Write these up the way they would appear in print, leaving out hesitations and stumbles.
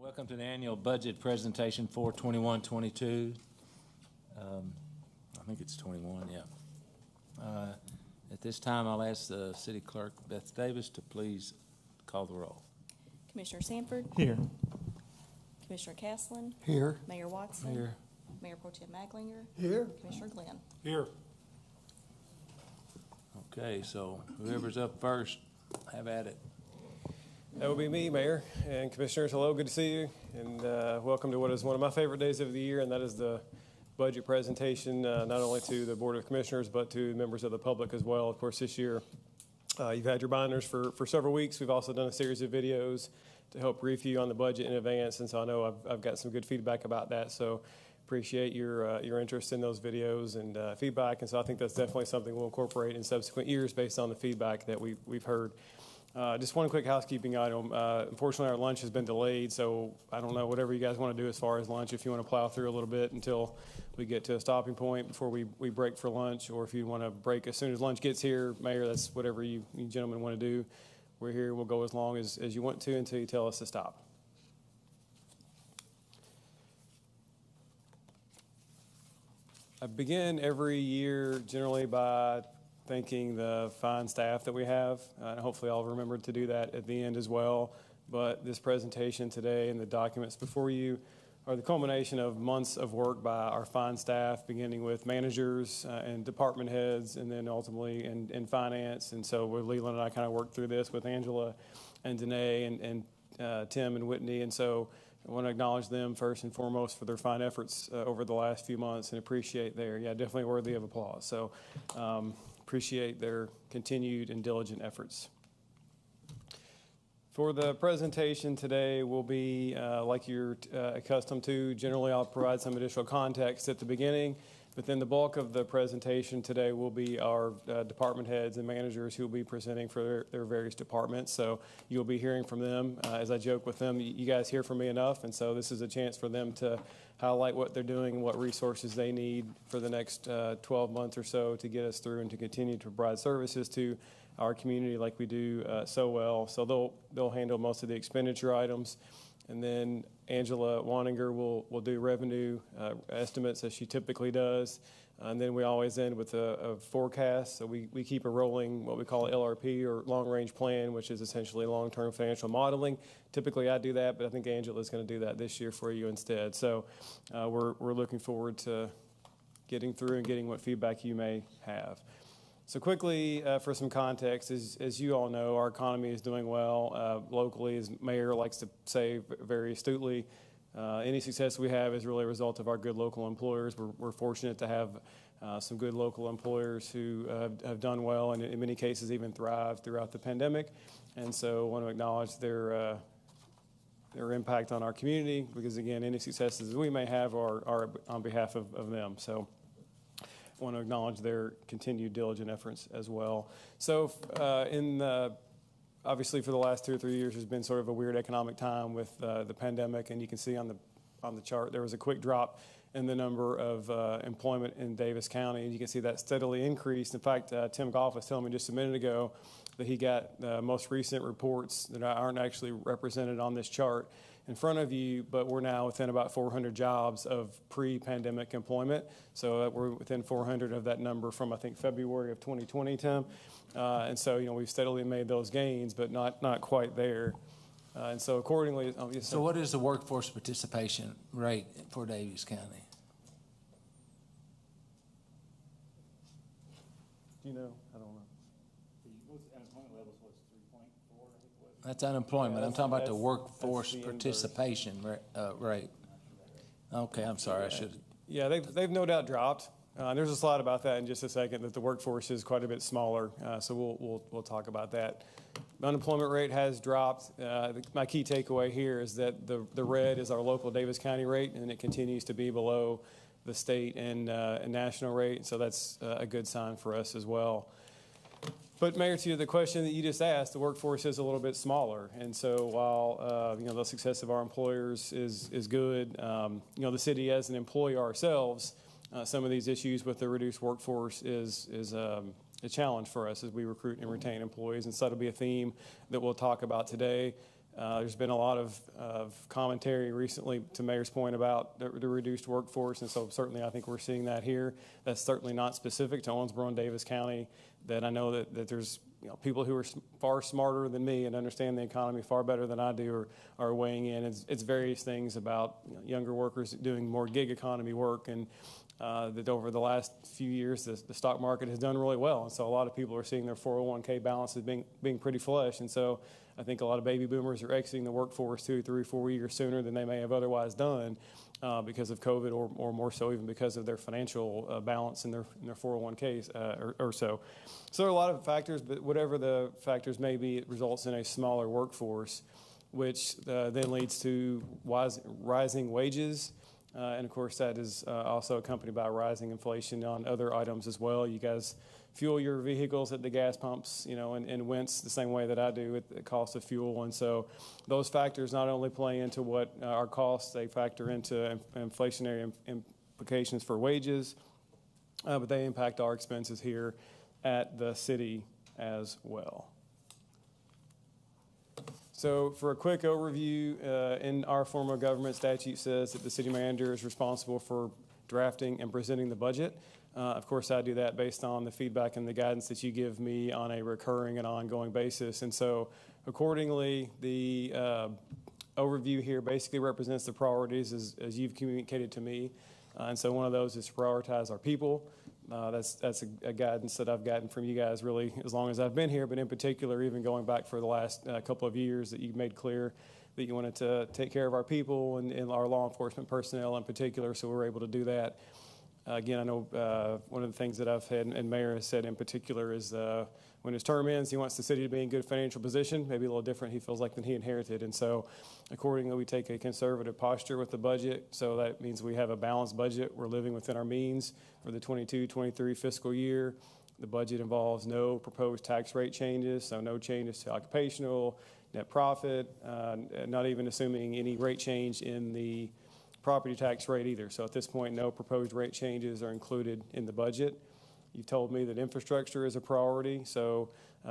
Welcome to the annual budget presentation for 21-22. I think it's 21, yeah. At this time, I'll ask the City Clerk, Beth Davis, to please call the roll. Commissioner Sanford? Here. Commissioner Caslen? Here. Mayor Watson? Here. Mayor Pro Tem Maglinger? Here. Commissioner Glenn? Here. Okay, so whoever's up first, have at it. That will be me, Mayor. And Commissioners, hello, good to see you. And welcome to what is one of my favorite days of the year, and that is the budget presentation, not only to the Board of Commissioners, but to members of the public as well. Of course, this year, you've had your binders for several weeks. We've also done a series of videos to help brief you on the budget in advance, and so I know I've got some good feedback about that. So appreciate your interest in those videos and feedback, and so I think that's definitely something we'll incorporate in subsequent years based on the feedback that we've heard. Just one quick housekeeping item. Unfortunately, our lunch has been delayed, so I don't know, whatever you guys want to do as far as lunch, if you want to plow through a little bit until we get to a stopping point before we break for lunch, or if you want to break as soon as lunch gets here, Mayor, that's whatever you gentlemen want to do. We're here. We'll go as long as you want to until you tell us to stop. I begin every year generally by thanking the fine staff that we have. And hopefully I'll remember to do that at the end as well. But this presentation today and the documents before you are the culmination of months of work by our fine staff, beginning with managers and department heads, and then ultimately in finance. And so Leland and I kind of worked through this with Angela and Danae and Tim and Whitney. And so I want to acknowledge them first and foremost for their fine efforts over the last few months, and appreciate definitely worthy of applause. So appreciate their continued and diligent efforts. For the presentation today, we'll be like you're accustomed to. Generally, I'll provide some additional context at the beginning, but then the bulk of the presentation today will be our department heads and managers who will be presenting for their various departments. So you'll be hearing from them. As I joke with them, you guys hear from me enough, and so this is a chance for them to highlight what they're doing and what resources they need for the next 12 months or so to get us through and to continue to provide services to our community like we do so well. So they'll handle most of the expenditure items. And then Angela Waninger will do revenue estimates as she typically does. And then we always end with a forecast. So we keep a rolling, what we call LRP, or long-range plan, which is essentially long-term financial modeling. Typically I do that, but I think Angela is going to do that this year for you instead. So we're looking forward to getting through and getting what feedback you may have. So quickly, for some context, as you all know, our economy is doing well locally, as Mayor likes to say very astutely. Any success we have is really a result of our good local employers. We're fortunate to have some good local employers who have done well and in many cases even thrived throughout the pandemic. And so I want to acknowledge their impact on our community, because again, any successes we may have are on behalf of them. So I want to acknowledge their continued diligent efforts as well. So obviously for the last 2 or 3 years, there's been sort of a weird economic time with the pandemic, and you can see on the chart there was a quick drop in the number of employment in Davis County, and you can see that steadily increased. In fact, Tim Goff was telling me just a minute ago that he got the most recent reports that aren't actually represented on this chart in front of you, but we're now within about 400 jobs of pre-pandemic employment. So we're within 400 of that number from, I think, February of 2020, Tim. And so, we've steadily made those gains, but not quite there. And so accordingly... So what is the workforce participation rate for Davis County? Do you know? I don't know. That's unemployment. I'm talking about the workforce participation rate. Okay, I'm sorry. I should. Yeah, they've no doubt dropped. There's a slide about that in just a second, that the workforce is quite a bit smaller. So we'll talk about that. The unemployment rate has dropped. My key takeaway here is that the red is our local Davis County rate, and it continues to be below the state and national rate. So that's a good sign for us as well. But Mayor, to the question that you just asked, the workforce is a little bit smaller, and so while the success of our employers is good, the city as an employer ourselves, some of these issues with the reduced workforce is a challenge for us as we recruit and retain employees, and so that'll be a theme that we'll talk about today. There's been a lot of commentary recently, to Mayor's point, about the reduced workforce, and so certainly I think we're seeing that here. That's certainly not specific to Owensboro and Davis County, that I know that there's people who are far smarter than me and understand the economy far better than I do are weighing in. It's various things about younger workers doing more gig economy work, and that over the last few years the stock market has done really well, and so a lot of people are seeing their 401k balances being pretty flush, and so I think a lot of baby boomers are exiting the workforce 2, 3, 4 years sooner than they may have otherwise done because of COVID, or more so even because of their financial balance in their 401ks or so. So there are a lot of factors, but whatever the factors may be, it results in a smaller workforce, which then leads to rising wages. And of course, that is also accompanied by rising inflation on other items as well. You guys fuel your vehicles at the gas pumps, and wince the same way that I do at the cost of fuel. And so those factors not only play into what our costs, they factor into inflationary implications for wages, but they impact our expenses here at the city as well. So for a quick overview, in our form of government, statute says that the city manager is responsible for drafting and presenting the budget. Of course, I do that based on the feedback and the guidance that you give me on a recurring and ongoing basis. And so accordingly, the overview here basically represents the priorities as you've communicated to me. And so one of those is to prioritize our people. That's a guidance that I've gotten from you guys really as long as I've been here, but in particular, even going back for the last couple of years, that you've made clear that you wanted to take care of our people and our law enforcement personnel in particular, so we're able to do that. Again, I know one of the things that I've had, and Mayor has said in particular, is when his term ends, he wants the city to be in good financial position, maybe a little different, he feels like, than he inherited. And so accordingly, we take a conservative posture with the budget. So that means we have a balanced budget. We're living within our means for the 22-23 fiscal year. The budget involves no proposed tax rate changes, so no changes to occupational, net profit, not even assuming any rate change in the property tax rate either. So at this point, no proposed rate changes are included in the budget. You've told me that infrastructure is a priority. So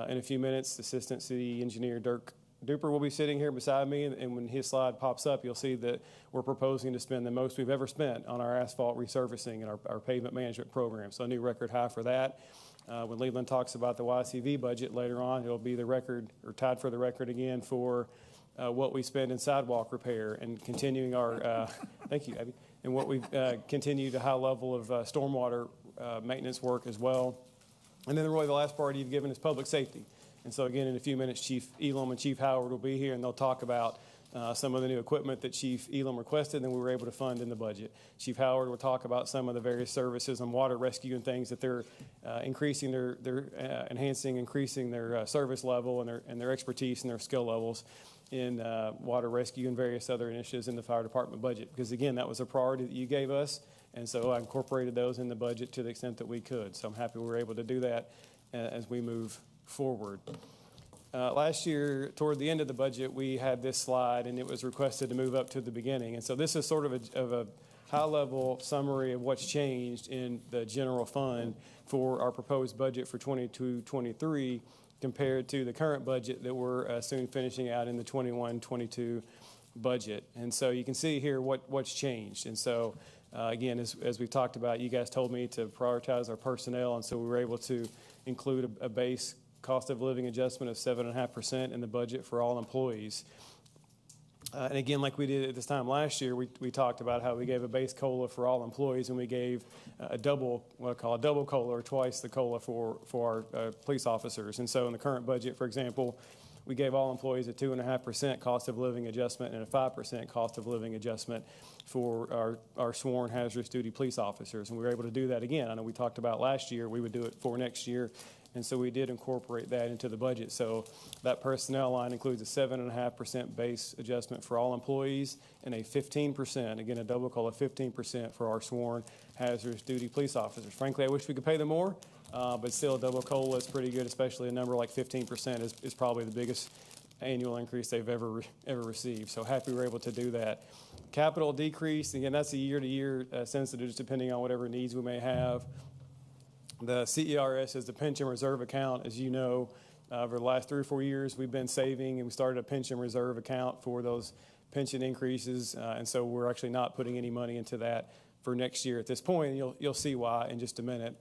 in a few minutes, Assistant City Engineer Dirk Duper will be sitting here beside me, and when his slide pops up, you'll see that we're proposing to spend the most we've ever spent on our asphalt resurfacing and our pavement management program. So a new record high for that. When Leland talks about the YCV budget later on, it'll be the record, or tied for the record again, for what we spend in sidewalk repair and continuing our, thank you, Abby, and what we've continued a high level of stormwater maintenance work as well. And then really the last part you've given is public safety. And so again, in a few minutes, Chief Elam and Chief Howard will be here, and they'll talk about some of the new equipment that Chief Elam requested and we were able to fund in the budget. Chief Howard will talk about some of the various services on water rescue and things that they're increasing increasing their service level and their expertise and their skill levels in water rescue and various other initiatives in the fire department budget. Because again, that was a priority that you gave us, and so I incorporated those in the budget to the extent that we could. So I'm happy we were able to do that as we move forward. Last year, toward the end of the budget, we had this slide, and it was requested to move up to the beginning. And so this is sort of a high-level summary of what's changed in the general fund for our proposed budget for 22-23 compared to the current budget that we're soon finishing out in the 21-22 budget. And so you can see here what's changed. And so again, as we've talked about, you guys told me to prioritize our personnel, and so we were able to include a base cost of living adjustment of 7.5% in the budget for all employees. And again, like we did at this time last year, we talked about how we gave a base COLA for all employees, and we gave what I call a double COLA, or twice the COLA for our police officers. And so in the current budget, for example, we gave all employees a 2.5% cost of living adjustment and a 5% cost of living adjustment for our sworn hazardous duty police officers. And we were able to do that again. I know we talked about last year, we would do it for next year. And so we did incorporate that into the budget. So that personnel line includes a 7.5% base adjustment for all employees and a 15%, again, a double COLA, 15% for our sworn hazardous duty police officers. Frankly, I wish we could pay them more, but still a double COLA is pretty good, especially a number like 15% is probably the biggest annual increase they've ever received. So happy we were able to do that. Capital decrease, again, that's a year-to-year sensitive, depending on whatever needs we may have. The CERS is the pension reserve account, as you know, Over the last 3 or 4 years, we've been saving, and we started a pension reserve account for those pension increases, and so we're actually not putting any money into that for next year at this point, and you'll see why in just a minute.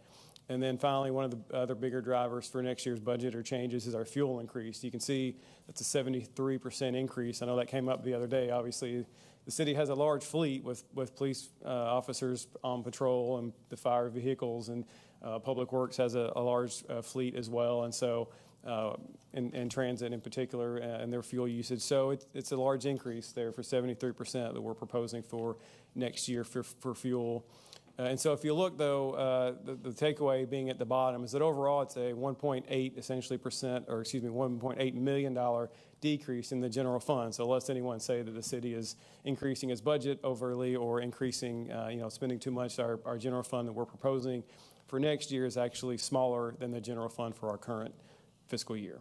And then finally, one of the other bigger drivers for next year's budget or changes is our fuel increase. You can see that's a 73% increase. I know that came up the other day. Obviously, the city has a large fleet with police officers on patrol and the fire vehicles, and Public Works has a large fleet as well, and so in transit in particular, and their fuel usage. So it's a large increase there for 73% that we're proposing for next year for fuel. And so if you look, though, the takeaway being at the bottom is that overall it's a 1.8 million decrease in the general fund. So lest anyone say that the city is increasing its budget overly or increasing, spending too much, our general fund that we're proposing for next year is actually smaller than the general fund for our current fiscal year.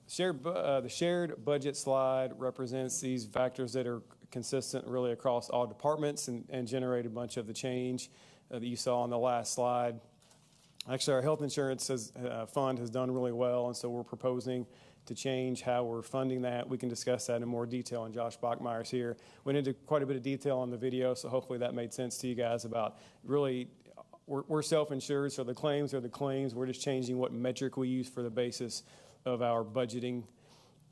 The shared budget slide represents these factors that are consistent really across all departments and generate a bunch of the change that you saw on the last slide. Actually, our health insurance fund has done really well, and so we're proposing to change how we're funding that. We can discuss that in more detail, and Josh Bachmeyer's here. Went into quite a bit of detail on the video, so hopefully that made sense to you guys about really we're self-insured, so the claims are the claims. We're just changing what metric we use for the basis of our budgeting.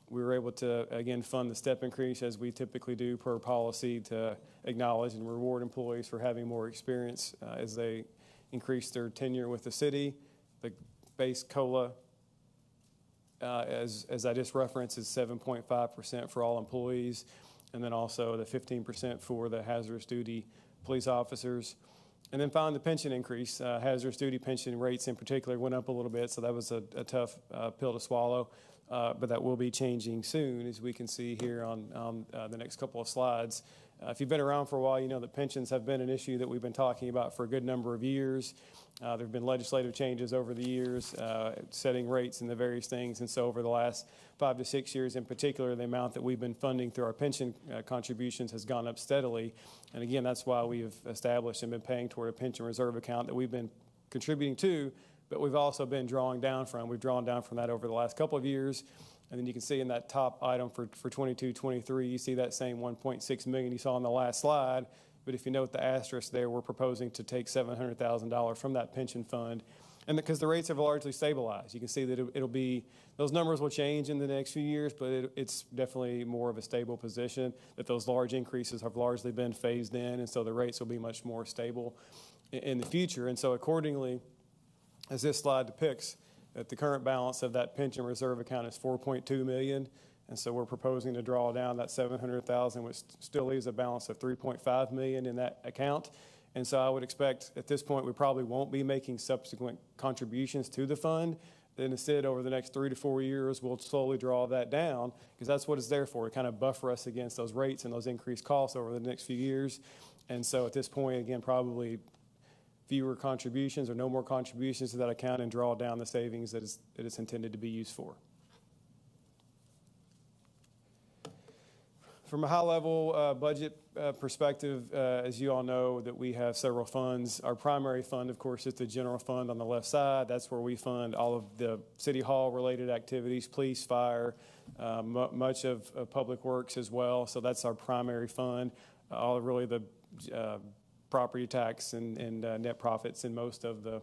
We were able to, again, fund the step increase as we typically do per policy to acknowledge and reward employees for having more experience as they increase their tenure with the city. The base COLA, as I just referenced, is 7.5% for all employees, and then also the 15% for the hazardous duty police officers. And then finally, the pension increase. Hazardous duty pension rates in particular went up a little bit, so that was a tough pill to swallow. But that will be changing soon, as we can see here on the next couple of slides. If you've been around for a while, you know that pensions have been an issue that we've been talking about for a good number of years. There have been legislative changes over the years, setting rates and the various things. And so over the last 5 to 6 years in particular, the amount that we've been funding through our pension contributions has gone up steadily. And again, that's why we have established and been paying toward a pension reserve account that we've been contributing to, but we've also been drawing down from. We've drawn down from that over the last couple of years. And then you can see in that top item for 22-23, you see that same 1.6 million you saw on the last slide. But if you note the asterisk there, we're proposing to take $700,000 from that pension fund. And because the rates have largely stabilized, you can see that it'll be, those numbers will change in the next few years, but it's definitely more of a stable position, that those large increases have largely been phased in, and so the rates will be much more stable in the future. And so accordingly, as this slide depicts, that the current balance of that pension reserve account is $4.2 million, and so we're proposing to draw down that $700,000, which still leaves a balance of $3.5 million in that account. And so I would expect at this point we probably won't be making subsequent contributions to the fund. Then instead, over the next 3 to 4 years, we'll slowly draw that down, because that's what it's there for, to kind of buffer us against those rates and those increased costs over the next few years. And so at this point, again, probably fewer contributions or no more contributions to that account, and draw down the savings that it's intended to be used for. From a high-level budget perspective, as you all know, that we have several funds. Our primary fund, of course, is the general fund on the left side. That's where we fund all of the City Hall-related activities, police, fire, much of Public Works as well. So that's our primary fund. All of really the property tax and net profits, and most of the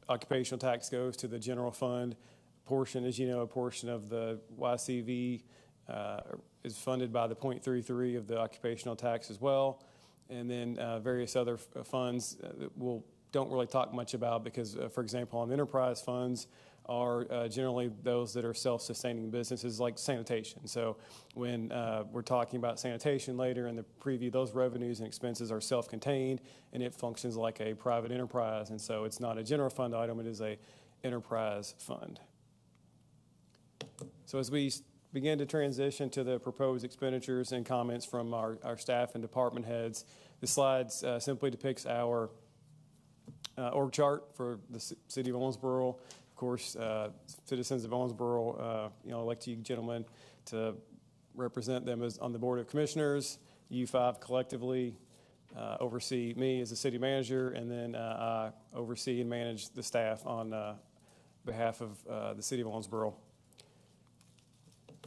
occupational tax goes to the general fund. Portion, as you know, a portion of the YCV is funded by the 0.33 of the occupational tax as well, and then various other funds that don't really talk much about, because, for example, on the enterprise funds are generally those that are self-sustaining businesses like sanitation. So when we're talking about sanitation later in the preview, those revenues and expenses are self-contained, and it functions like a private enterprise, and so it's not a general fund item, it is a enterprise fund. So as we begin to transition to the proposed expenditures and comments from our staff and department heads, the slides simply depicts our org chart for the city of Owensboro. Of course, citizens of Owensboro, elect you gentlemen to represent them as on the Board of Commissioners. You five collectively oversee me as the city manager, and then I oversee and manage the staff on behalf of the city of Owensboro.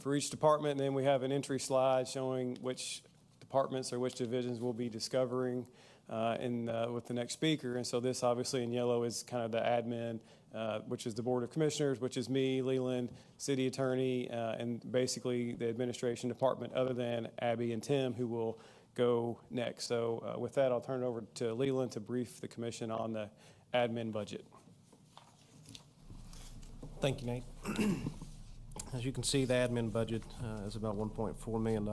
For each department, then we have an entry slide showing which departments or which divisions we'll be discovering with the next speaker. And so this, obviously, in yellow is kind of the admin, which is the Board of Commissioners, which is me, Leland, city attorney, and basically the administration department, other than Abby and Tim, who will go next. So with that, I'll turn it over to Leland to brief the commission on the admin budget. Thank you, Nate. As you can see, the admin budget is about $1.4 million,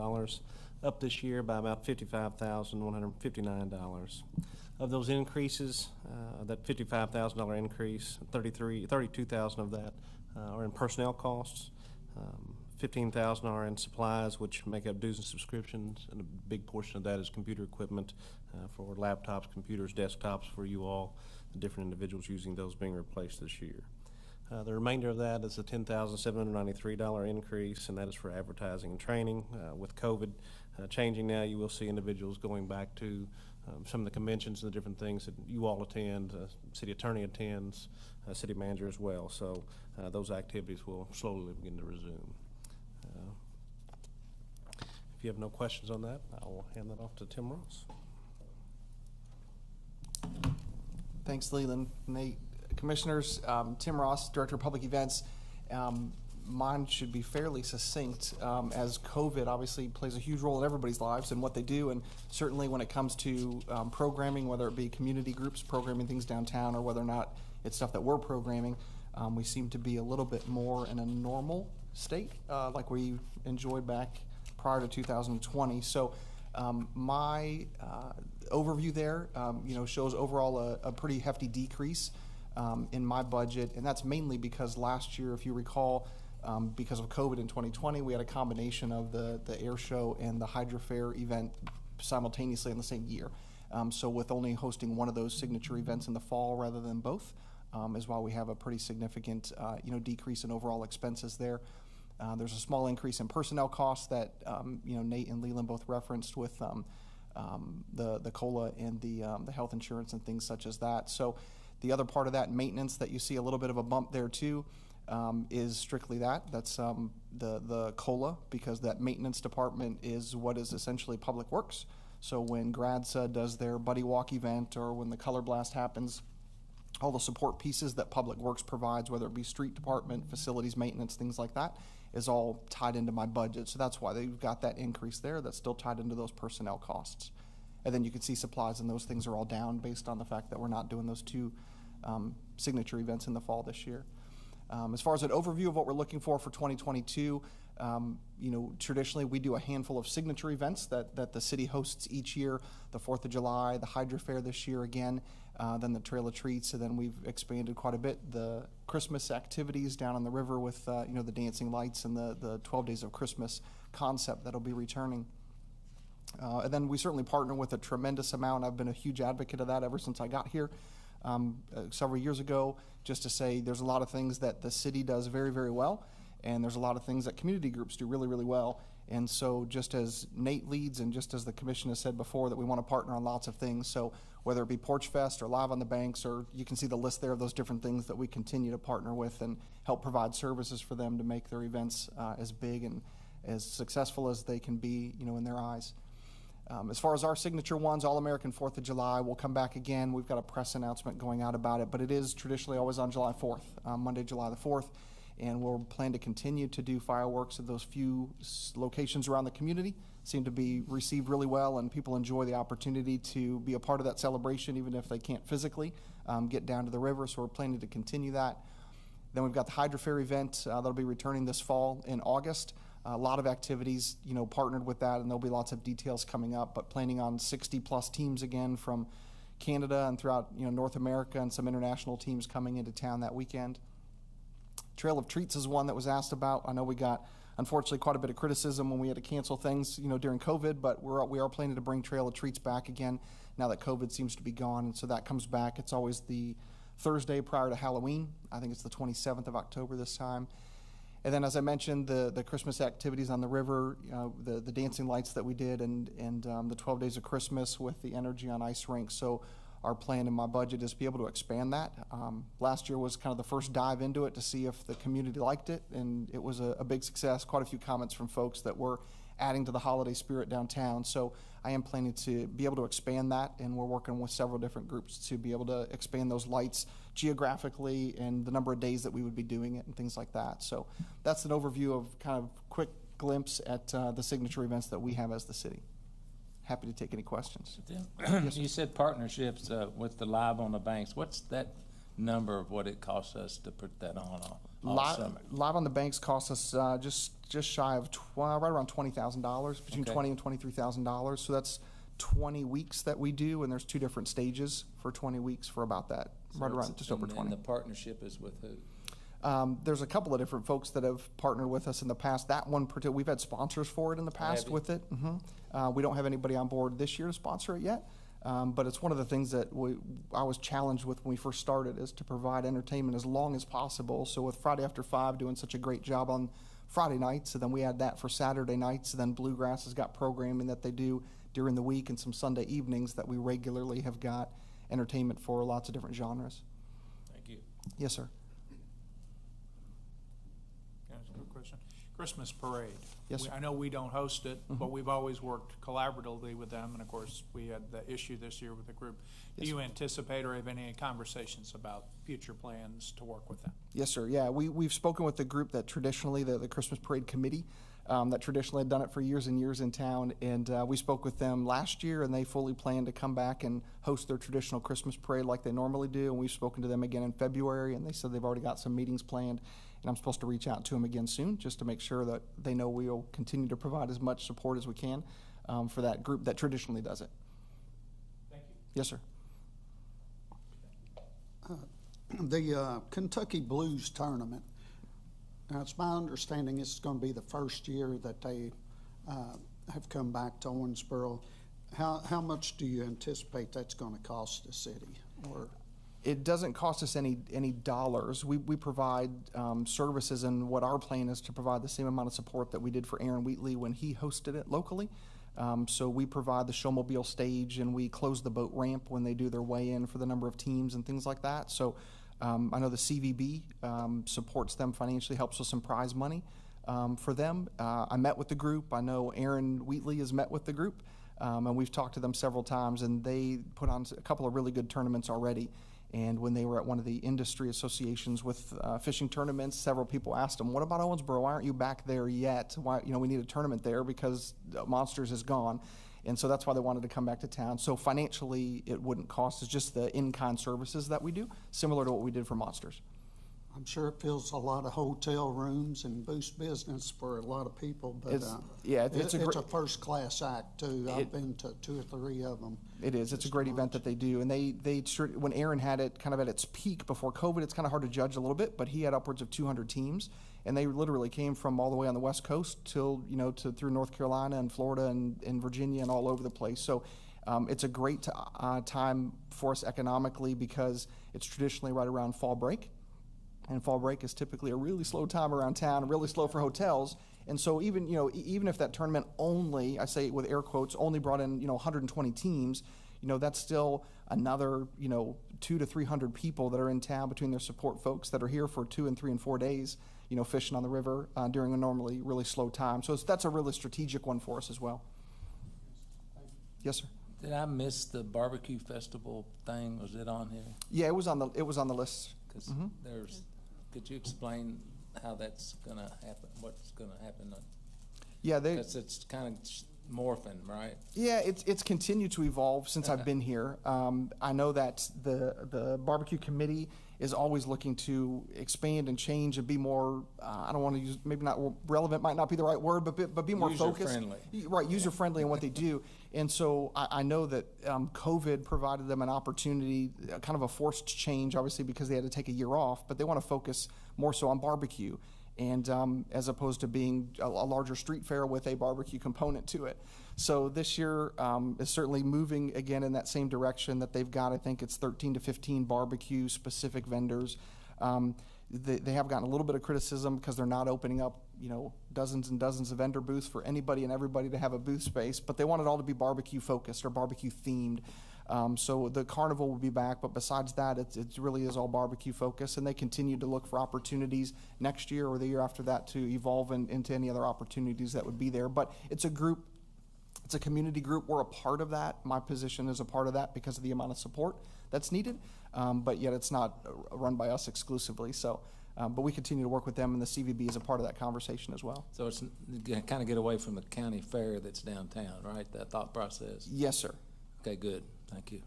up this year by about $55,159. Of those increases, that $55,000 increase, $32,000 of that are in personnel costs, $15,000 are in supplies, which make up dues and subscriptions, and a big portion of that is computer equipment for laptops, computers, desktops for you all, the different individuals using those being replaced this year. The remainder of that is a $10,793 increase, and that is for advertising and training. With COVID changing now, you will see individuals going back to some of the conventions and the different things that you all attend, city attorney attends, city manager as well. So those activities will slowly begin to resume. If you have no questions on that, I will hand that off to Tim Ross. Thanks, Leland. Nate. Commissioners, Tim Ross, Director of Public Events. Mine should be fairly succinct, as COVID obviously plays a huge role in everybody's lives and what they do, and certainly when it comes to programming, whether it be community groups programming things downtown or whether or not it's stuff that we're programming, we seem to be a little bit more in a normal state like we enjoyed back prior to 2020. So my overview there shows overall a pretty hefty decrease in my budget, and that's mainly because last year, if you recall, because of COVID in 2020, we had a combination of the air show and the Hydra Fair event simultaneously in the same year. So with only hosting one of those signature events in the fall rather than both, is why we have a pretty significant decrease in overall expenses there. There's a small increase in personnel costs that Nate and Leland both referenced with the COLA and the health insurance and things such as that. So the other part of that, maintenance, that you see a little bit of a bump there too, is strictly that. That's the COLA, because that maintenance department is what is essentially Public Works. So when GRADSA does their Buddy Walk event, or when the Color Blast happens, all the support pieces that Public Works provides, whether it be street department, facilities maintenance, things like that, is all tied into my budget. So that's why they've got that increase there that's still tied into those personnel costs. And then you can see supplies and those things are all down based on the fact that we're not doing those two signature events in the fall this year. As far as an overview of what we're looking for 2022, traditionally we do a handful of signature events that the city hosts each year. The 4th of July, the Hydra Fair this year again, then the Trail of Treats, and then we've expanded quite a bit the Christmas activities down on the river with the dancing lights and the 12 Days of Christmas concept that'll be returning. And then we certainly partner with a tremendous amount. I've been a huge advocate of that ever since I got here several years ago, just to say there's a lot of things that the city does very, very well, and there's a lot of things that community groups do really, really well. And so just as Nate leads, and just as the commission has said before, that we want to partner on lots of things. So whether it be Porch Fest or Live on the Banks, or you can see the list there of those different things that we continue to partner with and help provide services for them to make their events as big and as successful as they can be, in their eyes. As far as our signature ones, All-American 4th of July, we'll come back again. We've got a press announcement going out about it, but it is traditionally always on July 4th, Monday, July the 4th, and we'll plan to continue to do fireworks at those few locations around the community. Seem to be received really well, and people enjoy the opportunity to be a part of that celebration, even if they can't physically get down to the river, so we're planning to continue that. Then we've got the Hydra Fair event that'll be returning this fall in August. A lot of activities, partnered with that, and there'll be lots of details coming up, but planning on 60-plus teams again from Canada and throughout, North America, and some international teams coming into town that weekend. Trail of Treats is one that was asked about. I know we got, unfortunately, quite a bit of criticism when we had to cancel things, during COVID, but we are planning to bring Trail of Treats back again now that COVID seems to be gone, and so that comes back. It's always the Thursday prior to Halloween. I think it's the 27th of October this time. And then, as I mentioned, the Christmas activities on the river, the dancing lights that we did, and the 12 Days of Christmas with the Energy on Ice rink. So our plan in my budget is to be able to expand that. Last year was kind of the first dive into it to see if the community liked it, and it was a big success. Quite a few comments from folks that were adding to the holiday spirit downtown. So I am planning to be able to expand that, and we're working with several different groups to be able to expand those lights geographically and the number of days that we would be doing it and things like that. So that's an overview of kind of quick glimpse at the signature events that we have as the city. Happy to take any questions. You said partnerships with the Live on the Banks. What's that number of what it costs us to put that on all summer? Live on the Banks costs us just shy of right around $20,000, between Okay. $20,000 and $23,000. So that's 20 weeks that we do, and there's 2 different stages for 20 weeks for about that, right around just over 20. And the partnership is with who? There's a couple of different folks that have partnered with us in the past. That one, we've had sponsors for it in the past Have you? with it. We don't have anybody on board this year to sponsor it yet, but it's one of the things that I was challenged with when we first started, is to provide entertainment as long as possible. So with Friday After 5 doing such a great job on Friday nights, and then we had that for Saturday nights, and then Bluegrass has got programming that they do during the week and some Sunday evenings that we regularly have got entertainment for lots of different genres. Thank you. Yes, sir. Can I ask a quick question? Christmas parade. Yes, sir. I know we don't host it, but we've always worked collaboratively with them, and of course, we had the issue this year with the group. Do Yes, you anticipate or have any conversations about future plans to work with them? Yes, sir. Yeah, we've spoken with the group that traditionally, the Christmas Parade Committee, that traditionally had done it for years and years in town, and we spoke with them last year, and they fully plan to come back and host their traditional Christmas parade like they normally do, and we've spoken to them again in February, and they said they've already got some meetings planned, and I'm supposed to reach out to them again soon just to make sure that they know we'll continue to provide as much support as we can for that group that traditionally does it. Thank you. Yes, sir. The Kentucky Blues Tournament, now it's my understanding it's going to be the first year that they have come back to Owensboro. How much do you anticipate that's going to cost the city? Or It doesn't cost us any dollars. We provide services, and what our plan is to provide the same amount of support that we did for Aaron Wheatley when he hosted it locally. So we provide the showmobile stage, and we close the boat ramp when they do their weigh-in for the number of teams and things like that. So I know the CVB supports them financially, helps with some prize money for them. I met with the group. I know Aaron Wheatley has met with the group, and we've talked to them several times, and they put on a couple of really good tournaments already. And when they were at one of the industry associations with fishing tournaments, several people asked them, "What about Owensboro? Why aren't you back there yet? Why, we need a tournament there because Monsters is gone." And so that's why they wanted to come back to town. So financially, it wouldn't cost us, just the in-kind services that we do, similar to what we did for Monsters. I'm sure it fills a lot of hotel rooms and boosts business for a lot of people, but It's it's a first-class act, too. I've been to 2 or 3 of them. It is. It's a great event that they do. And when Aaron had it kind of at its peak before COVID, it's kind of hard to judge a little bit, but he had upwards of 200 teams. And they literally came from all the way on the West Coast through North Carolina and Florida and Virginia and all over the place. So it's a great time for us economically because it's traditionally right around fall break. And fall break is typically a really slow time around town, really slow for hotels. And so even if that tournament only, I say with air quotes, only brought in 120 teams, that's still another 200 to 300 people that are in town between their support folks that are here for 2 and 3 and 4 days, fishing on the river during a normally really slow time. So that's a really strategic one for us as well. Yes, sir. Did I miss the barbecue festival thing? Was it on here? Yeah, it was on the list. Because could you explain how that's going to happen? What's going to happen? Yeah, Because it's kind of morphing, right? Yeah, it's continued to evolve since I've been here. I know that the barbecue committee is always looking to expand and change and be more. I don't want to use, maybe not relevant, might not be the right word, but be more focused. User-friendly. Right, user friendly in what they do. And so I know that COVID provided them an opportunity, kind of a forced change, obviously because they had to take a year off, but they want to focus more so on barbecue. And as opposed to being a larger street fair with a barbecue component to it. So this year is certainly moving again in that same direction that they've got. I think it's 13 to 15 barbecue specific vendors. they have gotten a little bit of criticism because they're not opening up, dozens and dozens of vendor booths for anybody and everybody to have a booth space, but they want it all to be barbecue focused or barbecue themed. So the carnival will be back, but besides that, it really is all barbecue focused, and they continue to look for opportunities next year or the year after that to evolve into any other opportunities that would be there. But it's a group, it's a community group. We're a part of that. My position is a part of that because of the amount of support that's needed, but yet it's not run by us exclusively. So, but we continue to work with them, and the CVB is a part of that conversation as well. So it's kind of get away from the county fair that's downtown, right? That thought process. Yes, sir. Okay, good. Thank you.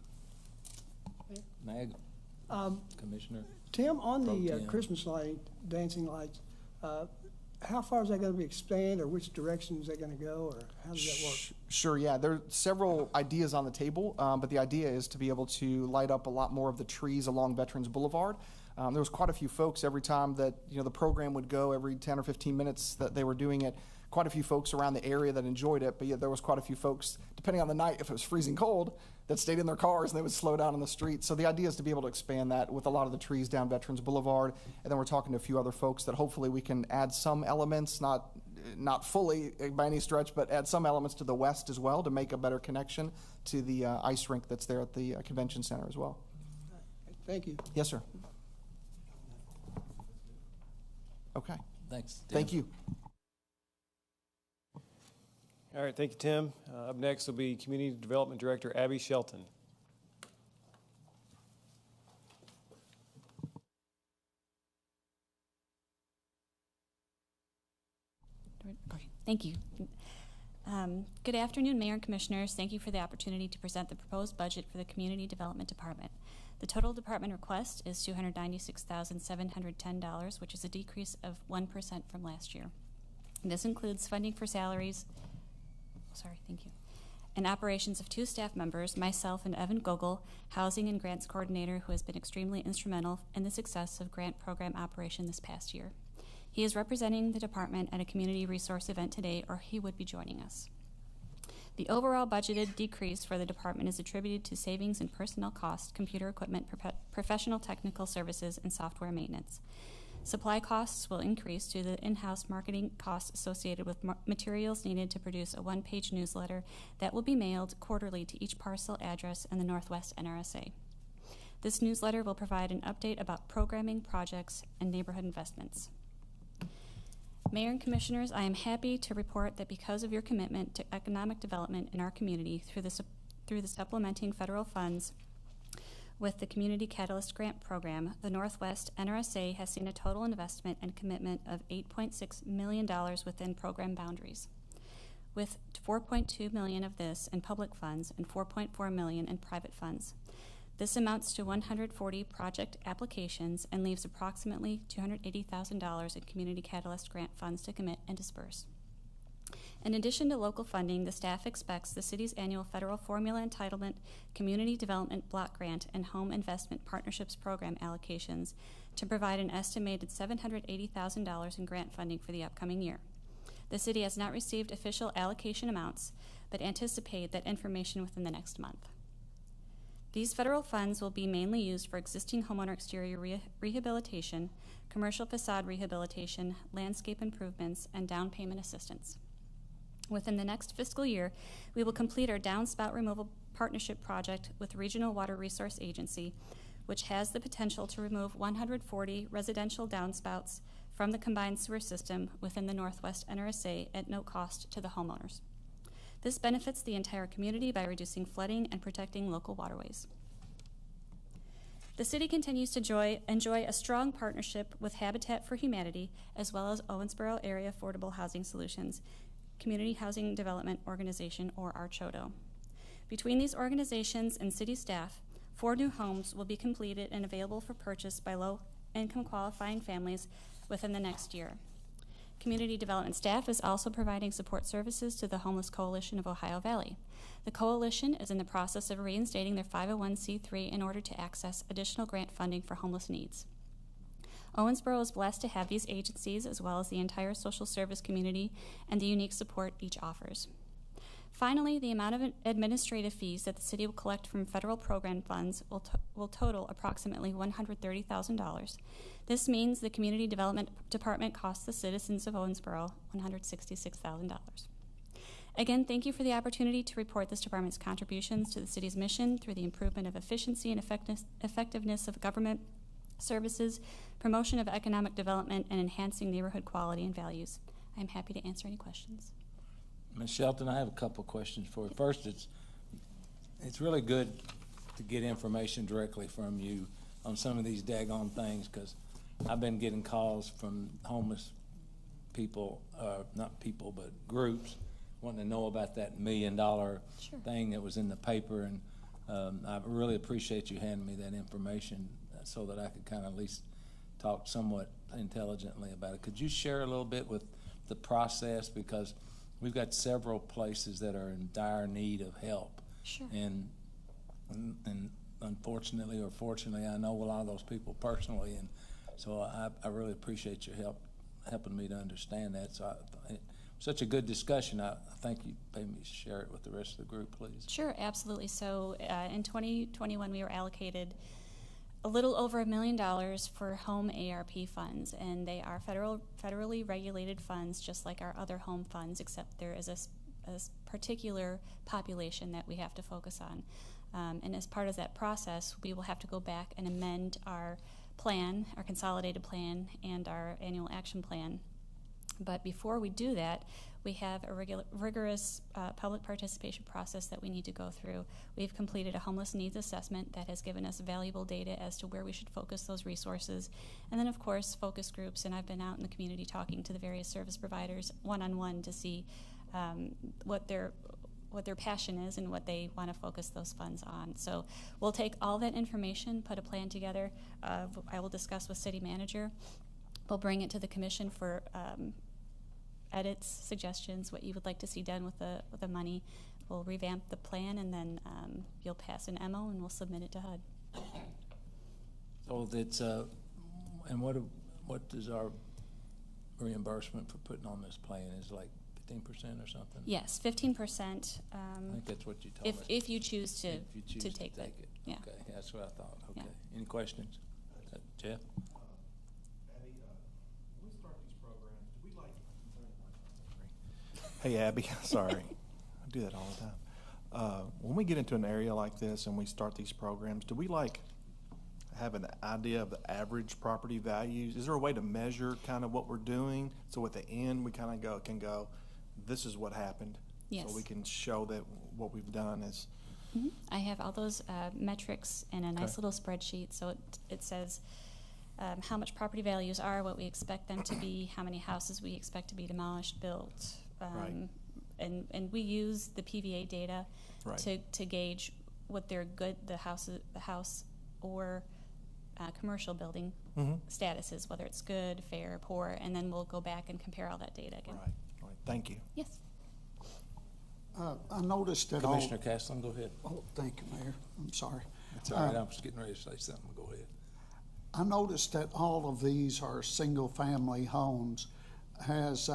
Mag, Commissioner. Tim, on Pro the Tem. Christmas light, dancing lights, how far is that going to be expanded, or which direction is that going to go, or how does that work? Sure, yeah. There are several ideas on the table, but the idea is to be able to light up a lot more of the trees along Veterans Boulevard. There was quite a few folks every time that the program would go, every 10 or 15 minutes that they were doing it. Quite a few folks around the area that enjoyed it, but yet there was quite a few folks, depending on the night, if it was freezing cold, that stayed in their cars and they would slow down on the street. So the idea is to be able to expand that with a lot of the trees down Veterans Boulevard, and then we're talking to a few other folks that hopefully we can add some elements, not fully by any stretch, but add some elements to the west as well to make a better connection to the ice rink that's there at the convention center as well. Thank you. Yes, sir. Okay. Thanks. Tim. Thank you. All right, thank you, Tim. Up next will be Community Development Director Abby Shelton. Okay, thank you. Good afternoon, Mayor and Commissioners. Thank you for the opportunity to present the proposed budget for the Community Development Department. The total department request is $296,710, which is a decrease of 1% from last year. And this includes funding for salaries, and operations of 2 staff members, myself and Evan Gogol, Housing and Grants Coordinator, who has been extremely instrumental in the success of grant program operation this past year. He is representing the department at a community resource event today, or he would be joining us. The overall budgeted decrease for the department is attributed to savings in personnel costs, computer equipment, professional technical services, and software maintenance. Supply costs will increase due to the in-house marketing costs associated with materials needed to produce a 1-page newsletter that will be mailed quarterly to each parcel address in the Northwest NRSA. This newsletter will provide an update about programming, projects, and neighborhood investments. Mayor and Commissioners, I am happy to report that because of your commitment to economic development in our community through the supplementing federal funds with the Community Catalyst Grant Program, the Northwest NRSA has seen a total investment and commitment of $8.6 million within program boundaries, with $4.2 million of this in public funds and $4.4 million in private funds. This amounts to 140 project applications and leaves approximately $280,000 in Community Catalyst Grant funds to commit and disperse. In addition to local funding, the staff expects the city's annual federal formula entitlement, community development block grant, and home investment partnerships program allocations to provide an estimated $780,000 in grant funding for the upcoming year. The city has not received official allocation amounts, but anticipate that information within the next month. These federal funds will be mainly used for existing homeowner exterior rehabilitation, commercial facade rehabilitation, landscape improvements, and down payment assistance. Within the next fiscal year, we will complete our downspout removal partnership project with Regional Water Resource Agency, which has the potential to remove 140 residential downspouts from the combined sewer system within the Northwest NRSA at no cost to the homeowners. This benefits the entire community by reducing flooding and protecting local waterways. The city continues to enjoy a strong partnership with Habitat for Humanity, as well as Owensboro Area Affordable Housing Solutions, Community Housing Development Organization, or ARCHODO. Between these organizations and city staff, 4 new homes will be completed and available for purchase by low-income qualifying families within the next year. Community development staff is also providing support services to the Homeless Coalition of Ohio Valley. The coalition is in the process of reinstating their 501c3 in order to access additional grant funding for homeless needs. Owensboro is blessed to have these agencies, as well as the entire social service community and the unique support each offers. Finally, the amount of administrative fees that the city will collect from federal program funds will total approximately $130,000. This means the Community Development Department costs the citizens of Owensboro $166,000. Again, thank you for the opportunity to report this department's contributions to the city's mission through the improvement of efficiency and effectiveness of government services, promotion of economic development, and enhancing neighborhood quality and values. I am happy to answer any questions. Ms. Shelton, I have a couple of questions for you. First, it's really good to get information directly from you on some of these daggone things, because I've been getting calls from homeless people, not people, but groups, wanting to know about that $1 million Sure. thing that was in the paper, and I really appreciate you handing me that information so that I could kind of at least talk somewhat intelligently about it. Could you share a little bit with the process, because we've got several places that are in dire need of help. Sure. And unfortunately or fortunately, I know a lot of those people personally, and so I really appreciate your helping me to understand that. So such a good discussion. I thank you. Pay me to share it with the rest of the group, please. Sure, absolutely. So in 2021, we were allocated a little over $1 million for home ARP funds, and they are federally regulated funds, just like our other home funds, except there is a particular population that we have to focus on. And as part of that process, we will have to go back and amend our plan, our consolidated plan, and our annual action plan. But before we do that, we have a rigorous public participation process that we need to go through. We've completed a homeless needs assessment that has given us valuable data as to where we should focus those resources. And then, of course, focus groups. And I've been out in the community talking to the various service providers one-on-one to see what their passion is and what they want to focus those funds on. So we'll take all that information, put a plan together. I will discuss with city manager. We'll bring it to the commission for edits, suggestions, what you would like to see done with the money. We'll revamp the plan, and then you'll pass an MO, and we'll submit it to HUD. So that's and what is our reimbursement for putting on this plan? Is it like 15% or something? Yes, 15%. I think that's what you told us. If you choose to If you choose to take that. it. Yeah. Okay, that's what I thought. Okay. Yeah. Any questions? Jeff? Abby, when we start these programs, do we like? Hey, Abby, sorry. I do that all the time. When we get into an area like this and we start these programs, do we have an idea of the average property values? Is there a way to measure kind of what we're doing? So at the end, we kind of can go, this is what happened. Yes. So we can show that what we've done is. Mm-hmm. I have all those metrics in a nice little spreadsheet. So it says how much property values are, what we expect them to be, how many houses we expect to be demolished, built. Right. And we use the PVA data Right. to gauge what their the house or commercial building status is, whether it's good, fair, poor, and then we'll go back and compare all that data again. Right. Thank you. Yes. I noticed that Commissioner Castlin, go ahead. Oh, thank you, Mayor. I'm sorry. That's all right. I was getting ready to say something. Go ahead. I noticed that all of these are single-family homes. Has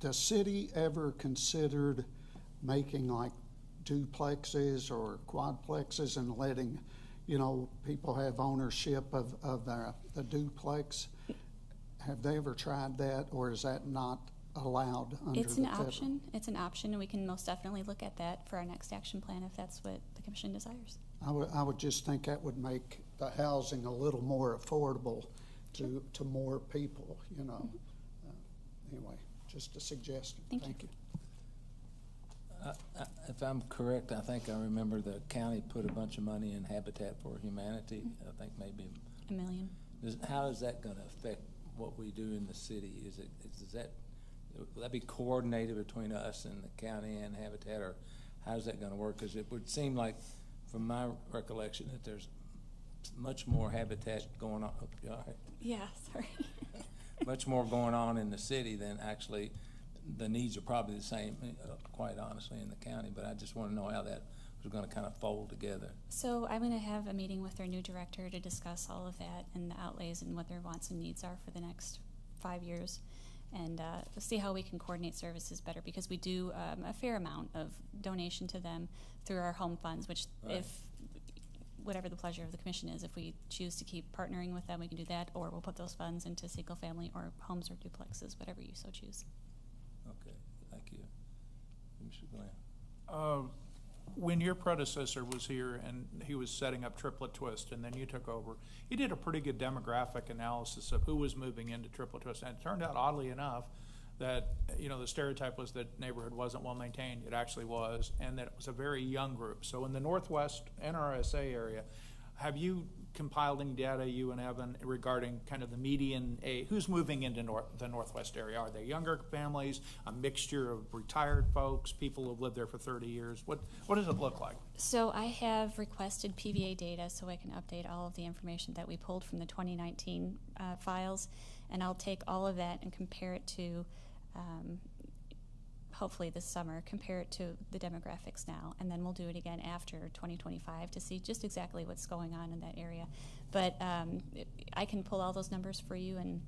the city ever considered making like duplexes or quadplexes and letting, people have ownership of the duplex? Have they ever tried that, or is that not allowed under It's the an federal? option. It's an option, and we can most definitely look at that for our next action plan if that's what the commission desires. I would just think that would make the housing a little more affordable to more people, Anyway, just a suggestion. Thank you. If I'm correct, I think I remember the county put a bunch of money in Habitat for Humanity. I think maybe $1 million. How is that going to affect what we do in the city? Will that be coordinated between us and the county and Habitat, or how's that going to work? Because it would seem like, from my recollection, that there's much more habitat going on. Oh, you all right? Yeah, sorry. Much more going on in the city than actually the needs are probably the same, quite honestly, in the county. But I just want to know how that was going to kind of fold together. So I'm going to have a meeting with their new director to discuss all of that and the outlays and what their wants and needs are for the next 5 years. and see how we can coordinate services better, because we do a fair amount of donation to them through our home funds, which if whatever the pleasure of the commission is, if we choose to keep partnering with them, we can do that, or we'll put those funds into single family or homes or duplexes, whatever you so choose. Okay, thank you. Mr. Glenn. When your predecessor was here and he was setting up Triplet Twist and then you took over, he did a pretty good demographic analysis of who was moving into Triplet Twist. And it turned out, oddly enough, that, you know, the stereotype was that neighborhood wasn't well maintained. It actually was, and that it was a very young group. So in the Northwest NRSA area, have you compiled any data, you and Evan, regarding kind of the median age, who's moving into the Northwest area? Are they younger families, a mixture of retired folks, people who've lived there for 30 years? What does it look like? So I have requested PVA data so I can update all of the information that we pulled from the 2019 files, and I'll take all of that and compare it to hopefully this summer, compare it to the demographics now, and then we'll do it again after 2025 to see just exactly what's going on in that area. But I can pull all those numbers for you and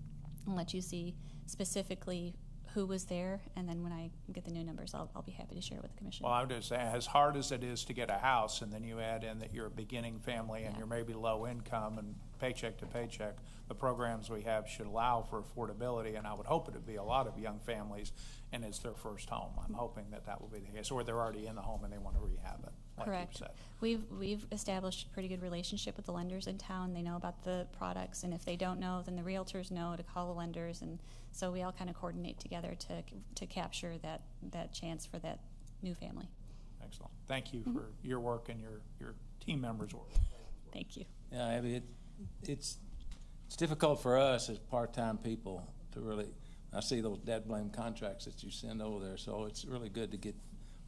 let you see specifically who was there, and then when I get the new numbers, I'll be happy to share it with the commission. Well, I would just say, as hard as it is to get a house, and then you add in that you're a beginning family and you're maybe low income and paycheck to paycheck, the programs we have should allow for affordability, and I would hope it would be a lot of young families, and it's their first home. I'm hoping that that will be the case, or they're already in the home and they want to rehab it, like Correct. you said. We've established a pretty good relationship with the lenders in town. They know about the products, and if they don't know, then the realtors know to call the lenders, and so we all kind of coordinate together to capture that chance for that new family. Excellent. Thank you for your work and your team members' work. Thank you. Yeah, I mean, it's difficult for us as part-time people to really, I see those debt blame contracts that you send over there, so it's really good to get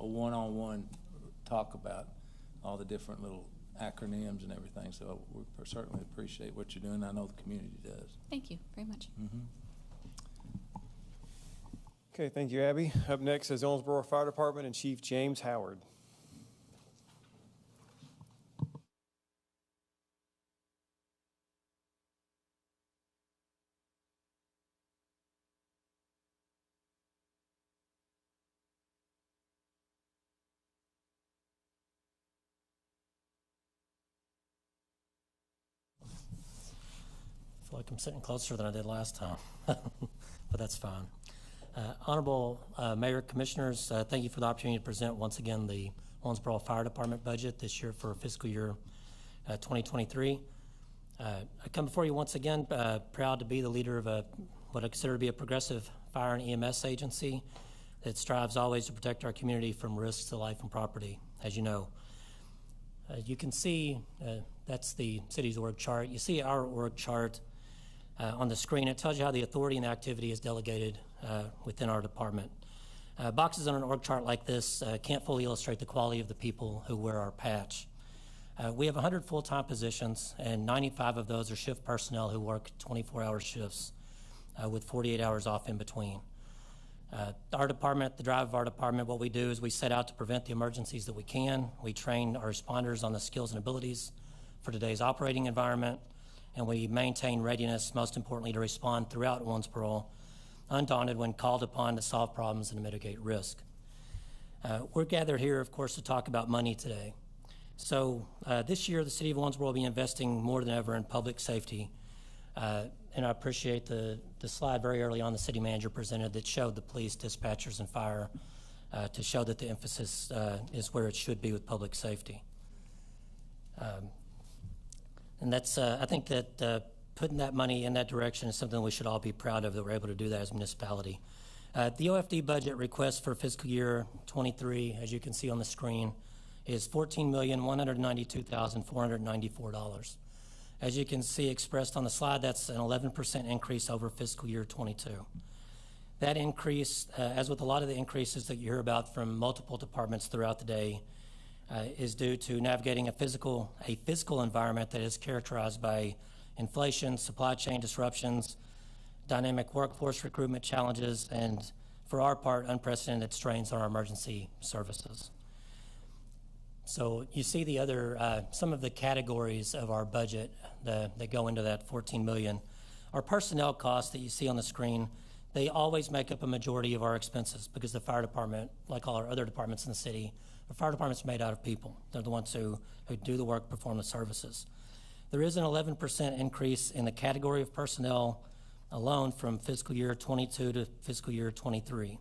a one-on-one talk about all the different little acronyms and everything, so we certainly appreciate what you're doing. I know the community does. Thank you very much. Okay, thank you, Abby. Up next is Owensboro Fire Department and Chief James Howard. I feel like I'm sitting closer than I did last time, but that's fine. Honorable Mayor, Commissioners, thank you for the opportunity to present once again the Owensboro Fire Department budget this year for fiscal year 2023. I come before you once again proud to be the leader of what I consider to be a progressive fire and EMS agency that strives always to protect our community from risks to life and property, as you know. You can see, that's the city's org chart. You see our org chart on the screen. It tells you how the authority and activity is delegated within our department. Boxes on an org chart like this can't fully illustrate the quality of the people who wear our patch. We have 100 full-time positions, and 95 of those are shift personnel who work 24-hour shifts with 48 hours off in between. Our department, the drive of our department, what we do is we set out to prevent the emergencies that we can. We train our responders on the skills and abilities for today's operating environment, and we maintain readiness, most importantly, to respond throughout Owensboro, undaunted when called upon to solve problems and to mitigate risk. We're gathered here, of course, to talk about money today. So this year, the City of Owensboro will be investing more than ever in public safety. And I appreciate the slide very early on the city manager presented that showed the police, dispatchers, and fire to show that the emphasis is where it should be with public safety. And that's, I think that putting that money in that direction is something we should all be proud of, that we're able to do that as a municipality. The OFD budget request for fiscal year 23, as you can see on the screen, is $14,192,494. As you can see expressed on the slide, that's an 11% increase over fiscal year 22. That increase, as with a lot of the increases that you hear about from multiple departments throughout the day, is due to navigating a physical environment that is characterized by inflation, supply chain disruptions, dynamic workforce recruitment challenges, and for our part, unprecedented strains on our emergency services. So you see the other, some of the categories of our budget that go into that $14 million. Our personnel costs that you see on the screen, They always make up a majority of our expenses because the fire department, like all our other departments in the city, the fire department's made out of people. They're the ones who do the work, perform the services. There is an 11% increase in the category of personnel alone from fiscal year 22 to fiscal year 23.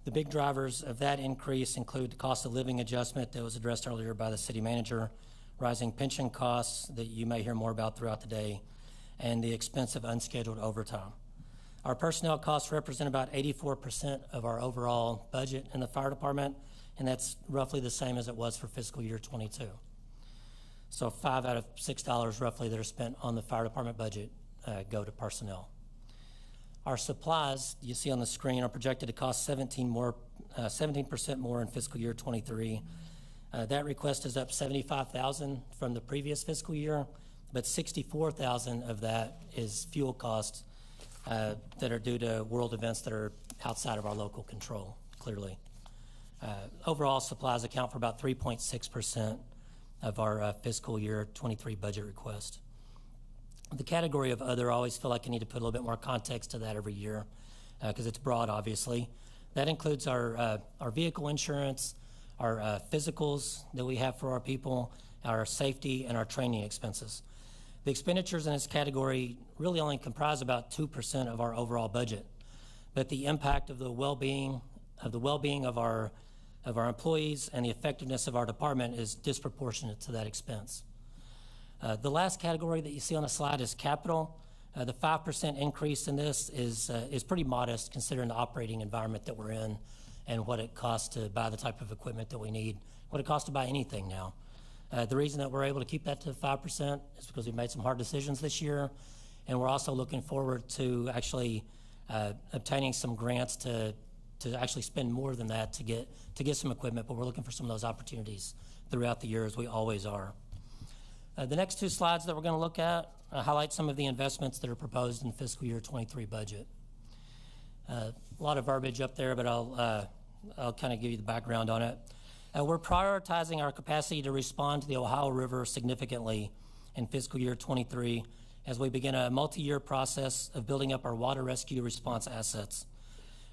The big drivers of that increase include the cost of living adjustment that was addressed earlier by the city manager, rising pension costs that you may hear more about throughout the day, and the expense of unscheduled overtime. Our personnel costs represent about 84% of our overall budget in the fire department, and that's roughly the same as it was for fiscal year 22. So 5 out of $6 roughly that are spent on the fire department budget go to personnel. Our supplies, you see on the screen, are projected to cost 17% more in fiscal year 23. That request is up $75,000 from the previous fiscal year, but $64,000 of that is fuel costs that are due to world events that are outside of our local control, clearly. Overall, supplies account for about 3.6% of our fiscal year 23 budget request. The category of other, I always feel like I need to put a little bit more context to that every year because it's broad, obviously. That includes our vehicle insurance, our physicals that we have for our people, our safety, and our training expenses. The expenditures in this category really only comprise about 2% of our overall budget, but the impact of the well-being of our employees and the effectiveness of our department is disproportionate to that expense. The last category that you see on the slide is capital. The 5% increase in this is pretty modest considering the operating environment that we're in and what it costs to buy the type of equipment that we need, what it costs to buy anything now. The reason that we're able to keep that to 5% is because we made some hard decisions this year, and we're also looking forward to actually obtaining some grants to actually spend more than that to get some equipment, but we're looking for some of those opportunities throughout the year as we always are. The next two slides that we're going to look at highlight some of the investments that are proposed in the fiscal year 23 budget. A lot of verbiage up there, but I'll kind of give you the background on it. We're prioritizing our capacity to respond to the Ohio River significantly in fiscal year 23 as we begin a multi-year process of building up our water rescue response assets.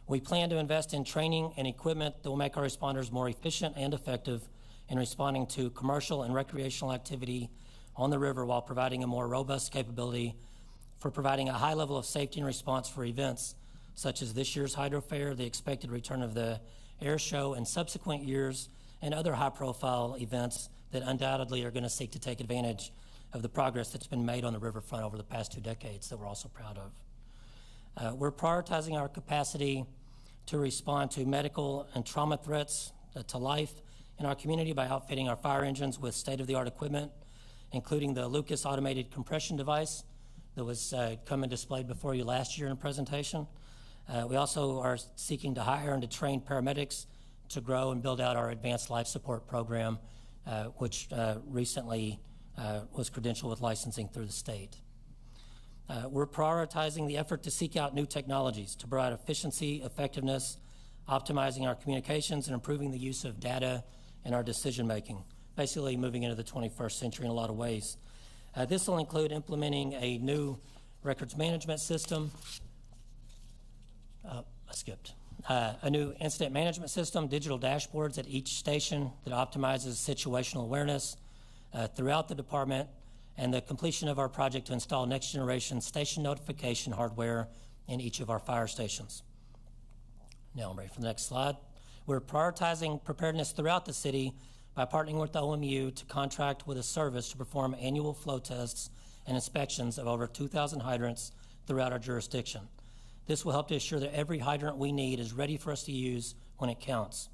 We plan to invest in training and equipment that will make our responders more efficient and effective in responding to commercial and recreational activity on the river while providing a more robust capability for providing a high level of safety and response for events such as this year's Hydro Fair, the expected return of the air show in subsequent years, and other high-profile events that undoubtedly are going to seek to take advantage of the progress that's been made on the riverfront over the past 2 decades that we're also proud of. We're prioritizing our capacity to respond to medical and trauma threats to life in our community by outfitting our fire engines with state-of-the-art equipment, including the Lucas automated compression device that was come and displayed before you last year in a presentation. We also are seeking to hire and to train paramedics to grow and build out our advanced life support program, which recently was credentialed with licensing through the state. We're prioritizing the effort to seek out new technologies to provide efficiency, effectiveness, optimizing our communications, and improving the use of data in our decision-making, basically moving into the 21st century in a lot of ways. This will include implementing a new records management system. A new incident management system, digital dashboards at each station that optimizes situational awareness throughout the department, and the completion of our project to install next-generation station notification hardware in each of our fire stations. Now I'm ready for the next slide. We're prioritizing preparedness throughout the city by partnering with the OMU to contract with a service to perform annual flow tests and inspections of over 2,000 hydrants throughout our jurisdiction. This will help to assure that every hydrant we need is ready for us to use when it counts.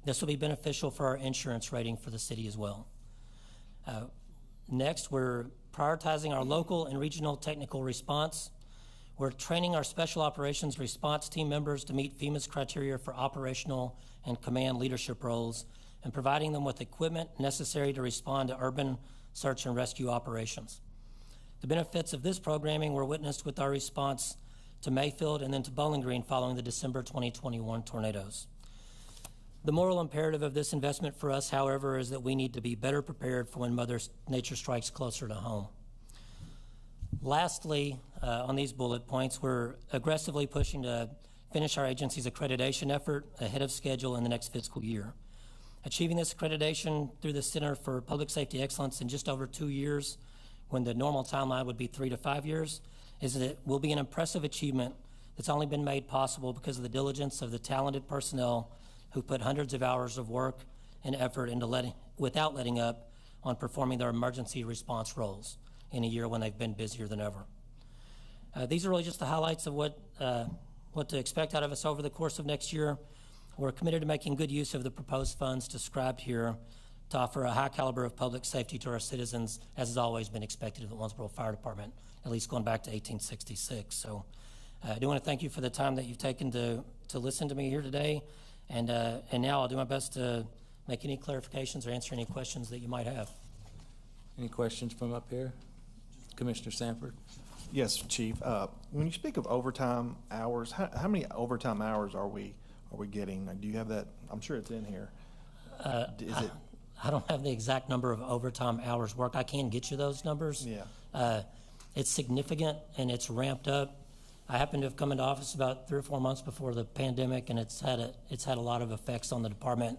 This will be beneficial for our insurance rating for the city as well. Next, we're prioritizing our local and regional technical response. We're training our special operations response team members to meet FEMA's criteria for operational and command leadership roles and providing them with equipment necessary to respond to urban search and rescue operations. The benefits of this programming were witnessed with our response to Mayfield and then to Bowling Green following the December 2021 tornadoes. The moral imperative of this investment for us, however, is that we need to be better prepared for when Mother Nature strikes closer to home. Lastly, on these bullet points, we're aggressively pushing to finish our agency's accreditation effort ahead of schedule in the next fiscal year. Achieving this accreditation through the Center for Public Safety Excellence in just over 2 years, when the normal timeline would be 3 to 5 years, will be an impressive achievement that's only been made possible because of the diligence of the talented personnel who put hundreds of hours of work and effort into without letting up on performing their emergency response roles in a year when they've been busier than ever. These are really just the highlights of what to expect out of us over the course of next year. We're committed to making good use of the proposed funds described here to offer a high caliber of public safety to our citizens, as has always been expected of the Owensboro Fire Department, at least going back to 1866. So I do want to thank you for the time that you've taken to listen to me here today. And now I'll do my best to make any clarifications or answer any questions that you might have. Any questions from up here? Commissioner Sanford? Yes, Chief. When you speak of overtime hours, how many overtime hours are we getting? Do you have that? I'm sure it's in here. Is it? I don't have the exact number of overtime hours worked. I can get you those numbers. Yeah. It's significant and it's ramped up. I happen to have come into office about 3 or 4 months before the pandemic, and it's had a lot of effects on the department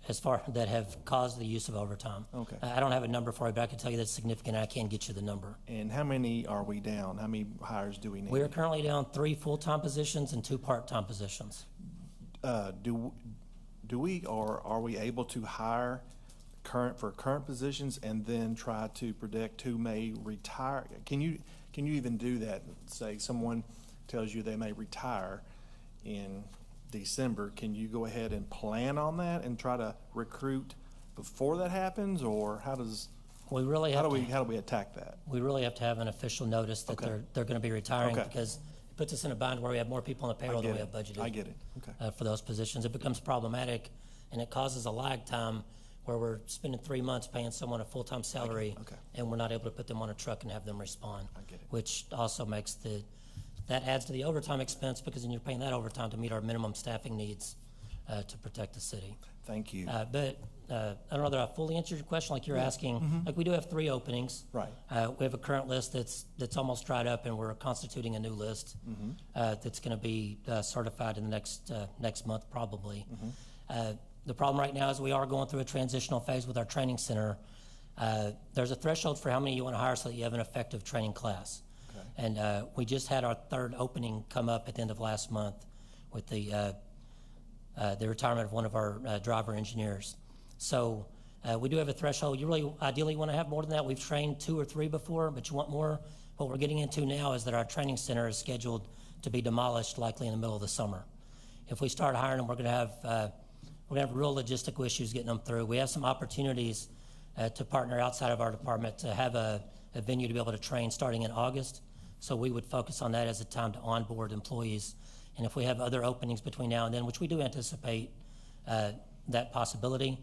as far that have caused the use of overtime. Okay. I don't have a number for you, but I can tell you that's significant. And I can get you the number. And how many are we down? How many hires do we need? We are currently down 3 full-time positions and 2 part-time positions. Do we or are we able to hire for current positions and then try to predict who may retire? Can you even do that? Say someone tells you they may retire in December. Can you go ahead and plan on that and try to recruit before that happens, or how do we attack that? We really have to have an official notice that Okay. they're going to be retiring, Okay. because it puts us in a bind where we have more people on the payroll than we have budgeted. I get it. Okay. For those positions. It becomes problematic, and it causes a lag time where we're spending 3 months paying someone a full-time salary, Okay. and we're not able to put them on a truck and have them respond. I get it. Which also makes that adds to the overtime expense, because then you're paying that overtime to meet our minimum staffing needs to protect the city. Thank you. But I don't know that I fully answered your question like you're asking. Like, we do have 3 openings. Right. We have a current list that's almost dried up, and we're constituting a new list that's going to be certified in the next month probably. The problem right now is we are going through a transitional phase with our training center. There's a threshold for how many you want to hire so that you have an effective training class. Okay. And we just had our 3rd opening come up at the end of last month with the retirement of one of our driver engineers. So we do have a threshold. You really ideally want to have more than that. We've trained 2 or 3 before, but you want more. What we're getting into now is that our training center is scheduled to be demolished likely in the middle of the summer. If we start hiring them, we're going to have real logistical issues getting them through. We have some opportunities to partner outside of our department to have a venue to be able to train starting in August. So we would focus on that as a time to onboard employees. And if we have other openings between now and then, which we do anticipate that possibility,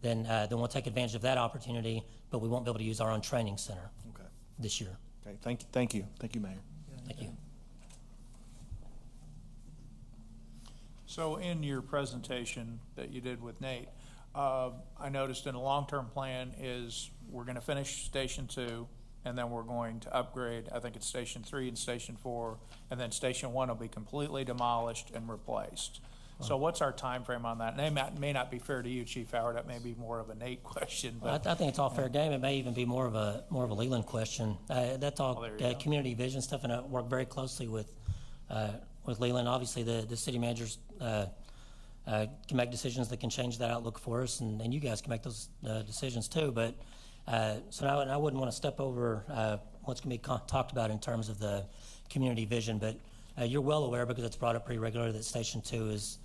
then we'll take advantage of that opportunity, but we won't be able to use our own training center this year. Okay. Thank you, Mayor. Thank you. So in your presentation that you did with Nate, I noticed in a long-term plan is we're going to finish Station 2, and then we're going to upgrade, I think it's Station 3 and Station 4, and then Station 1 will be completely demolished and replaced. So what's our time frame on that? And it may not be fair to you, Chief Howard. That may be more of a Nate question. But I think it's all fair game. It may even be more of a Leland question. That's all community vision stuff, and I work very closely with Leland. Obviously, the city managers can make decisions that can change that outlook for us, and you guys can make those decisions too. But so I wouldn't want to step over what's going to be talked about in terms of the community vision. But you're well aware, because it's brought up pretty regularly, that Station 2 is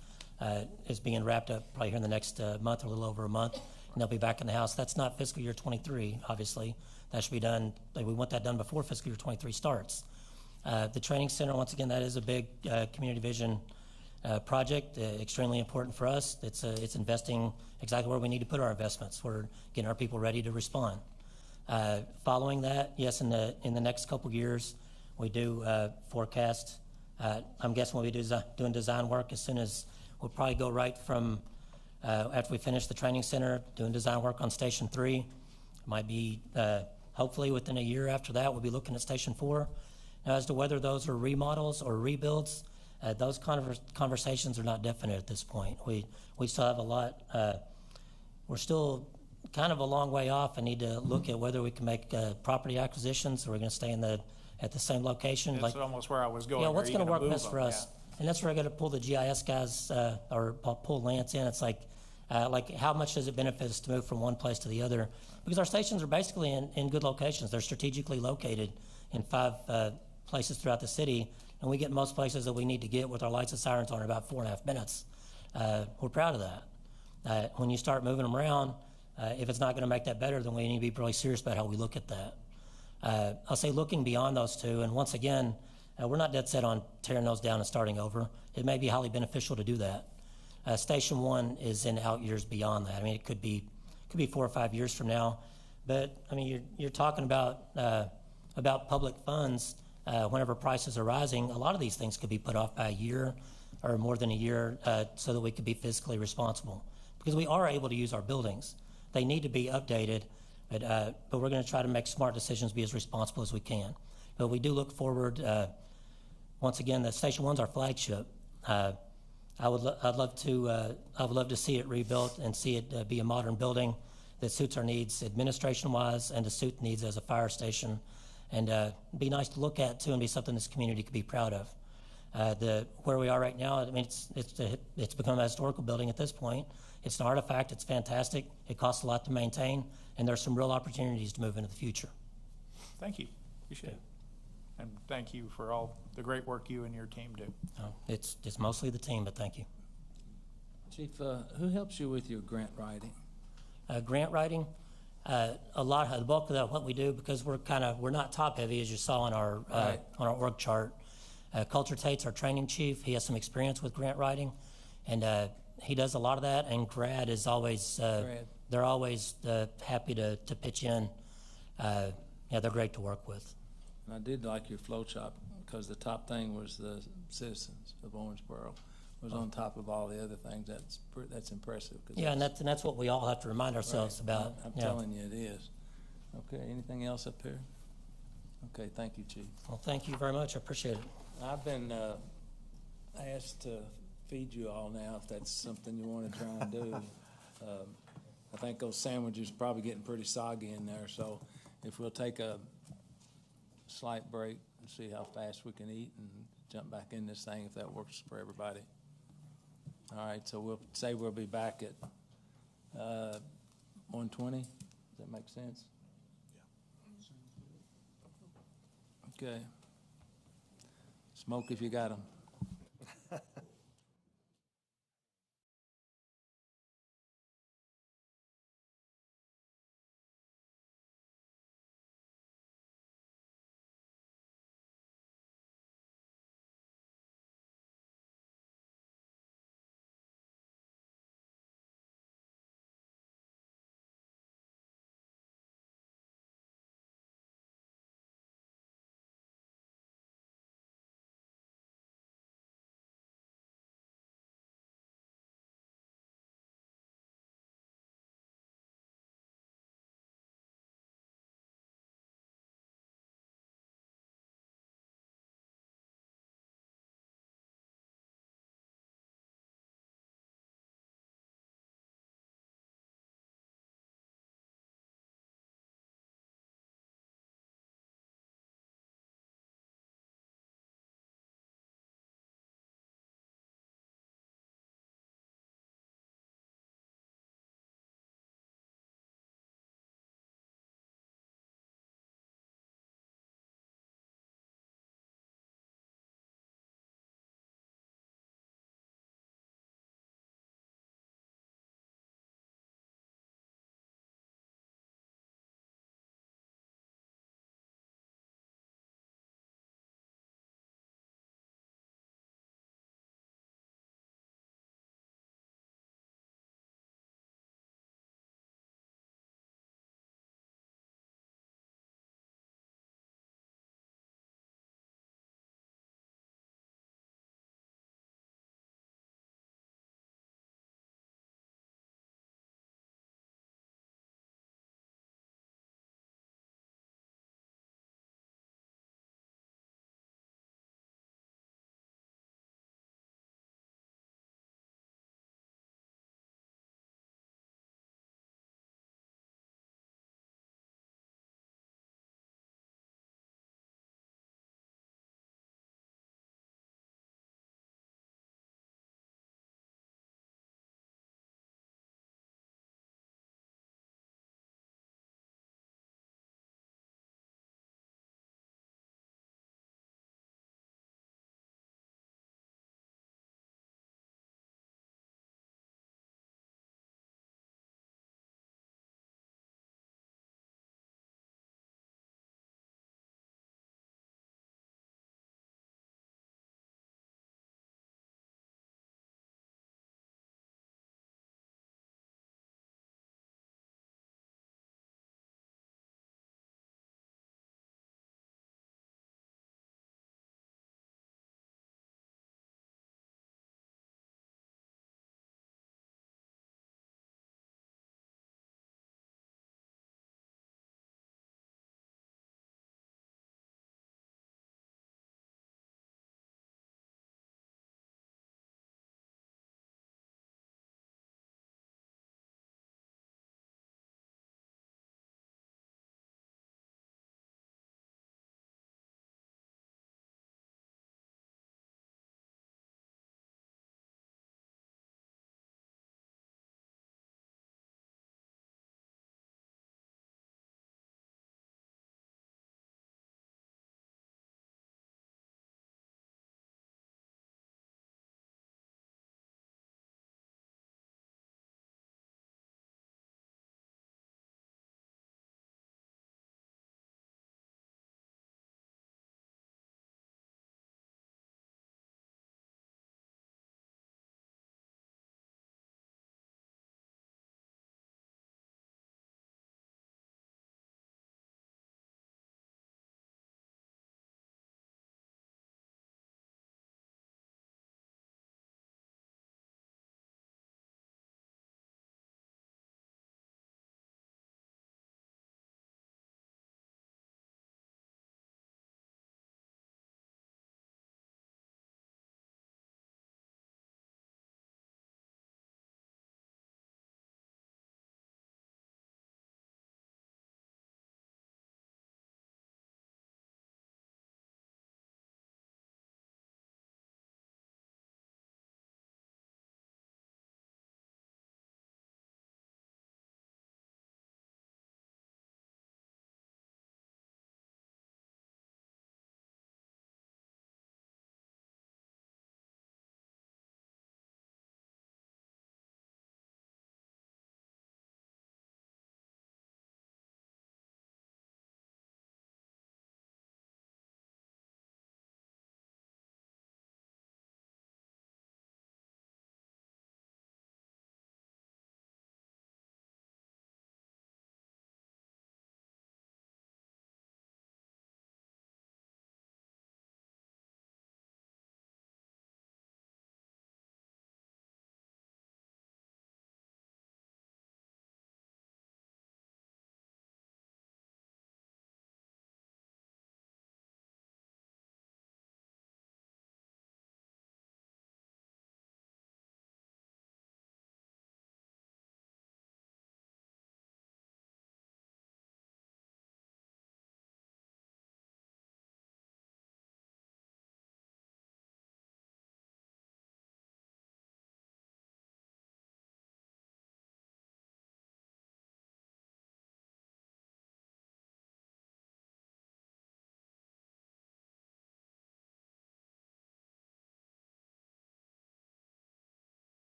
being wrapped up probably here in the next month or a little over a month, and they'll be back in the house. That's not fiscal year 23, obviously. That should be done. We want that done before fiscal year 23 starts. The training center, once again, that is a big community vision project, extremely important for us. It's investing exactly where we need to put our investments. We're getting our people ready to respond. Following that, yes, in the next couple years, we do forecast. I'm guessing we'll be doing design work as soon as we'll probably go right from after we finish the training center, doing design work on Station 3. Might be Hopefully, within a year after that, we'll be looking at Station 4. Now, as to whether those are remodels or rebuilds, those conversations are not definite at this point. We still have a lot, we're still kind of a long way off and need to look at whether we can make property acquisitions, or we're going to stay at the same location. That's almost where I was going. Yeah, Are what's you going to gonna work move best them? for us? Yeah. And that's where I got to pull the GIS guys, or pull Lance in. It's like how much does it benefit us to move from one place to the other? Because our stations are basically in good locations. They're strategically located in 5 places throughout the city, and we get most places that we need to get with our lights and sirens on in about 4.5 minutes. We're proud of that. When you start moving them around, if it's not going to make that better, then we need to be really serious about how we look at that. I'll say looking beyond those two, and once again, we're not dead set on tearing those down and starting over. It may be highly beneficial to do that. Station 1 is in out years beyond that. I mean, it could be 4 or 5 years from now, but I mean, you're talking about public funds. Whenever prices are rising, a lot of these things could be put off by a year or more than a year, so that we could be fiscally responsible. Because we are able to use our buildings. They need to be updated, but we're going to try to make smart decisions, be as responsible as we can. But we do look forward. Once again, the Station 1's our flagship. I would love to see it rebuilt and see it be a modern building that suits our needs administration-wise and to suit the needs as a fire station, and be nice to look at too, and be something this community could be proud of. Where we are right now, I mean, it's become a historical building at this point. It's an artifact. It's fantastic. It costs a lot to maintain, and there's some real opportunities to move into the future. Thank you. Appreciate it. And thank you for all the great work you and your team do. It's mostly the team, but thank you. Chief, who helps you with your grant writing? Grant writing, the bulk of that, what we do, because we're not top heavy, as you saw on our org chart. Coulter Tate's our training chief. He has some experience with grant writing, and he does a lot of that. And GRAD is always they're always happy to pitch in. They're great to work with. And I did like your flow chart, because the top thing was the citizens of Owensboro was on top of all the other things. That's impressive. Yeah, and that's what we all have to remind ourselves about. I'm telling you, it is. Okay, anything else up here? Okay, thank you, Chief. Well, thank you very much. I appreciate it. I've been asked to feed you all now, if that's something you want to try and do. I think those sandwiches are probably getting pretty soggy in there, so if we'll take a slight break and see how fast we can eat and jump back in this thing, if that works for everybody. All right, so we'll say we'll be back at 1:20. Does that make sense? Yeah. Okay. Smoke if you got them.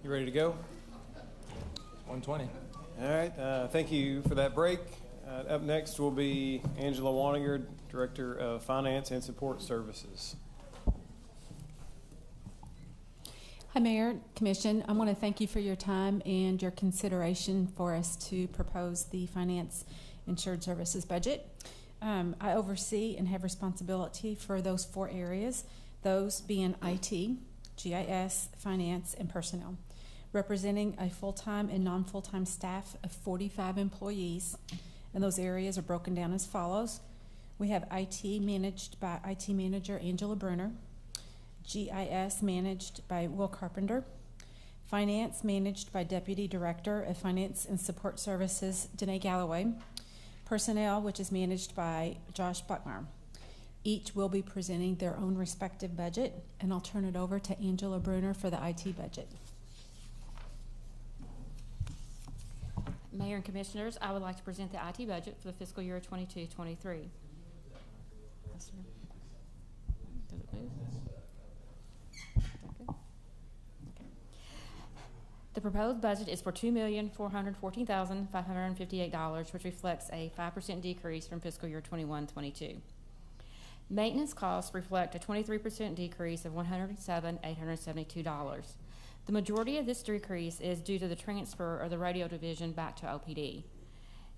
You ready to go? 120. All right, thank you for that break. Up next will be Angela Waninger, Director of Finance and Support Services. Hi, Mayor, Commission. I want to thank you for your time and your consideration for us to propose the Finance and Shared Services budget. I oversee and have responsibility for those 4 areas, those being IT, GIS, Finance, and Personnel, representing a full-time and non-full-time staff of 45 employees. And those areas are broken down as follows. We have IT managed by IT Manager Angela Bruner, GIS managed by Will Carpenter, Finance managed by Deputy Director of Finance and Support Services Danae Galloway, Personnel, which is managed by Josh Buckmeyer. Each will be presenting their own respective budget, and I'll turn it over to Angela Bruner for the IT budget. Mayor and Commissioners, I would like to present the IT budget for the fiscal year 22-23. Yes, sir. Does it move? Okay. The proposed budget is for $2,414,558, which reflects a 5% decrease from fiscal year 21-22. Maintenance costs reflect a 23% decrease of $107,872. The majority of this decrease is due to the transfer of the radio division back to OPD.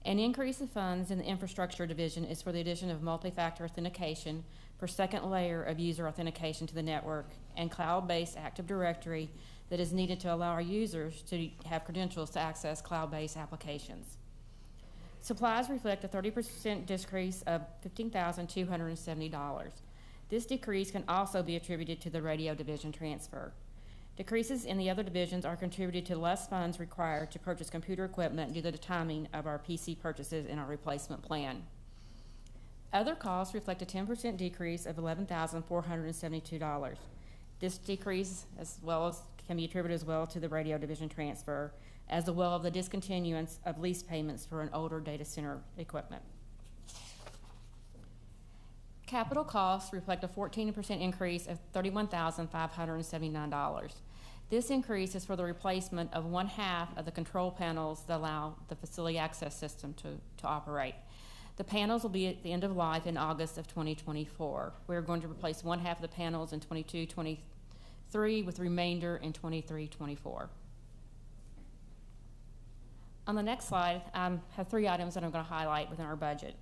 An increase of funds in the infrastructure division is for the addition of multi-factor authentication for second layer of user authentication to the network and cloud-based Active Directory that is needed to allow our users to have credentials to access cloud-based applications. Supplies reflect a 30% decrease of $15,270. This decrease can also be attributed to the radio division transfer. Decreases in the other divisions are contributed to less funds required to purchase computer equipment due to the timing of our PC purchases in our replacement plan. Other costs reflect a 10% decrease of $11,472. This decrease can be attributed as well to the radio division transfer, as well as the discontinuance of lease payments for an older data center equipment. Capital costs reflect a 14% increase of $31,579. This increase is for the replacement of 1/2 of the control panels that allow the facility access system to operate. The panels will be at the end of life in August of 2024. We're going to replace 1/2 of the panels in 22-23 with remainder in 23-24. On the next slide, I have 3 items that I'm going to highlight within our budget.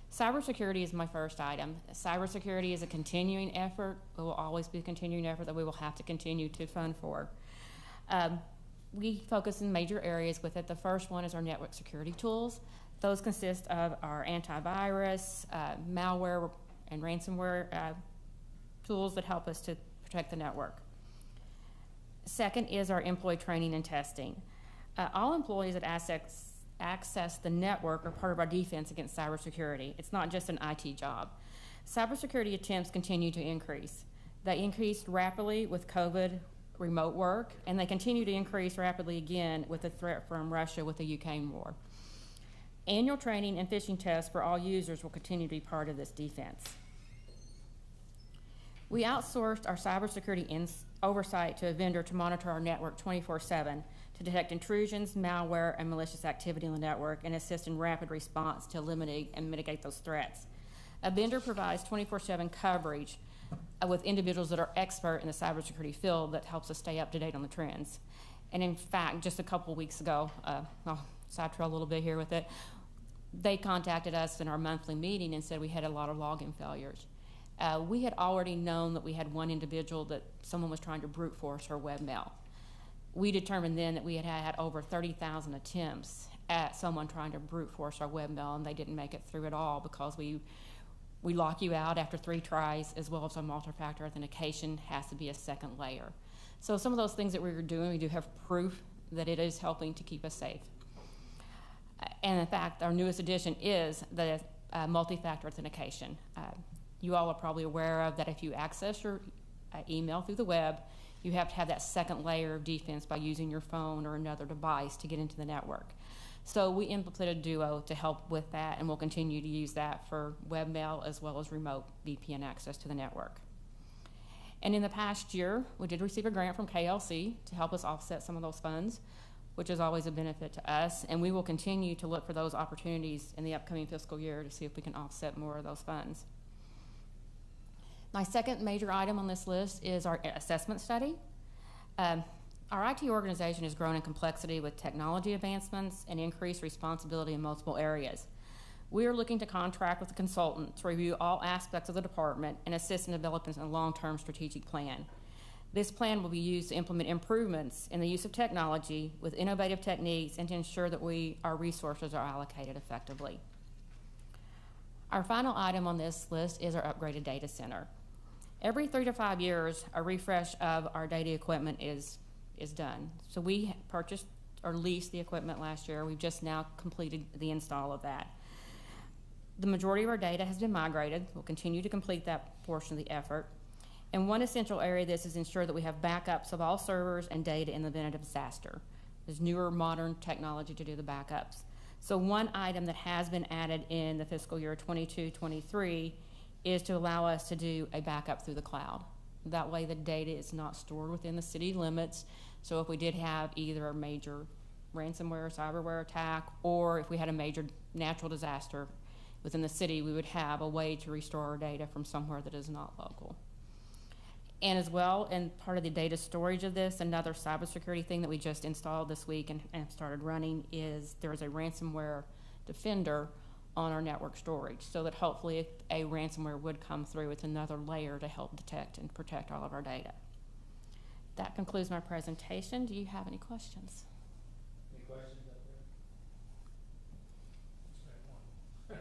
Cybersecurity is my first item. Cybersecurity is a continuing effort. It will always be a continuing effort that we will have to continue to fund for. We focus in major areas with it. The first one is our network security tools. Those consist of our antivirus, malware, and ransomware tools that help us to protect the network. Second is our employee training and testing. All employees that access the network are part of our defense against cybersecurity. It's not just an IT job. Cybersecurity attempts continue to increase. They increased rapidly with COVID remote work, and they continue to increase rapidly again with the threat from Russia with the Ukraine war. Annual training and phishing tests for all users will continue to be part of this defense. We outsourced our cybersecurity oversight to a vendor to monitor our network 24/7 to detect intrusions, malware, and malicious activity on the network and assist in rapid response to eliminate and mitigate those threats. A vendor provides 24/7 coverage with individuals that are expert in the cybersecurity field that helps us stay up to date on the trends. And in fact, just a couple weeks ago, I'll sidetrack a little bit here with it, they contacted us in our monthly meeting and said we had a lot of login failures. We had already known that we had one individual that someone was trying to brute force her webmail. We determined then that we had over 30,000 attempts at someone trying to brute force our webmail, and they didn't make it through at all because we lock you out after 3 tries, as well as our multi-factor authentication has to be a second layer. So some of those things that we were doing, we do have proof that it is helping to keep us safe. And in fact, our newest addition is the multi-factor authentication. You all are probably aware of that if you access your email through the web, you have to have that second layer of defense by using your phone or another device to get into the network. So we implemented Duo to help with that, and we'll continue to use that for webmail as well as remote VPN access to the network. And in the past year, we did receive a grant from KLC to help us offset some of those funds, which is always a benefit to us. And we will continue to look for those opportunities in the upcoming fiscal year to see if we can offset more of those funds. My second major item on this list is our assessment study. Our IT organization has grown in complexity with technology advancements and increased responsibility in multiple areas. We are looking to contract with a consultant to review all aspects of the department and assist in developing a long-term strategic plan. This plan will be used to implement improvements in the use of technology with innovative techniques and to ensure that our resources are allocated effectively. Our final item on this list is our upgraded data center. Every 3 to 5 years, a refresh of our data equipment is done. So we purchased or leased the equipment last year. We've just now completed the install of that. The majority of our data has been migrated. We'll continue to complete that portion of the effort. And one essential area of this is ensure that we have backups of all servers and data in the event of disaster. There's newer modern technology to do the backups. So one item that has been added in the fiscal year 22-23 is to allow us to do a backup through the cloud. That way the data is not stored within the city limits. So if we did have either a major ransomware or cyberware attack, or if we had a major natural disaster within the city, we would have a way to restore our data from somewhere that is not local. And as well, and part of the data storage of this, another cybersecurity thing that we just installed this week and started running is there is a ransomware defender on our network storage, so that hopefully if a ransomware would come through, it's another layer to help detect and protect all of our data. That concludes my presentation. Do you have any questions? Any questions up there?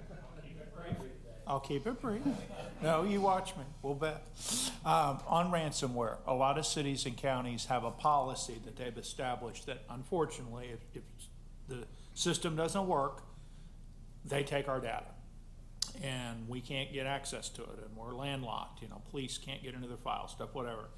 I'll keep it brief. No, you watch me. We'll bet. On ransomware, a lot of cities and counties have a policy that they've established that unfortunately, if the system doesn't work, they take our data. And we can't get access to it, and we're landlocked. You know, police can't get into their files, stuff, whatever.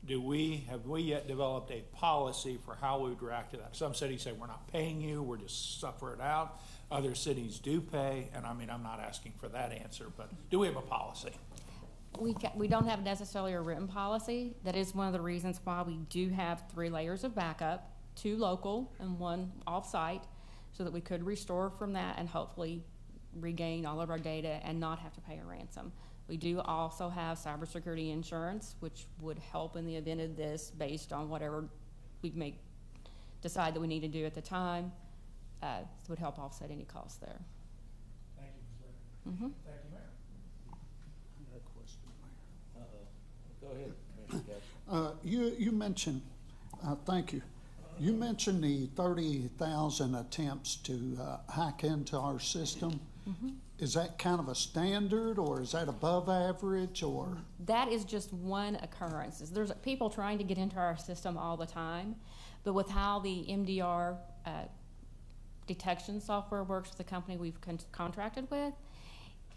Have we yet developed a policy for how we would react to that? Some cities say we're not paying you, we're just suffer it out. Other cities do pay, and I mean, I'm not asking for that answer, but do we have a policy? We don't have necessarily a written policy. That is one of the reasons why we do have 3 layers of backup, 2 local and 1 off-site, so that we could restore from that and hopefully regain all of our data and not have to pay a ransom. We do also have cybersecurity insurance, which would help in the event of this based on whatever we may decide that we need to do at the time. Would help offset any costs there. Thank you, Ms. Mm-hmm. Thank you, Mayor. Go ahead, Commissioner Gadsden. You mentioned, thank you. You mentioned the 30,000 attempts to hack into our system. Mm-hmm. Is that kind of a standard, or is that above average, or? That is just one occurrence. There's people trying to get into our system all the time, but with how the MDR detection software works with the company we've contracted with,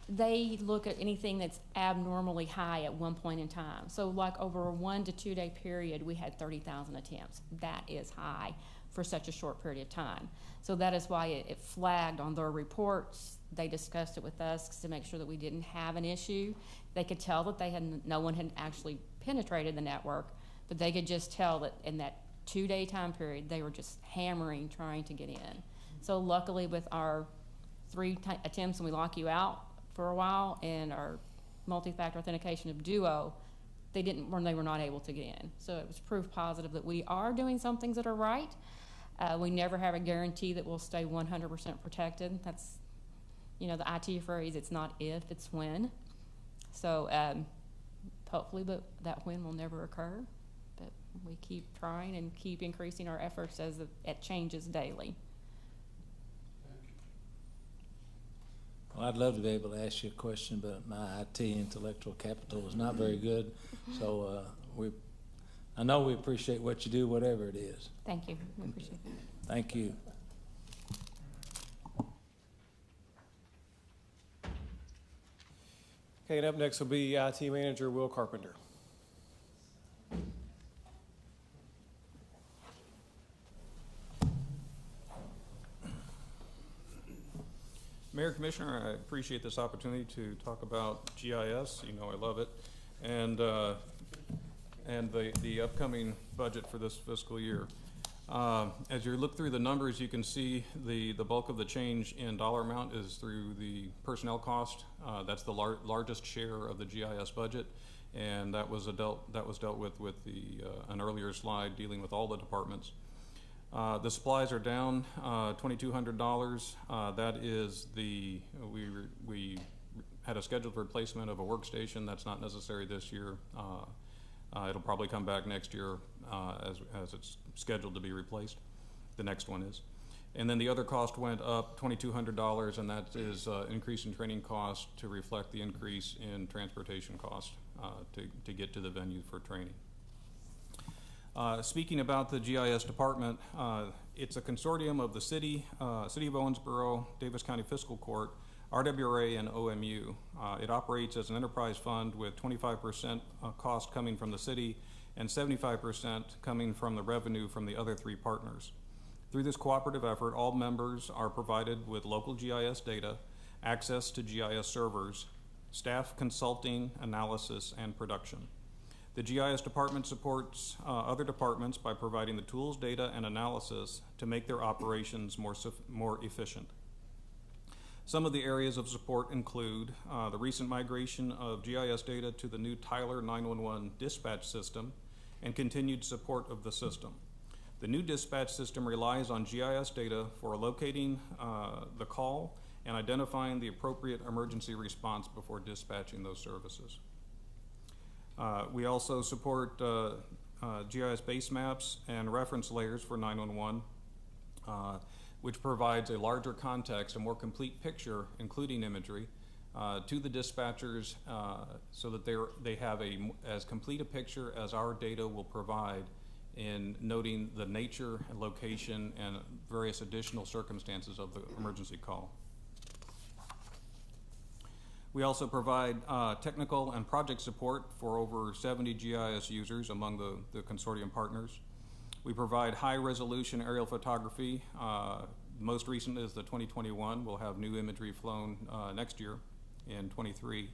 they look at anything that's abnormally high at one point in time. So like over a 1 to 2 day period, we had 30,000 attempts. That is high for such a short period of time. So that is why it flagged on their reports. They discussed it with us to make sure that we didn't have an issue. They could tell that no one had actually penetrated the network, but they could just tell that in that 2 day time period, they were just hammering, trying to get in. So luckily with our 3 attempts and we lock you out for a while, and our multi-factor authentication of Duo, they were not able to get in. So it was proof positive that we are doing some things that are right. We never have a guarantee that we'll stay 100% protected. That's, you know, the IT phrase, it's not if, it's when. So hopefully that when will never occur, but we keep trying and keep increasing our efforts as it changes daily. Well, I'd love to be able to ask you a question, but my IT intellectual capital is not very good. So I know we appreciate what you do, whatever it is. Thank you. We appreciate that. Thank you. Okay, and up next will be IT Manager Will Carpenter. Mayor, Commissioner, I appreciate this opportunity to talk about GIS. You know I love it. And and the upcoming budget for this fiscal year. As you look through the numbers, you can see the bulk of the change in dollar amount is through the personnel cost. That's the largest share of the GIS budget, and that was dealt with an earlier slide dealing with all the departments. The supplies are down $2,200. That is we had a scheduled replacement of a workstation. That's not necessary this year. It'll probably come back next year as it's scheduled to be replaced. The next one is. And then the other cost went up $2,200, and that is increase in training cost to reflect the increase in transportation cost to get to the venue for training. Speaking about the GIS department, it's a consortium of the City of Owensboro, Davis County Fiscal Court, RWRA, and OMU. It operates as an enterprise fund with 25% cost coming from the city and 75% coming from the revenue from the other three partners. Through this cooperative effort, all members are provided with local GIS data, access to GIS servers, staff consulting, analysis, and production. The GIS department supports other departments by providing the tools, data, and analysis to make their operations more efficient. Some of the areas of support include the recent migration of GIS data to the new Tyler 911 dispatch system and continued support of the system. The new dispatch system relies on GIS data for locating the call and identifying the appropriate emergency response before dispatching those services. We also support GIS base maps and reference layers for 911, which provides a larger context, a more complete picture, including imagery, to the dispatchers so that they have as complete a picture as our data will provide in noting the nature and location and various additional circumstances of the emergency call. We also provide technical and project support for over 70 GIS users among the consortium partners. We provide high-resolution aerial photography. Most recent is the 2021. We'll have new imagery flown next year in 23.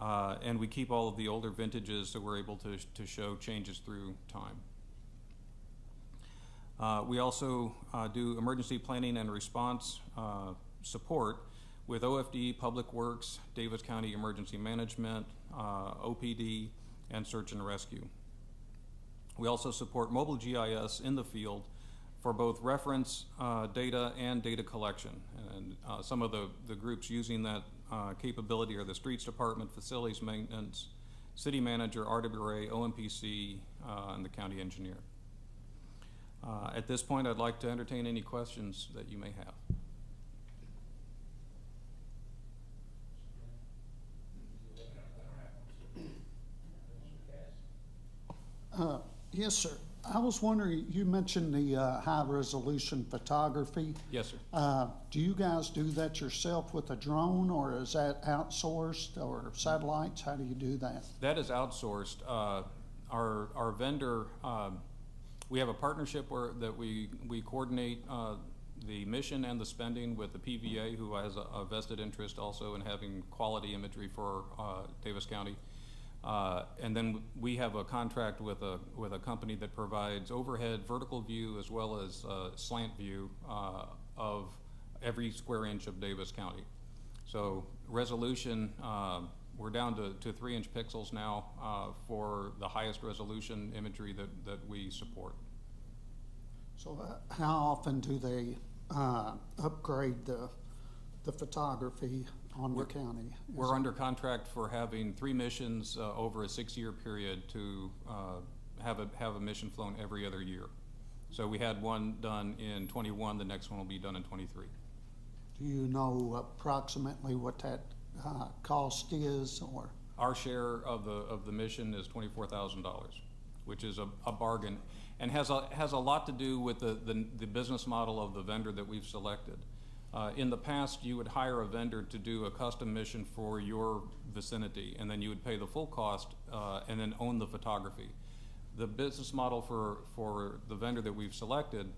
And we keep all of the older vintages so we're able to show changes through time. We also do emergency planning and response support with OFD, Public Works, Davis County Emergency Management, OPD, and Search and Rescue. We also support mobile GIS in the field for both reference data and data collection. And some of the groups using that capability are the Streets Department, Facilities Maintenance, City Manager, RWRA, OMPC, and the County Engineer. At this point, I'd like to entertain any questions that you may have. Yes, sir. I was wondering, you mentioned the high-resolution photography. Yes, sir. Do you guys do that yourself with a drone, or is that outsourced, or satellites? How do you do that? That is outsourced. Our vendor, we have a partnership that we coordinate the mission and the spending with the PVA, who has a vested interest also in having quality imagery for Davis County. And then we have a contract with a company that provides overhead vertical view as well as slant view of every square inch of Davis County. So resolution, we're down to 3-inch pixels now for the highest resolution imagery that we support. So how often do they upgrade the photography on the county? We're under contract for having 3 missions over a 6-year period to have a mission flown every other year. So we had one done in 21, the next one will be done in 23. Do you know approximately what that cost is, or? Our share of the mission is $24,000, which is a bargain, and has a lot to do with the business model of the vendor that we've selected. In the past, you would hire a vendor to do a custom mission for your vicinity, and then you would pay the full cost and then own the photography. The business model for the vendor that we've selected,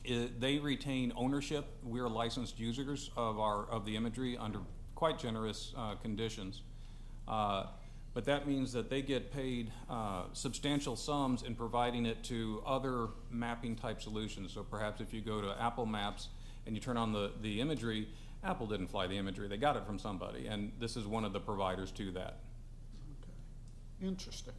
they retain ownership. We're licensed users of the imagery under quite generous conditions. but that means that they get paid substantial sums in providing it to other mapping type solutions. So perhaps if you go to Apple Maps and you turn on the imagery, Apple didn't fly the imagery, they got it from somebody, and this is one of the providers to that. Okay. Interesting.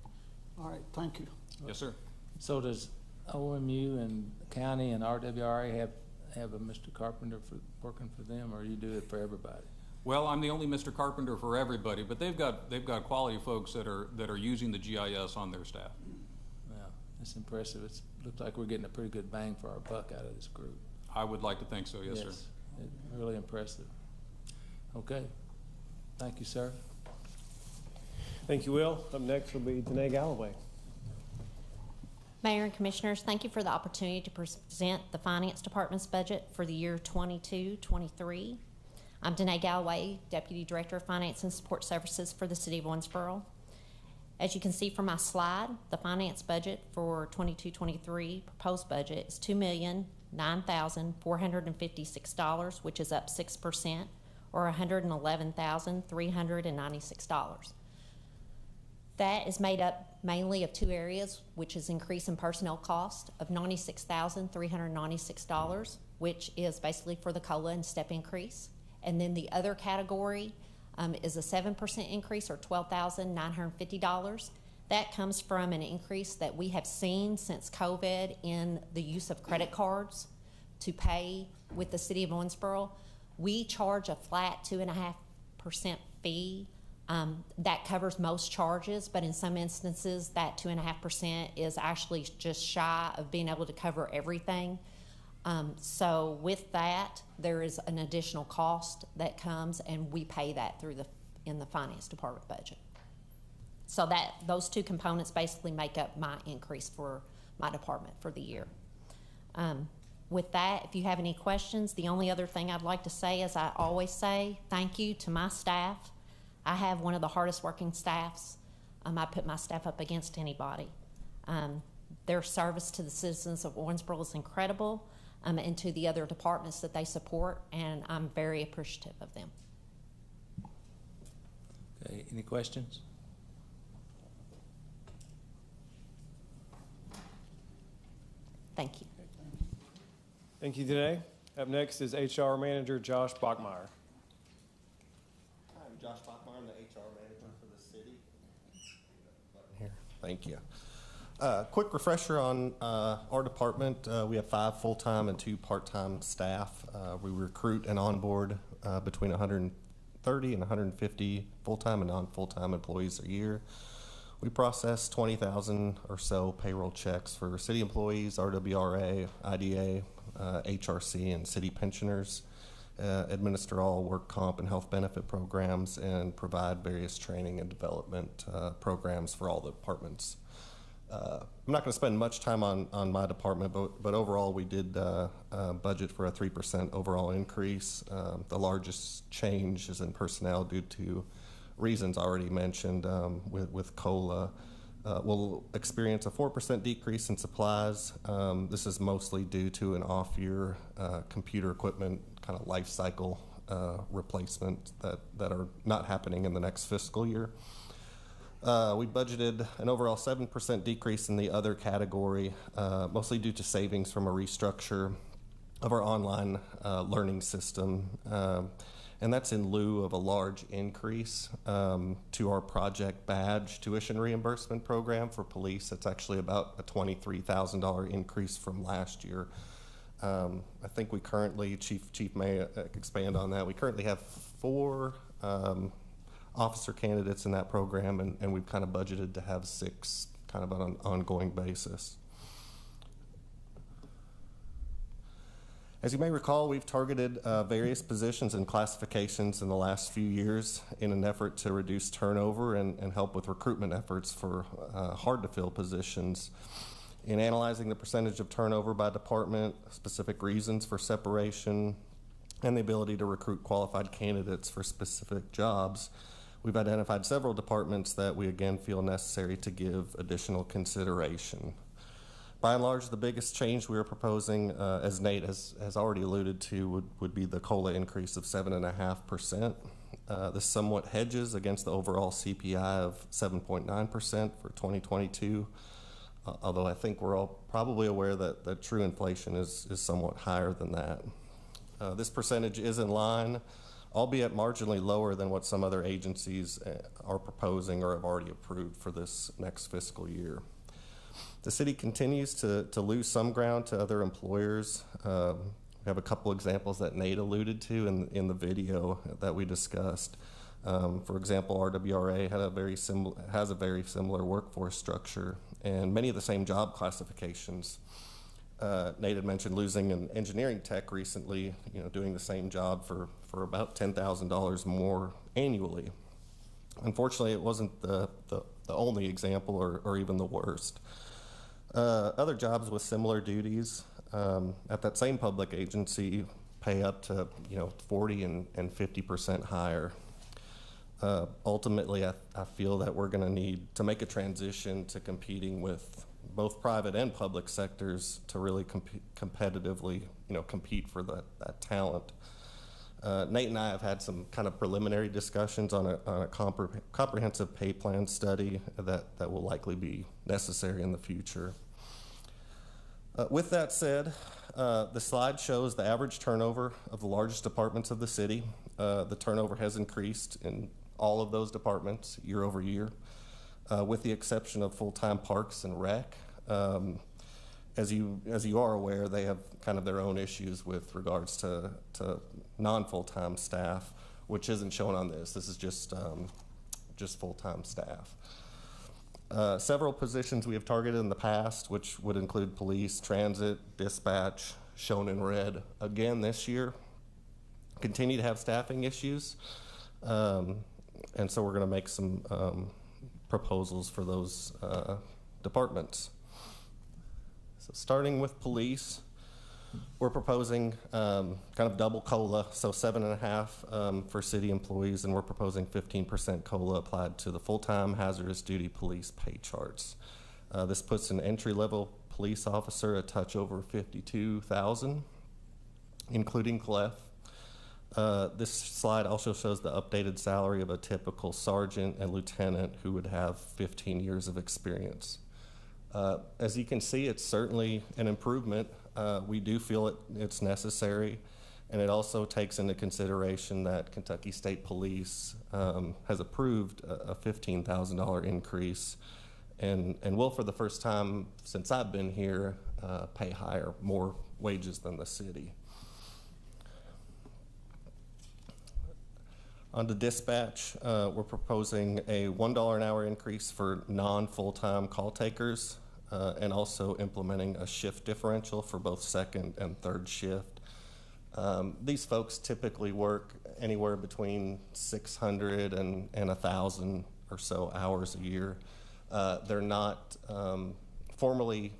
All right, thank you. Yes, sir. So does OMU and county and RWRA have a Mr. Carpenter working for them, or you do it for everybody? Well, I'm the only Mr. Carpenter for everybody, but they've got quality folks that are using the GIS on their staff. Yeah, it's impressive. It looks like we're getting a pretty good bang for our buck out of this group. I would like to think so, yes, sir. It's really impressive. Okay, thank you, sir. Thank you, Will. Up next will be Danae Galloway. Mayor and Commissioners, thank you for the opportunity to present the Finance Department's budget for the year 22-23. I'm Danae Galloway, Deputy Director of Finance and Support Services for the City of Owensboro. As you can see from my slide, the finance budget for 22-23 proposed budget is $2,009,456, which is up 6%, or $111,396. That is made up mainly of two areas, which is increase in personnel cost of $96,396, which is basically for the COLA and step increase. And then the other category is a 7% increase, or $12,950. That comes from an increase that we have seen since COVID in the use of credit cards to pay with the City of Owensboro. We charge a flat 2.5% fee. That covers most charges, but in some instances, that 2.5% is actually just shy of being able to cover everything. So with that, there is an additional cost that comes, and we pay that in the Finance Department budget. So those two components basically make up my increase for my department for the year. With that, if you have any questions, the only other thing I'd like to say, as I always say, thank you to my staff. I have one of the hardest working staffs. I put my staff up against anybody. Their service to the citizens of Owensboro is incredible, and to the other departments that they support, and I'm very appreciative of them. Okay, any questions? Thank you. Thank you, Danae. Up next is HR Manager Josh Bachmeyer. I'm Josh Bachmeyer. I'm the HR Manager for the city. Here, thank you. Quick refresher on our department. We have 5 full-time and 2 part-time staff. We recruit and onboard between 130 and 150 full-time and non-full-time employees a year. We process 20,000 or so payroll checks for city employees, RWRA, IDA, HRC, and city pensioners. Administer all work comp and health benefit programs, and provide various training and development programs for all the departments. I'm not going to spend much time on my department, but overall we did budget for a 3% overall increase. The largest change is in personnel due to reasons already mentioned with COLA. We'll experience a 4% decrease in supplies. This is mostly due to an off-year computer equipment kind of life cycle replacement that are not happening in the next fiscal year. We budgeted an overall 7% decrease in the other category, mostly due to savings from a restructure of our online learning system. And that's in lieu of a large increase to our Project Badge tuition reimbursement program for police. It's actually about a $23,000 increase from last year. I think we currently, Chief may expand on that, we currently have 4 officer candidates in that program, and we've kind of budgeted to have 6 kind of on an ongoing basis. As you may recall, we've targeted various positions and classifications in the last few years in an effort to reduce turnover and help with recruitment efforts for hard-to-fill positions. In analyzing the percentage of turnover by department, specific reasons for separation, and the ability to recruit qualified candidates for specific jobs, we've identified several departments that we again feel necessary to give additional consideration. By and large, the biggest change we are proposing, as Nate has already alluded to, would be the COLA increase of 7.5%. This somewhat hedges against the overall CPI of 7.9% for 2022, although I think we're all probably aware that true inflation is somewhat higher than that. This percentage is in line, albeit marginally lower than what some other agencies are proposing or have already approved for this next fiscal year. The city continues to lose some ground to other employers. We have a couple examples that Nate alluded to in the video that we discussed. For example, RWRA has a very similar workforce structure and many of the same job classifications. Nate had mentioned losing an engineering tech recently, doing the same job for about $10,000 more annually. Unfortunately, it wasn't the only example or even the worst. Other jobs with similar duties at that same public agency pay up to 40 and 50% higher. Ultimately, I feel that we're going to need to make a transition to competing with both private and public sectors to really competitively compete for that talent. Nate and I have had some kind of preliminary discussions on a comprehensive pay plan study that will likely be necessary in the future. With that said, the slide shows the average turnover of the largest departments of the city. The turnover has increased in all of those departments year over year, with the exception of full-time Parks and Rec. As you are aware, they have kind of their own issues with regards to non-full-time staff, which isn't shown on this. This is just full-time staff. Several positions we have targeted in the past, which would include police, transit, dispatch, shown in red again this year, continue to have staffing issues. And so we're going to make some proposals for those departments. So starting with police, we're proposing kind of double COLA, so 7.5 for city employees, and we're proposing 15% COLA applied to the full-time hazardous duty police pay charts. This puts an entry-level police officer a touch over $52,000, including CLEF. This slide also shows the updated salary of a typical sergeant and lieutenant who would have 15 years of experience. As you can see, it's certainly an improvement. We do feel it's necessary, and it also takes into consideration that Kentucky State Police has approved a $15,000 increase and will, for the first time since I've been here, pay more wages than the city. On to dispatch, we're proposing a $1 an hour increase for non-full-time call takers and also implementing a shift differential for both second and third shift. These folks typically work anywhere between 600 and 1,000 or so hours a year. They're not formally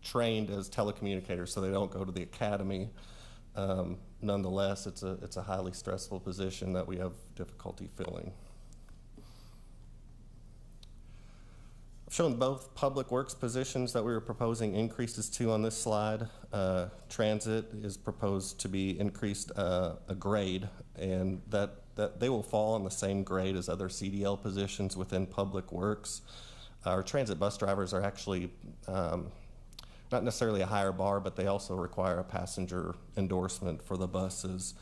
trained as telecommunicators, so they don't go to the academy. Nonetheless, it's a highly stressful position that we have difficulty filling. I've shown both public works positions that we were proposing increases to on this slide. Transit is proposed to be increased a grade, and that they will fall on the same grade as other CDL positions within public works. Our transit bus drivers are actually not necessarily a higher bar, but they also require a passenger endorsement for the buses.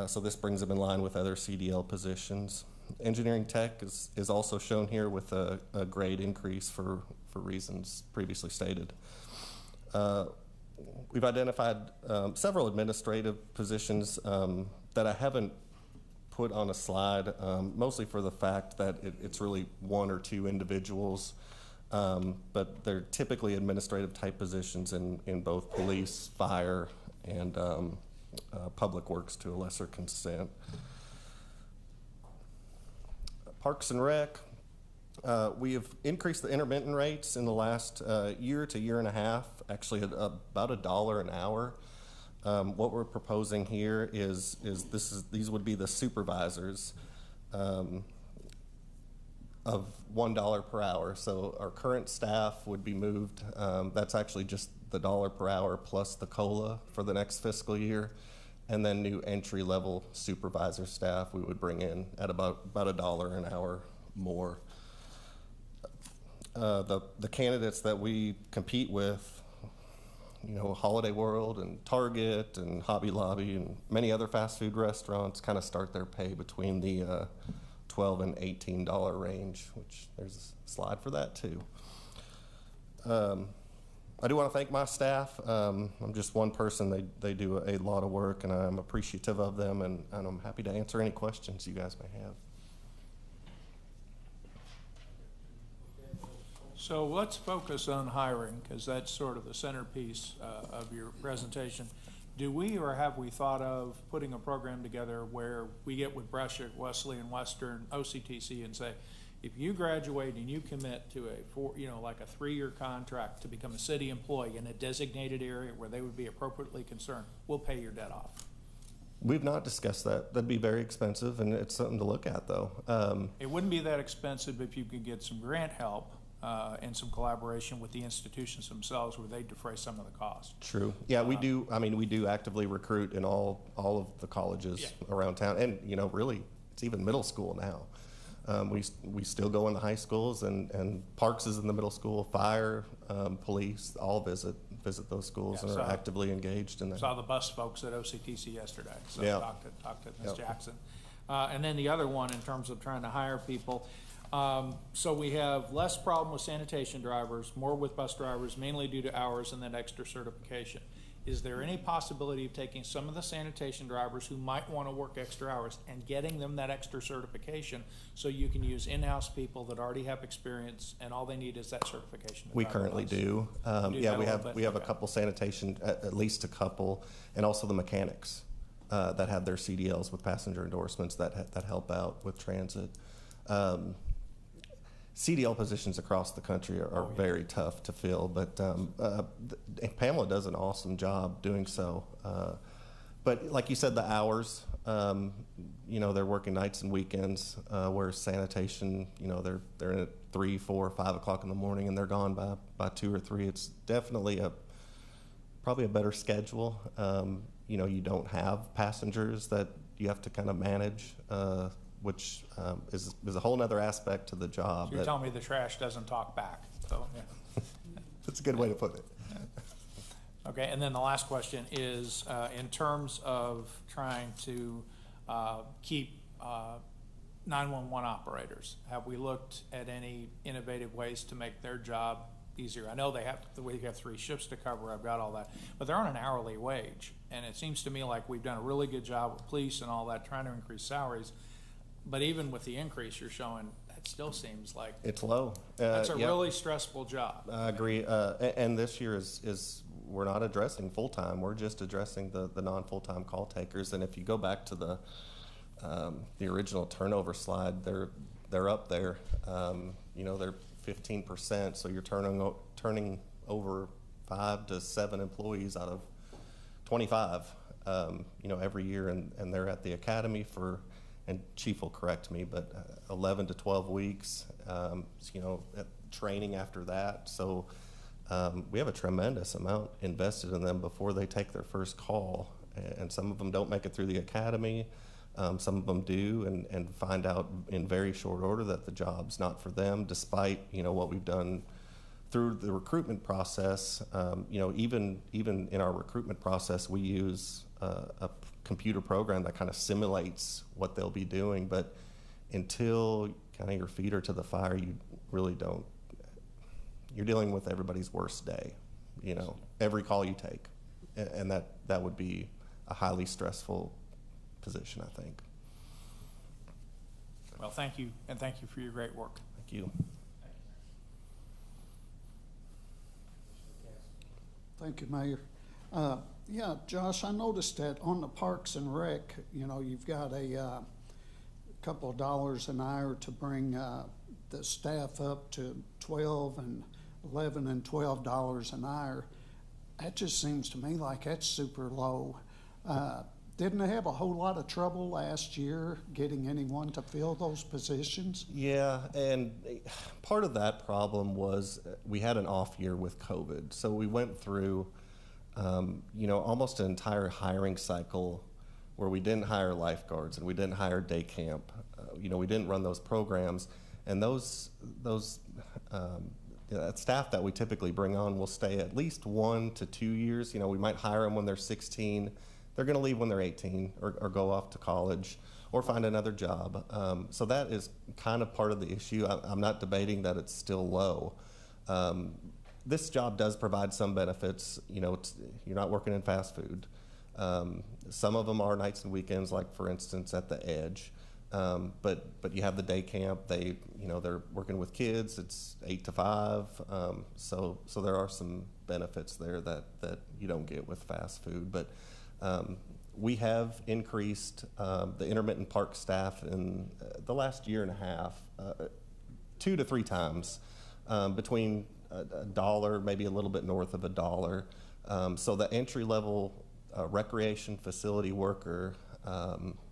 So this brings them in line with other CDL positions. Engineering tech is also shown here with a grade increase for reasons previously stated. We've identified several administrative positions that I haven't put on a slide, mostly for the fact that it's really one or two individuals. But they're typically administrative type positions in both police, fire, and public works to a lesser extent. Parks and Rec, we have increased the intermittent rates in the last year to year and a half, actually at about $1 an hour. What we're proposing here is these would be the supervisors of $1 per hour. So our current staff would be moved. That's actually just the $1 per hour plus the COLA for the next fiscal year. and then new entry-level supervisor staff we would bring in at about $1 an hour more. The candidates that we compete with, you know, Holiday World and Target and Hobby Lobby and many other fast food restaurants kind of start their pay between the $12 and $18 range, which there's a slide for that too. I do want to thank my staff. I'm just one person. They do a lot of work, and I'm appreciative of them, and I'm happy to answer any questions you guys may have. So let's focus on hiring, because that's sort of the centerpiece of your presentation. Do we or have we thought of putting a program together where we get with Brescia, Wesleyan, Western, OCTC, and say, if you graduate and you commit to like a 3-year contract to become a city employee in a designated area where they would be appropriately concerned, we'll pay your debt off? We've not discussed that. That'd be very expensive, and it's something to look at, though. It wouldn't be that expensive if you could get some grant help and some collaboration with the institutions themselves where they defray some of the costs. True. Yeah, we do. I mean, we do actively recruit in all of the colleges around town, and you know, really, it's even middle school now. We still go into high schools, and Parks is in the middle school. Fire, police, all visit those schools and are actively engaged in that. Saw the bus folks at OCTC yesterday, so yeah. talked to Ms. Jackson. And then the other one in terms of trying to hire people. So we have less problem with sanitation drivers, more with bus drivers, mainly due to hours and then extra certification. Is there any possibility of taking some of the sanitation drivers who might want to work extra hours and getting them that extra certification so you can use in-house people that already have experience and all they need is that certification? We currently do. Yeah, we have a couple sanitation, at least a couple, and also the mechanics that have their CDLs with passenger endorsements that help out with transit. CDL positions across the country are very tough to fill, but Pamela does an awesome job doing so. But like you said, the hours, you know, they're working nights and weekends, where sanitation, you know, they're in at 3, 4, 5 o'clock in the morning, and they're gone by 2 or 3. It's definitely probably a better schedule. You know, you don't have passengers that you have to kind of manage. Which is a whole other aspect to the job. So you're telling me the trash doesn't talk back. So, yeah. That's a good way to put it. Okay, and then the last question is, in terms of trying to keep 911 operators, have we looked at any innovative ways to make their job easier? I know they have 3 shifts to cover, I've got all that, but they're on an hourly wage. And it seems to me like we've done a really good job with police and all that, trying to increase salaries. But even with the increase you're showing, that still seems like it's low. That's a really stressful job. I agree. And this year is we're not addressing full time. We're just addressing the non full time call takers. And if you go back to the original turnover slide, they're up there. You know, they're 15%. So you're turning over 5 to 7 employees out of 25. You know, every year, and they're at the academy for. And Chief will correct me, but 11 to 12 weeks, you know, training after that. So we have a tremendous amount invested in them before they take their first call. And some of them don't make it through the academy. Some of them do and find out in very short order that the job's not for them, despite, you know, what we've done through the recruitment process. You know, even in our recruitment process, we use a computer program that kind of simulates what they'll be doing, but until kind of your feet are to the fire, you really don't. You're dealing with everybody's worst day, you know, every call you take, and that would be a highly stressful position, I think. Well, thank you, and thank you for your great work. Thank you. Thank you, Mayor. Yeah, Josh, I noticed that on the Parks and Rec, you know, you've got a couple of dollars an hour to bring the staff up to $12 and $11 and $12 an hour. That just seems to me like that's super low. Didn't they have a whole lot of trouble last year getting anyone to fill those positions? Yeah, and part of that problem was we had an off year with COVID. So we went through, you know, almost an entire hiring cycle where we didn't hire lifeguards and we didn't hire day camp. You know, we didn't run those programs, and those that staff that we typically bring on will stay at least 1 to 2 years. You know, we might hire them when they're 16. They're going to leave when they're 18 or go off to college or find another job. So that is kind of part of the issue. I'm not debating that it's still low. This job does provide some benefits. You know, you're not working in fast food. Some of them are nights and weekends, like for instance at the Edge. But you have the day camp. They're working with kids. It's 8 to 5. So there are some benefits there that you don't get with fast food. But we have increased the intermittent park staff in the last year and a half, 2 to 3 times, between $1, maybe a little bit north of $1. So the entry level recreation facility worker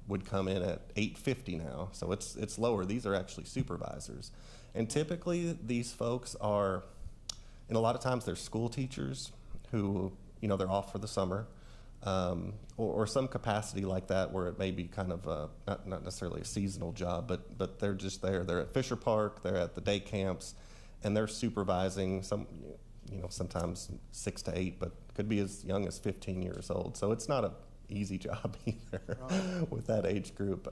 would come in at $8.50 now, so it's lower. These are actually supervisors, and typically these folks are, and a lot of times they're school teachers who, you know, they're off for the summer, or some capacity like that where it may be kind of not necessarily a seasonal job, but they're just there. They're at Fisher Park, they're at the day camps, and they're supervising sometimes 6 to 8, but could be as young as 15 years old. So it's not a easy job either with that age group.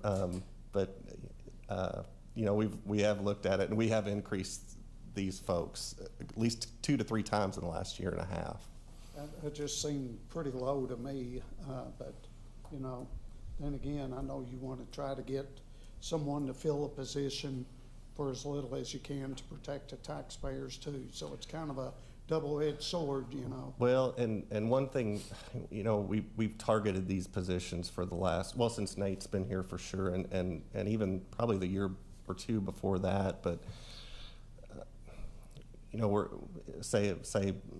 We have looked at it, and we have increased these folks at least 2 to 3 times in the last year and a half. It just seemed pretty low to me, but, you know, then again, I know you want to try to get someone to fill a position for as little as you can to protect the taxpayers too. So it's kind of a double-edged sword, you know. Well, and one thing, you know, we've targeted these positions for the last, well, since Nate's been here for sure, and even probably the year or 2 before that, but you know, we're say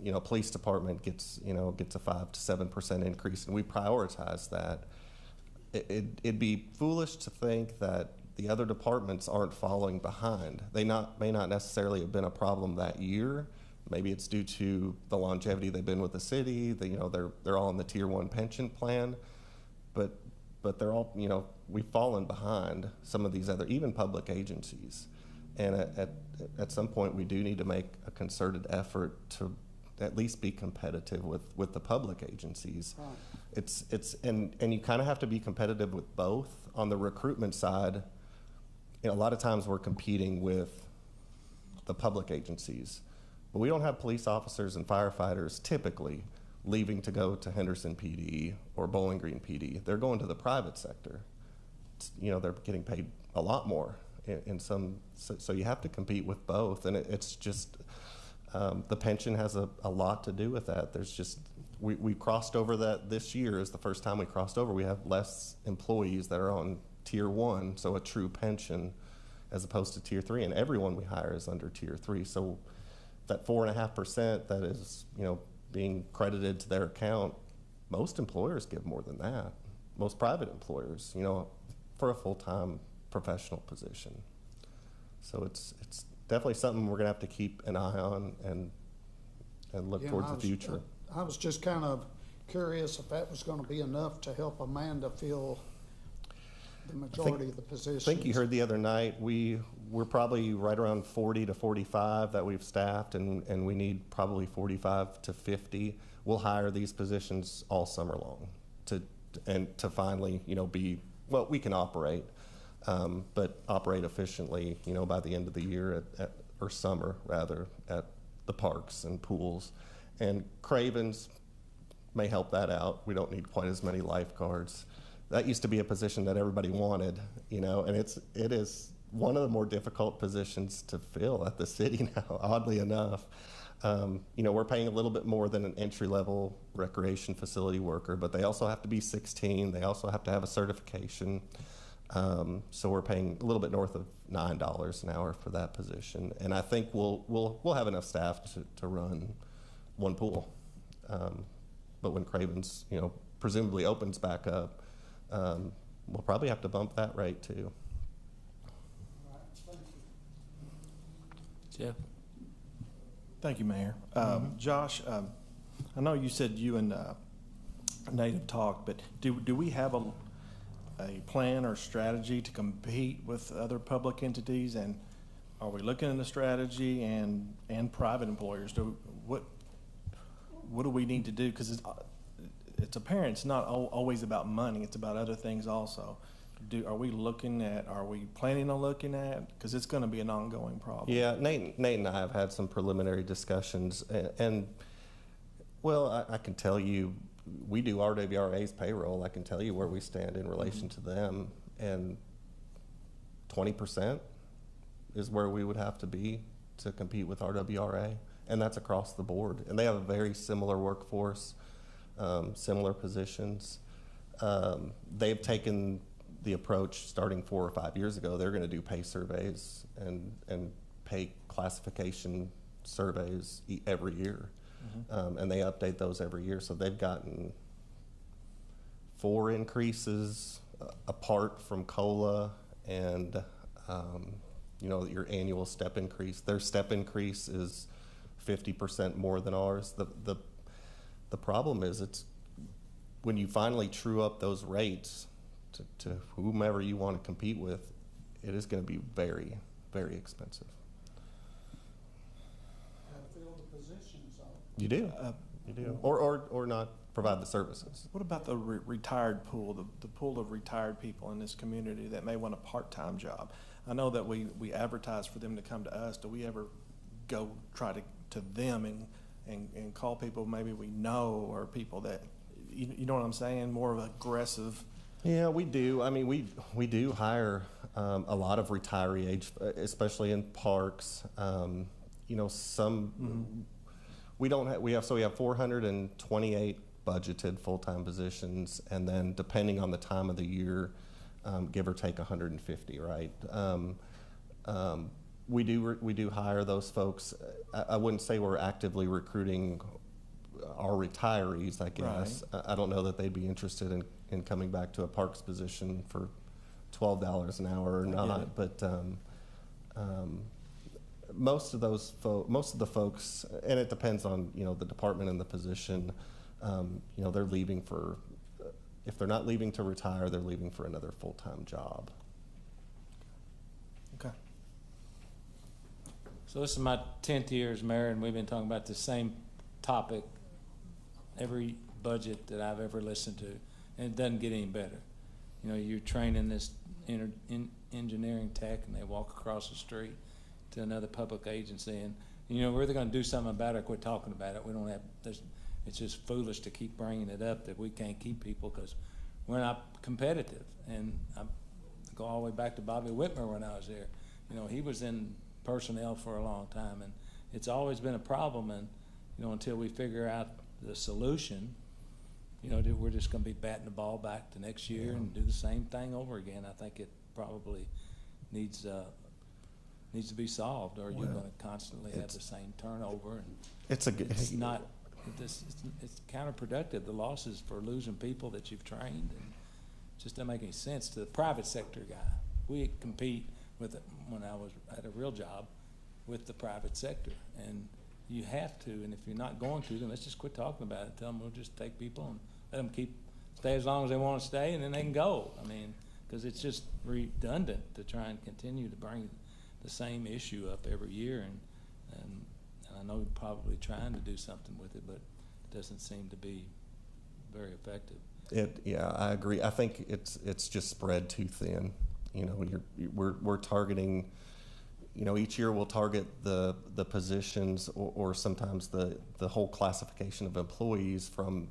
you know, police department gets a 5 to 7% increase, and we prioritize that. It'd be foolish to think that the other departments aren't following behind. They may not necessarily have been a problem that year. Maybe it's due to the longevity they've been with the city. They're all in the Tier 1 pension plan, but they're all, you know, we've fallen behind some of these other, even public agencies. And at some point, we do need to make a concerted effort to at least be competitive with the public agencies. Right. And you kind of have to be competitive with both. On the recruitment side, you know, a lot of times we're competing with the public agencies, but we don't have police officers and firefighters typically leaving to go to Henderson PD or Bowling Green PD. They're going to the private sector. You know, they're getting paid a lot more in some, so you have to compete with both, and it's just the pension has a lot to do with that. There's just, we crossed over that this year is the first time we crossed over. We have less employees that are on Tier 1, so a true pension, as opposed to Tier 3, and everyone we hire is under Tier 3. So that 4.5% that is, you know, being credited to their account, most employers give more than that. Most private employers, you know, for a full-time professional position. So it's definitely something we're gonna have to keep an eye on and look towards the future. I was just kind of curious if that was gonna be enough to help Amanda fill the majority of the positions. I think you heard the other night, we're probably right around 40 to 45 that we've staffed, and we need probably 45 to 50. We'll hire these positions all summer long to finally, you know, we can operate, but operate efficiently, you know, by the end of the year or summer rather, at the parks and pools. And Cravens may help that out. We don't need quite as many lifeguards. That used to be a position that everybody wanted, you know, and it is one of the more difficult positions to fill at the city now, oddly enough. You know, we're paying a little bit more than an entry-level recreation facility worker, but they also have to be 16. They also have to have a certification. So we're paying a little bit north of $9 an hour for that position. And I think we'll have enough staff to run one pool. But when Cravens, you know, presumably opens back up, we'll probably have to bump that rate too. Jeff? Thank you, Mayor. Josh, I know you said you and Nate have talked, but do we have a plan or strategy to compete with other public entities? And are we looking at a strategy and private employers? What do we need to do? Because it's apparent it's not always about money. It's about other things also. Are we planning on looking at? Because it's going to be an ongoing problem. Yeah, Nate and I have had some preliminary discussions, and well, I can tell you, we do RWRA's payroll. I can tell you where we stand in relation to them, and 20% is where we would have to be to compete with RWRA, and that's across the board. And they have a very similar workforce, similar positions. They've taken the approach starting 4 or 5 years ago. They're going to do pay surveys and pay classification surveys every year. And they update those every year. So they've gotten 4 increases apart from COLA and your annual step increase. Their step increase is 50% more than ours. The problem is it's when you finally true up those rates to whomever you want to compete with, it is going to be very, very expensive. Fill the positions, though. You do. You do. Or not provide the services. What about the retired pool, the pool of retired people in this community that may want a part-time job? I know that we advertise for them to come to us. Do we ever go try to them and call people maybe we know, or people that, you know what I'm saying, more of aggressive? Yeah, we do. I mean, we do hire a lot of retiree age, especially in parks. We don't have, we have 428 budgeted full-time positions, and then depending on the time of the year, give or take 150, right? We do hire those folks. I wouldn't say we're actively recruiting our retirees, I guess. Right. I don't know that they'd be interested in coming back to a parks position for $12 an hour or not, but most of the folks, and it depends on the department and the position. They're leaving for, if they're not leaving to retire, they're leaving for another full-time job. Okay. So this is my 10th year as mayor, and we've been talking about the same topic every budget that I've ever listened to, and it doesn't get any better. You're training this engineering tech, and they walk across the street to another public agency, and we're either going to do something about it or quit talking about it. We don't have. It's just foolish to keep bringing it up that we can't keep people because we're not competitive. And I go all the way back to Bobby Whitmer when I was there. He was in personnel for a long time, and it's always been a problem. And until we figure out the solution, we're just going to be batting the ball back to next year and do the same thing over again. I think it probably needs to be solved, or you're going to constantly have the same turnover. And it's counterproductive. The losses for losing people that you've trained, and it just doesn't make any sense to the private sector guy. We compete with it when I was at a real job with the private sector, and you have to. And if you're not going to, then let's just quit talking about it. Tell them we'll just take people and let them stay as long as they want to stay, and then they can go. I mean, because it's just redundant to try and continue to bring the same issue up every year, and I know you're probably trying to do something with it, but it doesn't seem to be very effective. Yeah, I agree. I think it's just spread too thin. We're targeting. Each year we'll target the positions or sometimes the whole classification of employees from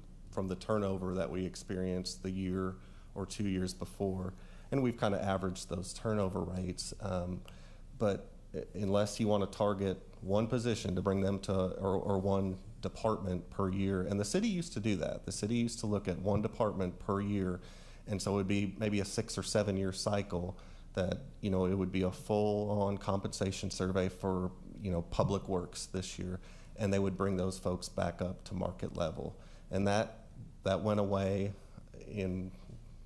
the turnover that we experienced the year or 2 years before, and we've kind of averaged those turnover rates. But unless you want to target one position to bring them to, or one department per year, and the city used to do that. The city used to look at one department per year, and so it would be maybe a 6 or 7 year cycle that, it would be a full-on compensation survey for, public works this year, and they would bring those folks back up to market level. And that went away in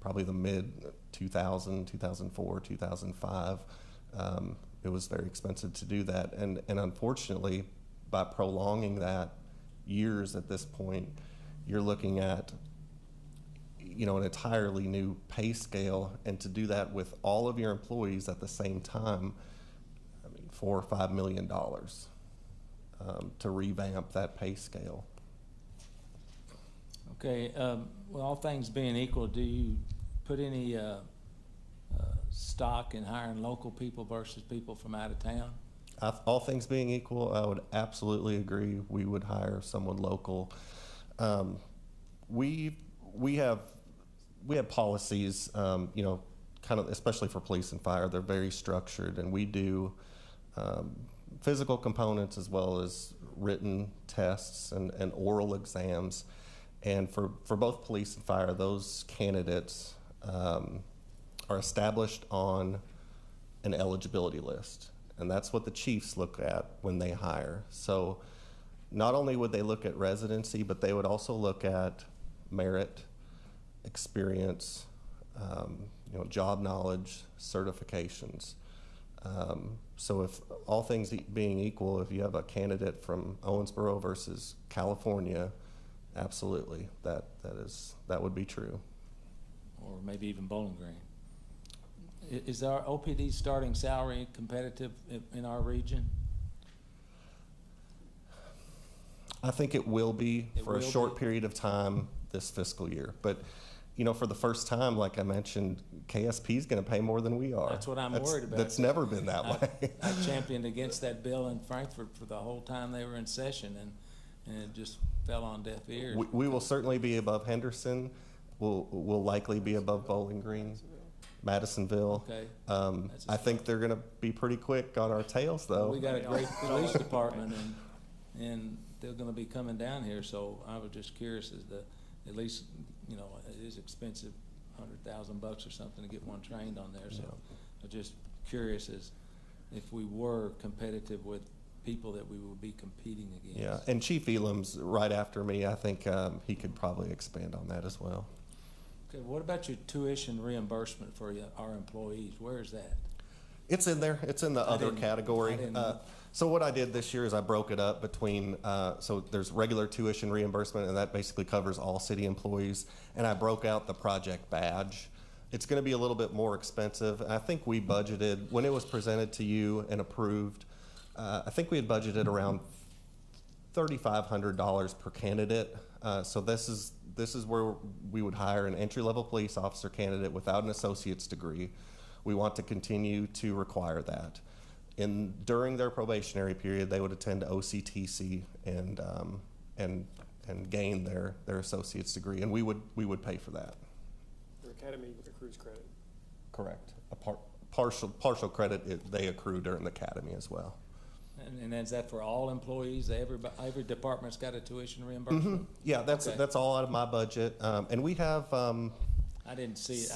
probably the mid-2000, 2004, 2005. It was very expensive to do that, and unfortunately, by prolonging that years at this point, you're looking at, you know, an entirely new pay scale, and to do that with all of your employees at the same time, I mean, $4 or $5 million to revamp that pay scale. Okay, well, all things being equal, do you put any stock in hiring local people versus people from out of town? All things being equal, I would absolutely agree. We would hire someone local. We have policies, you know, kind of, especially for police and fire. They're very structured, and we do physical components as well as written tests and oral exams. And for both police and fire, those candidates are established on an eligibility list. And that's what the chiefs look at when they hire. So not only would they look at residency, but they would also look at merit, experience, you know, job knowledge, certifications. So if all things being equal, if you have a candidate from Owensboro versus California, absolutely, that would be true. Or maybe even Bowling Green. Is our OPD starting salary competitive in our region? I think it will be for a short period of time this fiscal year. But, you know, for the first time, like I mentioned, KSP is going to pay more than we are. That's what I'm worried about. That's never been that way. I championed against that bill in Frankfurt for the whole time they were in session, and it just fell on deaf ears. We will certainly be above Henderson. We'll likely be above Bowling Green, Madisonville. Okay. I think they're going to be pretty quick on our tails, though. We got a great police department, and they're going to be coming down here. So I was just curious as to, at least, you know, it is expensive, $100,000 or something to get one trained on there. So I'm just curious as if we were competitive with people that we would be competing against. Yeah, and Chief Elam's right after me. I think he could probably expand on that as well. Okay, what about your tuition reimbursement for our employees? Where is that? It's in there. It's in the other category. So what I did this year is I broke it up between, so there's regular tuition reimbursement, and that basically covers all city employees, and I broke out the project badge. It's going to be a little bit more expensive. I think we budgeted, when it was presented to you and approved, I think we had budgeted around $3,500 per candidate. So this is where we would hire an entry-level police officer candidate without an associate's degree. We want to continue to require that. During their probationary period, they would attend OCTC and gain their associate's degree, and we would pay for that. Their academy accrues credit. Correct. A partial credit they accrue during the academy as well. And is that for all employees? Every department's got a tuition reimbursement? Mm-hmm. Yeah, that's all out of my budget, and we have. I didn't see it.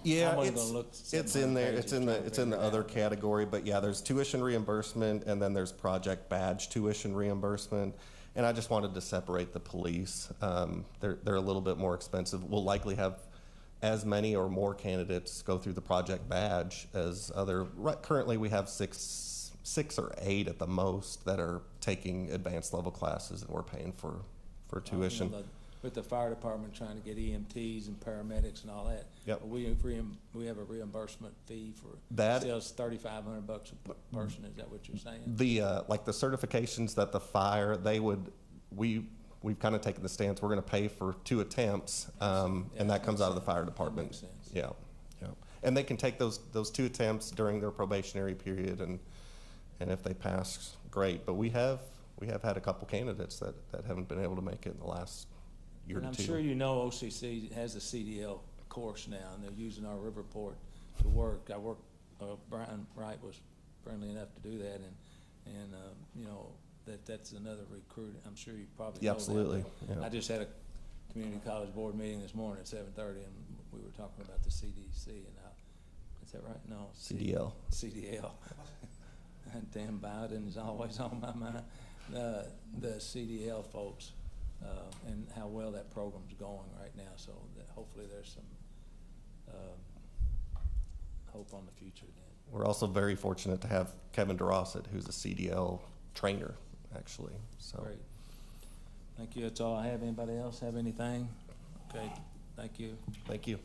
Yeah, it's in there. It's in the other category. But yeah, there's tuition reimbursement, and then there's project badge tuition reimbursement. And I just wanted to separate the police. They're a little bit more expensive. We'll likely have as many or more candidates go through the project badge as other. Currently, we have six or eight at the most that are taking advanced level classes, and we're paying for tuition. With the fire department trying to get EMTs and paramedics and all that. Yep. We have a reimbursement fee for that. Still $3,500 a person. Is that what you're saying? Like the certifications that the fire we've kind of taken the stance we're going to pay for 2 attempts, and that comes out of the fire department. That makes sense. Yeah, and they can take those 2 attempts during their probationary period, and if they pass, great. But we have had a couple candidates that haven't been able to make it in the last year or two. And I'm sure you know OCC has a CDL course now, and they're using our Riverport to work. Brian Wright was friendly enough to do that, and you know, that's another recruit. I'm sure you probably know absolutely. That. Yeah. I just had a community college board meeting this morning at 7:30, and we were talking about the CDC and how, is that right? No. CDL. CDL. Damn, Biden is always on my mind. The CDL folks, and how well that program's going right now. So that hopefully there's some hope on the future then. We're also very fortunate to have Kevin DeRosset, who's a CDL trainer, actually. So. Great. Thank you. That's all I have. Anybody else have anything? Okay. Thank you. Thank you.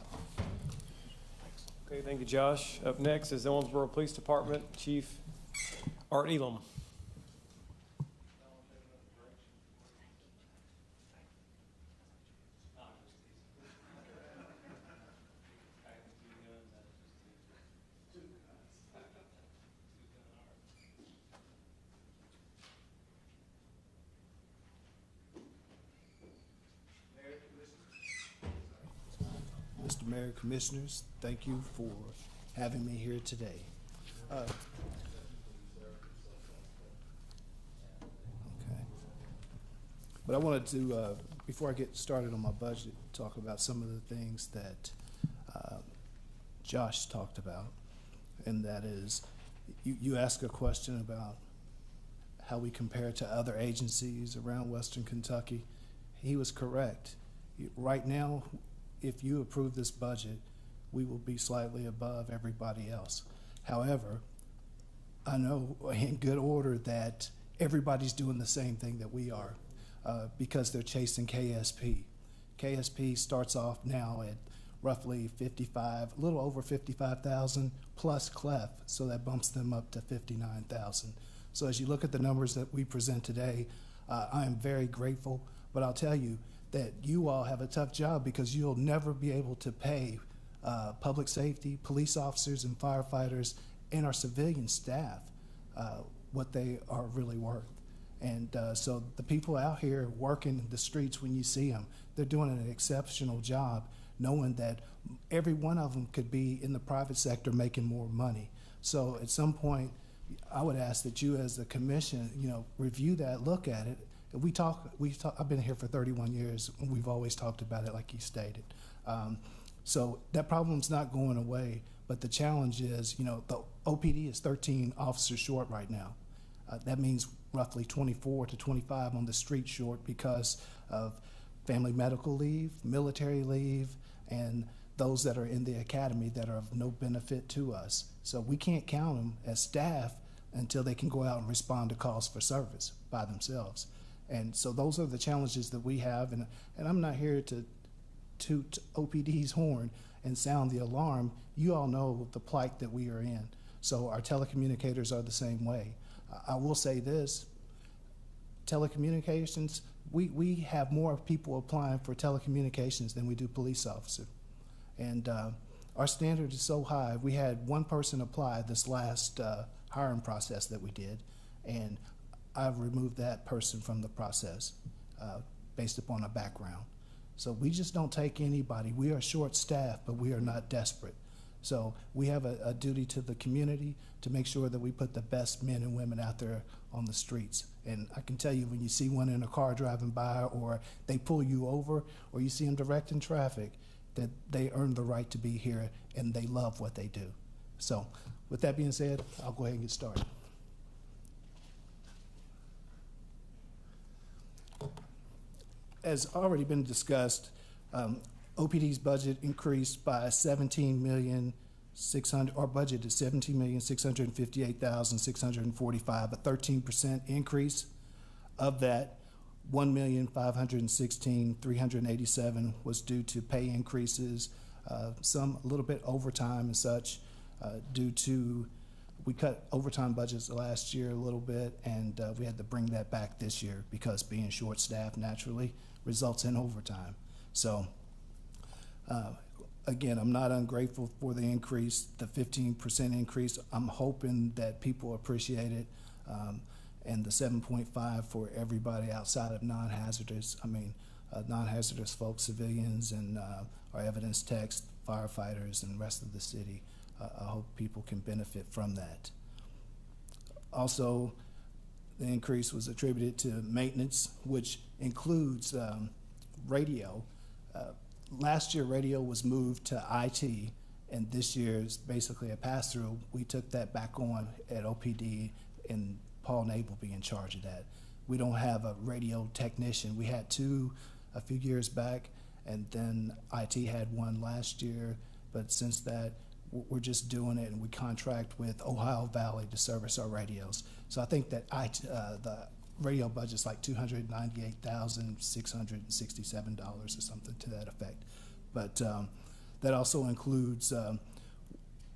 Okay, thank you, Josh. Up next is the Owensboro Police Department Chief Art Elam. Mr. Mayor, Commissioners, thank you for having me here today. Okay. But I wanted to, before I get started on my budget, talk about some of the things that Josh talked about. And that is, you asked a question about how we compare to other agencies around Western Kentucky. He was correct. Right now, if you approve this budget, we will be slightly above everybody else. However, I know in good order that everybody's doing the same thing that we are because they're chasing KSP. KSP starts off now at roughly 55, a little over 55,000 plus CLEF, so that bumps them up to 59,000. So as you look at the numbers that we present today, I am very grateful, but I'll tell you that you all have a tough job because you'll never be able to pay public safety, police officers and firefighters and our civilian staff what they are really worth. And so the people out here working the streets, when you see them, they're doing an exceptional job, knowing that every one of them could be in the private sector making more money. So at some point, I would ask that you as the commission, review that, look at it. We talk, I've been here for 31 years, and we've always talked about it like you stated. So that problem's not going away, but the challenge is, the OPD is 13 officers short right now. That means roughly 24 to 25 on the street short because of family medical leave, military leave, and those that are in the academy that are of no benefit to us. So we can't count them as staff until they can go out and respond to calls for service by themselves. And so those are the challenges that we have, and I'm not here to toot OPD's horn and sound the alarm. You all know the plight that we are in. So our telecommunicators are the same way. I will say this, telecommunications, we have more people applying for telecommunications than we do police officers. And our standard is so high. We had one person apply this last hiring process that we did, and I've removed that person from the process based upon a background. So we just don't take anybody. We are short-staffed, but we are not desperate. So we have a duty to the community to make sure that we put the best men and women out there on the streets. And I can tell you, when you see one in a car driving by, or they pull you over, or you see them directing traffic, that they earn the right to be here and they love what they do. So with that being said, I'll go ahead and get started. As already been discussed, OPD's budget increased by our budget is $17,658,645, a 13% increase. Of that, $1,516,387 was due to pay increases, some a little bit overtime and such, due to we cut overtime budgets last year a little bit, and we had to bring that back this year because being short-staffed naturally results in overtime. So again, I'm not ungrateful for the increase, the 15% increase. I'm hoping that people appreciate it, and the 7.5 for everybody outside of non-hazardous. I mean, non-hazardous folks, civilians, and our evidence techs, firefighters, and the rest of the city. I hope people can benefit from that. Also, the increase was attributed to maintenance, which includes radio. Last year, radio was moved to IT, and this year is basically a pass-through. We took that back on at OPD, and Paul Nabel will be in charge of that. We don't have a radio technician. We had two a few years back, and then IT had one last year, but since that, we're just doing it, and we contract with Ohio Valley to service our radios. So I think that the radio budget's like $298,667 or something to that effect. But that also includes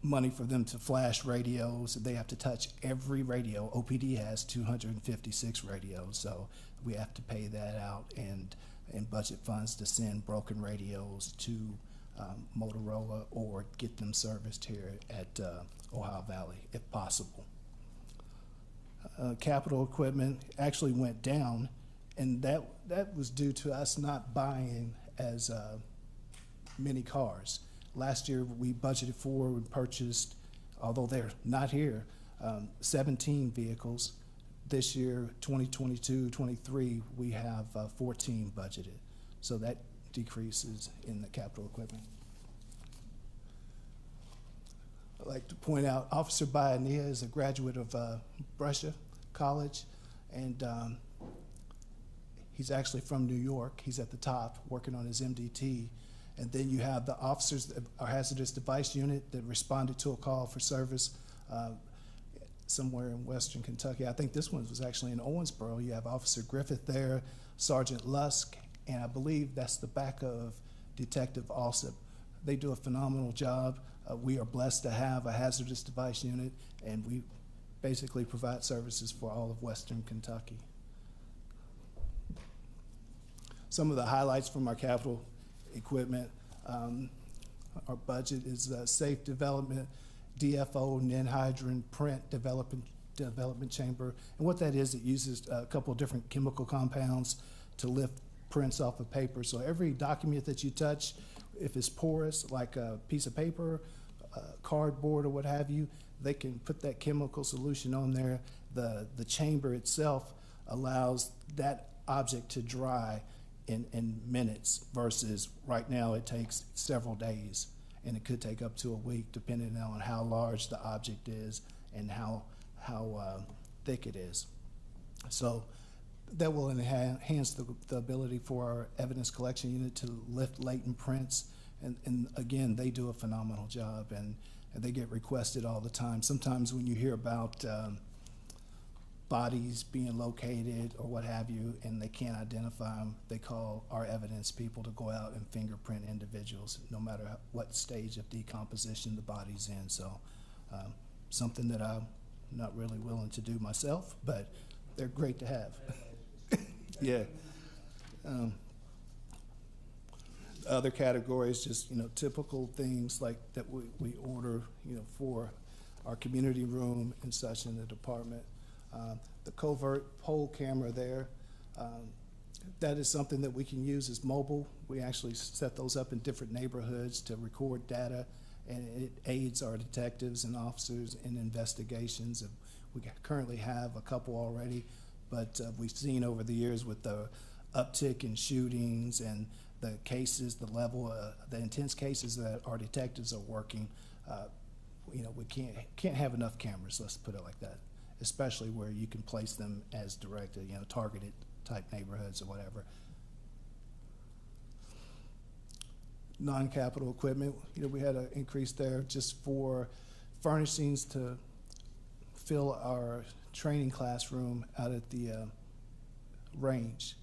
money for them to flash radios. They have to touch every radio. OPD has 256 radios, so we have to pay that out and budget funds to send broken radios to Motorola or get them serviced here at Ohio Valley, if possible. Capital equipment actually went down, and that was due to us not buying as many cars. Last year we budgeted for and purchased, although they're not here, 17 vehicles. This year, 2022-23, we have 14 budgeted. So that decreases in the capital equipment. I'd like to point out Officer Bayanea is a graduate of Brescia College, and he's actually from New York. He's at the top working on his MDT. And then you have the officers, our hazardous device unit that responded to a call for service somewhere in Western Kentucky. I think this one was actually in Owensboro. You have Officer Griffith there, Sergeant Lusk, and I believe that's the back of Detective Alsop. They do a phenomenal job. We are blessed to have a hazardous device unit, and we basically provide services for all of Western Kentucky. Some of the highlights from our capital equipment, our budget is safe development, DFO, Ninhydrin, print development chamber. And what that is, it uses a couple of different chemical compounds to lift prints off of paper. So every document that you touch, if it's porous, like a piece of paper, cardboard or what have you, they can put that chemical solution on there. The chamber itself allows that object to dry in minutes versus right now it takes several days, and it could take up to a week depending on how large the object is and how thick it is. So that will enhance the ability for our evidence collection unit to lift latent prints, and again, they do a phenomenal job, and they get requested all the time. Sometimes when you hear about bodies being located or what have you, and they can't identify them, they call our evidence people to go out and fingerprint individuals, no matter what stage of decomposition the body's in. So something that I'm not really willing to do myself, but they're great to have. Yeah. Other categories, just typical things like that we order, for our community room and such in the department. The covert pole camera there, that is something that we can use as mobile. We actually set those up in different neighborhoods to record data, and it aids our detectives and officers in investigations. We currently have a couple already, but we've seen over the years with the uptick in shootings and the cases, the level, the intense cases that our detectives are working, we can't have enough cameras, let's put it like that, especially where you can place them as directed, targeted type neighborhoods or whatever. Non-capital equipment, we had an increase there just for furnishings to fill our training classroom out at the range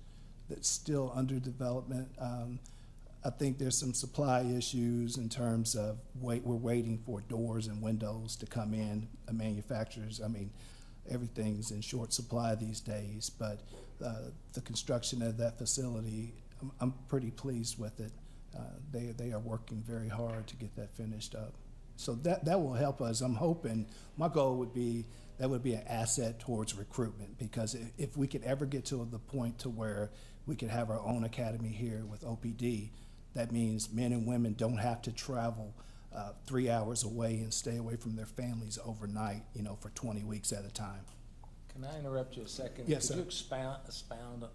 that's still under development. I think there's some supply issues in terms of we're waiting for doors and windows to come in. Manufacturers, everything's in short supply these days, but the construction of that facility, I'm pretty pleased with it. They are working very hard to get that finished up. So that will help us. I'm hoping, my goal would be, that would be an asset towards recruitment, because if we could ever get to the point to where we could have our own academy here with OPD, that means men and women don't have to travel 3 hours away and stay away from their families overnight, for 20 weeks at a time. Can I interrupt you a second? Yes, Could sir. you expand on the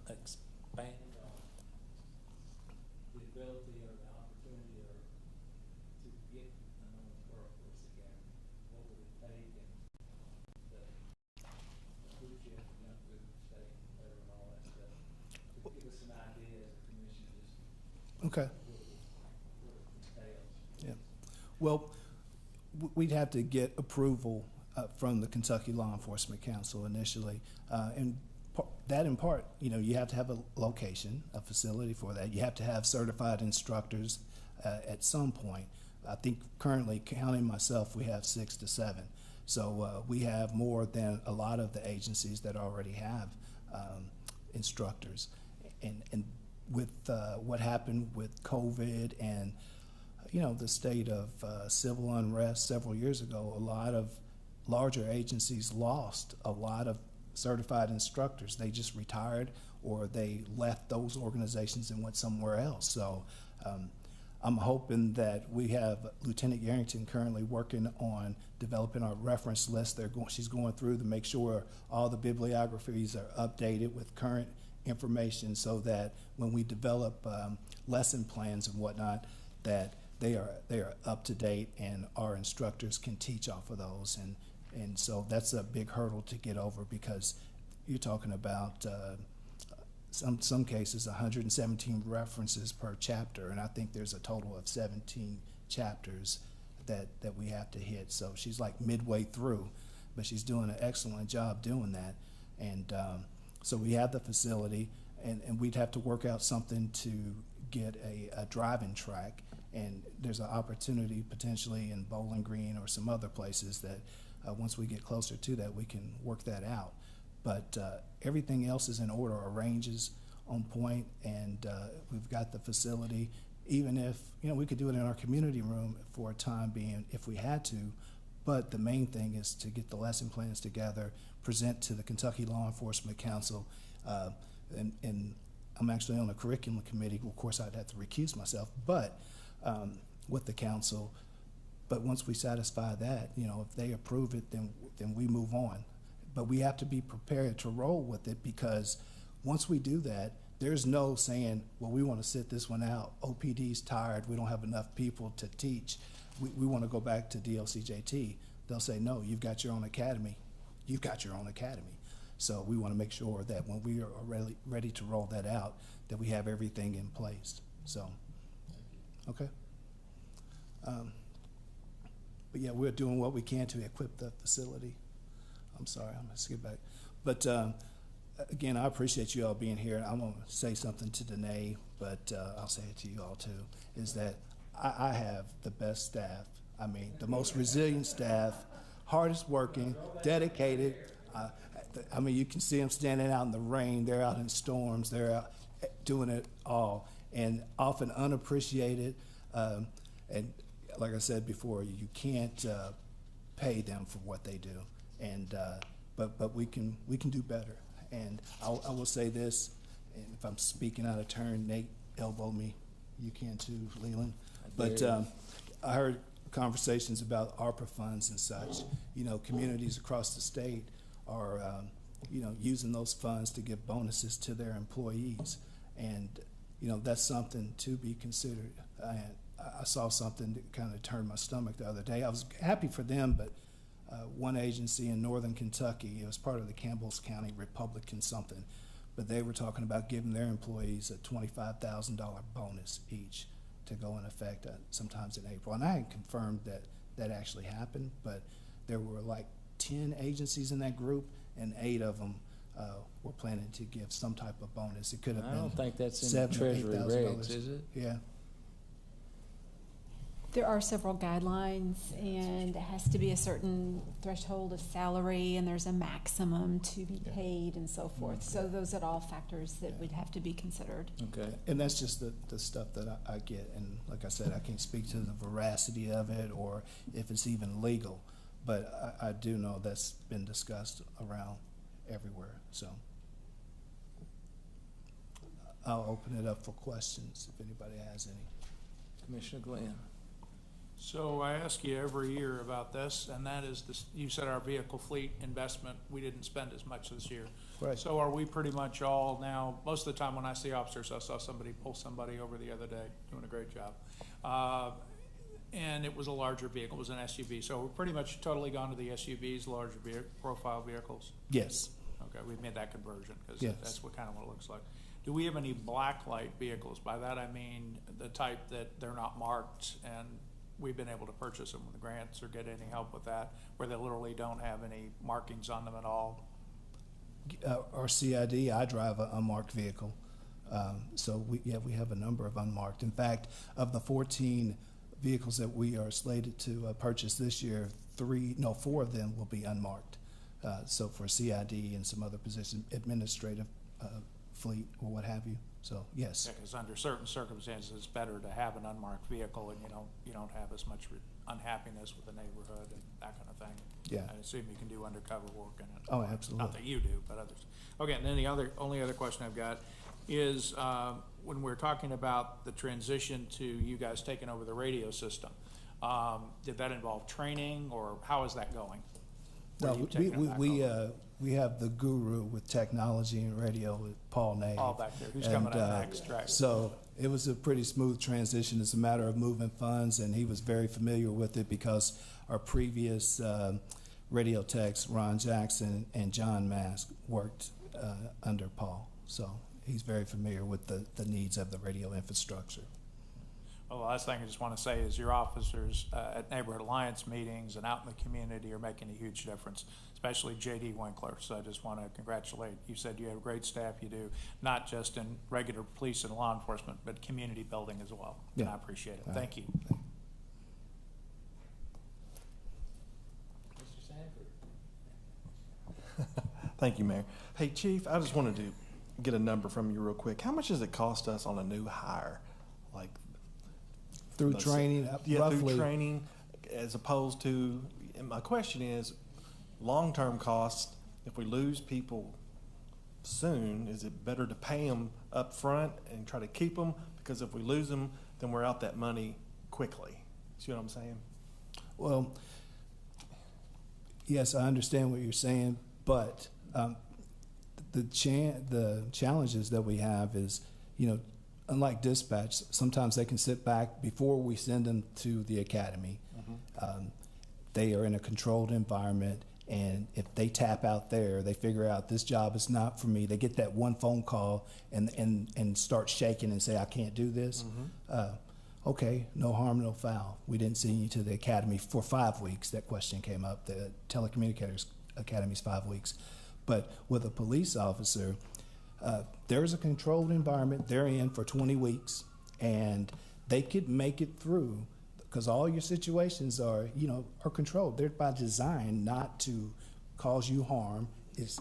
ability or the opportunity to get an Owensboro Police Academy? What would it take, and the hoops you have to jump through, state, whatever, and all that stuff? To give us an idea as a commission, just Okay. what it entails. Yeah. Well, we'd have to get approval from the Kentucky Law Enforcement Council initially, and that in part, you have to have a location, a facility for that. You have to have certified instructors at some point. I think currently, counting myself, we have 6 to 7. So we have more than a lot of the agencies that already have instructors. And with what happened with COVID and the state of civil unrest several years ago, a lot of larger agencies lost a lot of certified instructors. They just retired or they left those organizations and went somewhere else. So I'm hoping that we have Lieutenant Yarrington currently working on developing our reference list. She's going through to make sure all the bibliographies are updated with current information so that when we develop lesson plans and whatnot, that they are up to date and our instructors can teach off of those. And so that's a big hurdle to get over, because you're talking about some cases 117 references per chapter, and I think there's a total of 17 chapters that we have to hit. So she's like midway through, but she's doing an excellent job doing that. And so we have the facility, and we'd have to work out something to get a driving track, and there's an opportunity potentially in Bowling Green or some other places that once we get closer to that, we can work that out. But everything else is in order. Our range is on point, and we've got the facility. Even if, we could do it in our community room for a time being if we had to, but the main thing is to get the lesson plans together, present to the Kentucky Law Enforcement Council, and I'm actually on the curriculum committee. Of course, I'd have to recuse myself, but with the council. But once we satisfy that, if they approve it, then we move on. But we have to be prepared to roll with it, because once we do that, there's no saying, well, we want to sit this one out. OPD's tired. We don't have enough people to teach. We want to go back to DLCJT. They'll say, no, you've got your own academy. You've got your own academy. So we want to make sure that when we are ready to roll that out, that we have everything in place. So, okay. But yeah, we're doing what we can to equip the facility. I'm sorry, I'm gonna skip back. But again, I appreciate you all being here. I'm gonna say something to Danae, but I'll say it to you all too, is that I have the best staff. I mean, the most resilient staff, hardest working, dedicated. I mean, you can see them standing out in the rain. They're out in storms. They're out doing it all, and often unappreciated. And like I said before, you can't pay them for what they do. And but we can do better. And I will say this, and if I'm speaking out of turn, Nate elbow me. You can too, Leland. But I heard conversations about ARPA funds and such. Communities across the state are using those funds to give bonuses to their employees, and that's something to be considered. I saw something that kind of turned my stomach the other day. I was happy for them, but one agency in northern Kentucky, it was part of the Campbell's County Republican something, but they were talking about giving their employees a $25,000 bonus each to go in effect sometimes in April. And I had confirmed that that actually happened, but there were like 10 agencies in that group, and 8 of them were planning to give some type of bonus. It could have been I don't think that's in the Treasury regs, is it? Yeah. There are several guidelines, and it has to be a certain threshold of salary, and there's a maximum to be paid and so forth. So those are all factors that would have to be considered. Okay. And that's just the stuff that I get. And like I said, I can't speak to the veracity of it or if it's even legal, but I do know that's been discussed around everywhere. So I'll open it up for questions if anybody has any. Commissioner Glenn. So I ask you every year about this, and that is this, you said our vehicle fleet investment, we didn't spend as much this year. Right. So are we pretty much all now, most of the time when I see officers, I saw somebody pull somebody over the other day, doing a great job. And it was a larger vehicle, it was an SUV. So we're pretty much totally gone to the SUVs, larger profile vehicles? Yes. Okay, we've made that conversion, because Yes. that's what kind of what it looks like. Do we have any black light vehicles? By that I mean the type that they're not marked, and we've been able to purchase them with grants or get any help with that, where they literally don't have any markings on them at all? Our CID, I drive an unmarked vehicle. So we have a number of unmarked. In fact, of the 14 vehicles that we are slated to purchase this year, 4 of them will be unmarked. So for CID and some other positions, administrative fleet or what have you. So yes. Because under certain circumstances, it's better to have an unmarked vehicle, and you don't have as much unhappiness with the neighborhood and that kind of thing. Yeah. I assume you can do undercover work in it. Oh, absolutely. Not that you do, but others. Okay, and then the only other question I've got is when we're talking about the transition to you guys taking over the radio system, did that involve training, or how is that going? No, we have the guru with technology and radio, with Paul Nave. Paul back there, who's coming up next, right? So it was a pretty smooth transition. It's a matter of moving funds, and he was very familiar with it because our previous radio techs, Ron Jackson and John Mask, worked under Paul. So he's very familiar with the needs of the radio infrastructure. Well, the last thing I just want to say is your officers at Neighborhood Alliance meetings and out in the community are making a huge difference, especially J.D. Winkler. So I just want to congratulate. You said you have a great staff. You do, not just in regular police and law enforcement, but community building as well. Yeah. And I appreciate it. Thank you. Mr. Sanford. Thank you, Mayor. Hey, Chief, I just wanted to get a number from you real quick. How much does it cost us on a new hire? Like through training, roughly. Through training, as opposed to, and my question is, long-term costs, if we lose people soon, is it better to pay them up front and try to keep them? Because if we lose them, then we're out that money quickly. See what I'm saying? Well, yes, I understand what you're saying, but the challenges that we have is, unlike dispatch, sometimes they can sit back before we send them to the academy. They are in a controlled environment, and if they tap out there, they figure out this job is not for me. They get that one phone call and start shaking and say, I can't do this. Okay, no harm, no foul. We didn't send you to the academy for 5 weeks. That question came up. The Telecommunicators Academy's 5 weeks. But with a police officer, there's a controlled environment they're in for 20 weeks, and they could make it through because all your situations are controlled. They're by design not to cause you harm. It's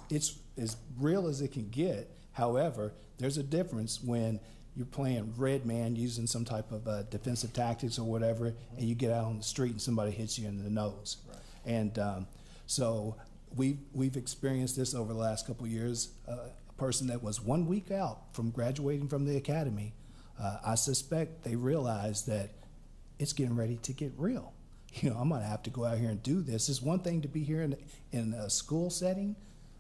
as real as it can get. However, there's a difference when you're playing red man using some type of defensive tactics or whatever, and you get out on the street and somebody hits you in the nose. Right. And so we've experienced this over the last couple of years. A person that was 1 week out from graduating from the academy, I suspect they realized that it's getting ready to get real. I'm going to have to go out here and do this. It's one thing to be here in a school setting,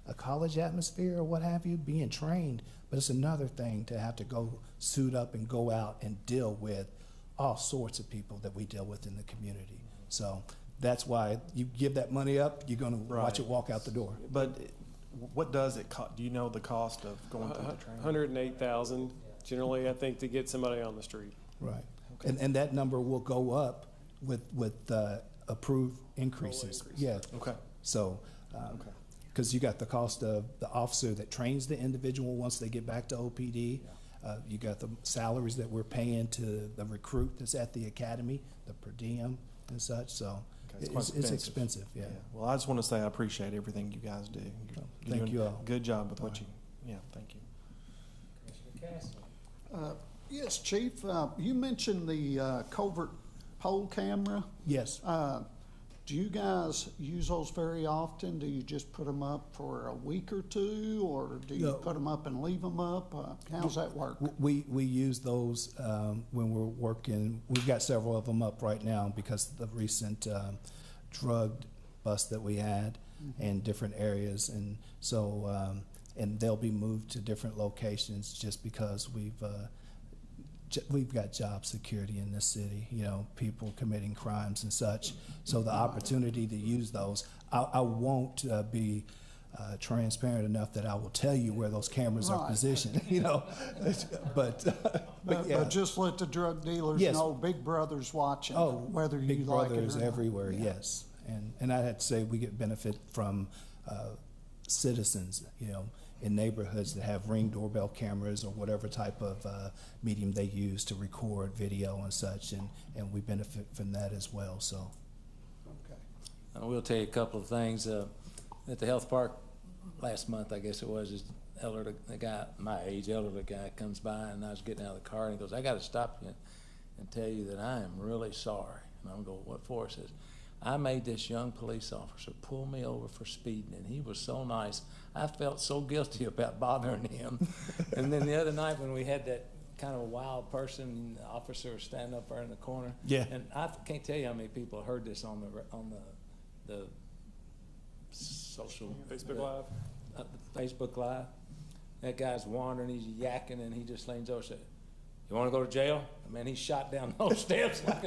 a college atmosphere or what have you, being trained, but it's another thing to have to go suit up and go out and deal with all sorts of people that we deal with in the community. So that's why you give that money up, you're going to watch it walk out the door. But what does it cost? Do you know the cost of going through the training? $108,000 generally, I think, to get somebody on the street. Right. Okay. And that number will go up with approved increases. Yeah. Okay. So, because you got the cost of the officer that trains the individual once they get back to OPD. You got the salaries that we're paying to the recruit that's at the academy, the per diem and such. So it's expensive. Yeah. Well, I just want to say I appreciate everything you guys do. You're thank doing you all. A good job with what you. Yeah. Thank you. Commissioner Yes, Chief. You mentioned the covert pole camera. Yes. Do you guys use those very often? Do you just put them up for a week or two, or do you put them up and leave them up? How's that work? We use those when we're working. We've got several of them up right now because of the recent drug bust that we had in different areas, and so and they'll be moved to different locations just because we've got job security in this city, people committing crimes and such. So the opportunity to use those, I won't be transparent enough that I will tell you where those cameras are positioned, but just let the drug dealers know Big Brother's watching, whether you Big like Brother it or is not. everywhere, and I'd have to say we get benefit from citizens, in neighborhoods that have Ring doorbell cameras or whatever type of medium they use to record video and such, and we benefit from that as well. So, I will tell you a couple of things. At the health park last month, I guess it was, this elderly, the guy, my age, elderly guy comes by, and I was getting out of the car, and he goes, "I got to stop you and tell you that I am really sorry." And I'm going, "What for?" He says, "I made this young police officer pull me over for speeding, and he was so nice. I felt so guilty about bothering him." And then the other night when we had that kind of a wild person, officer standing up there in the corner. Yeah. And I can't tell you how many people heard this on the social Facebook Live. Facebook Live. That guy's wandering, he's yakking, and he just leans over and said, "You want to go to jail?" I mean, he shot down those steps like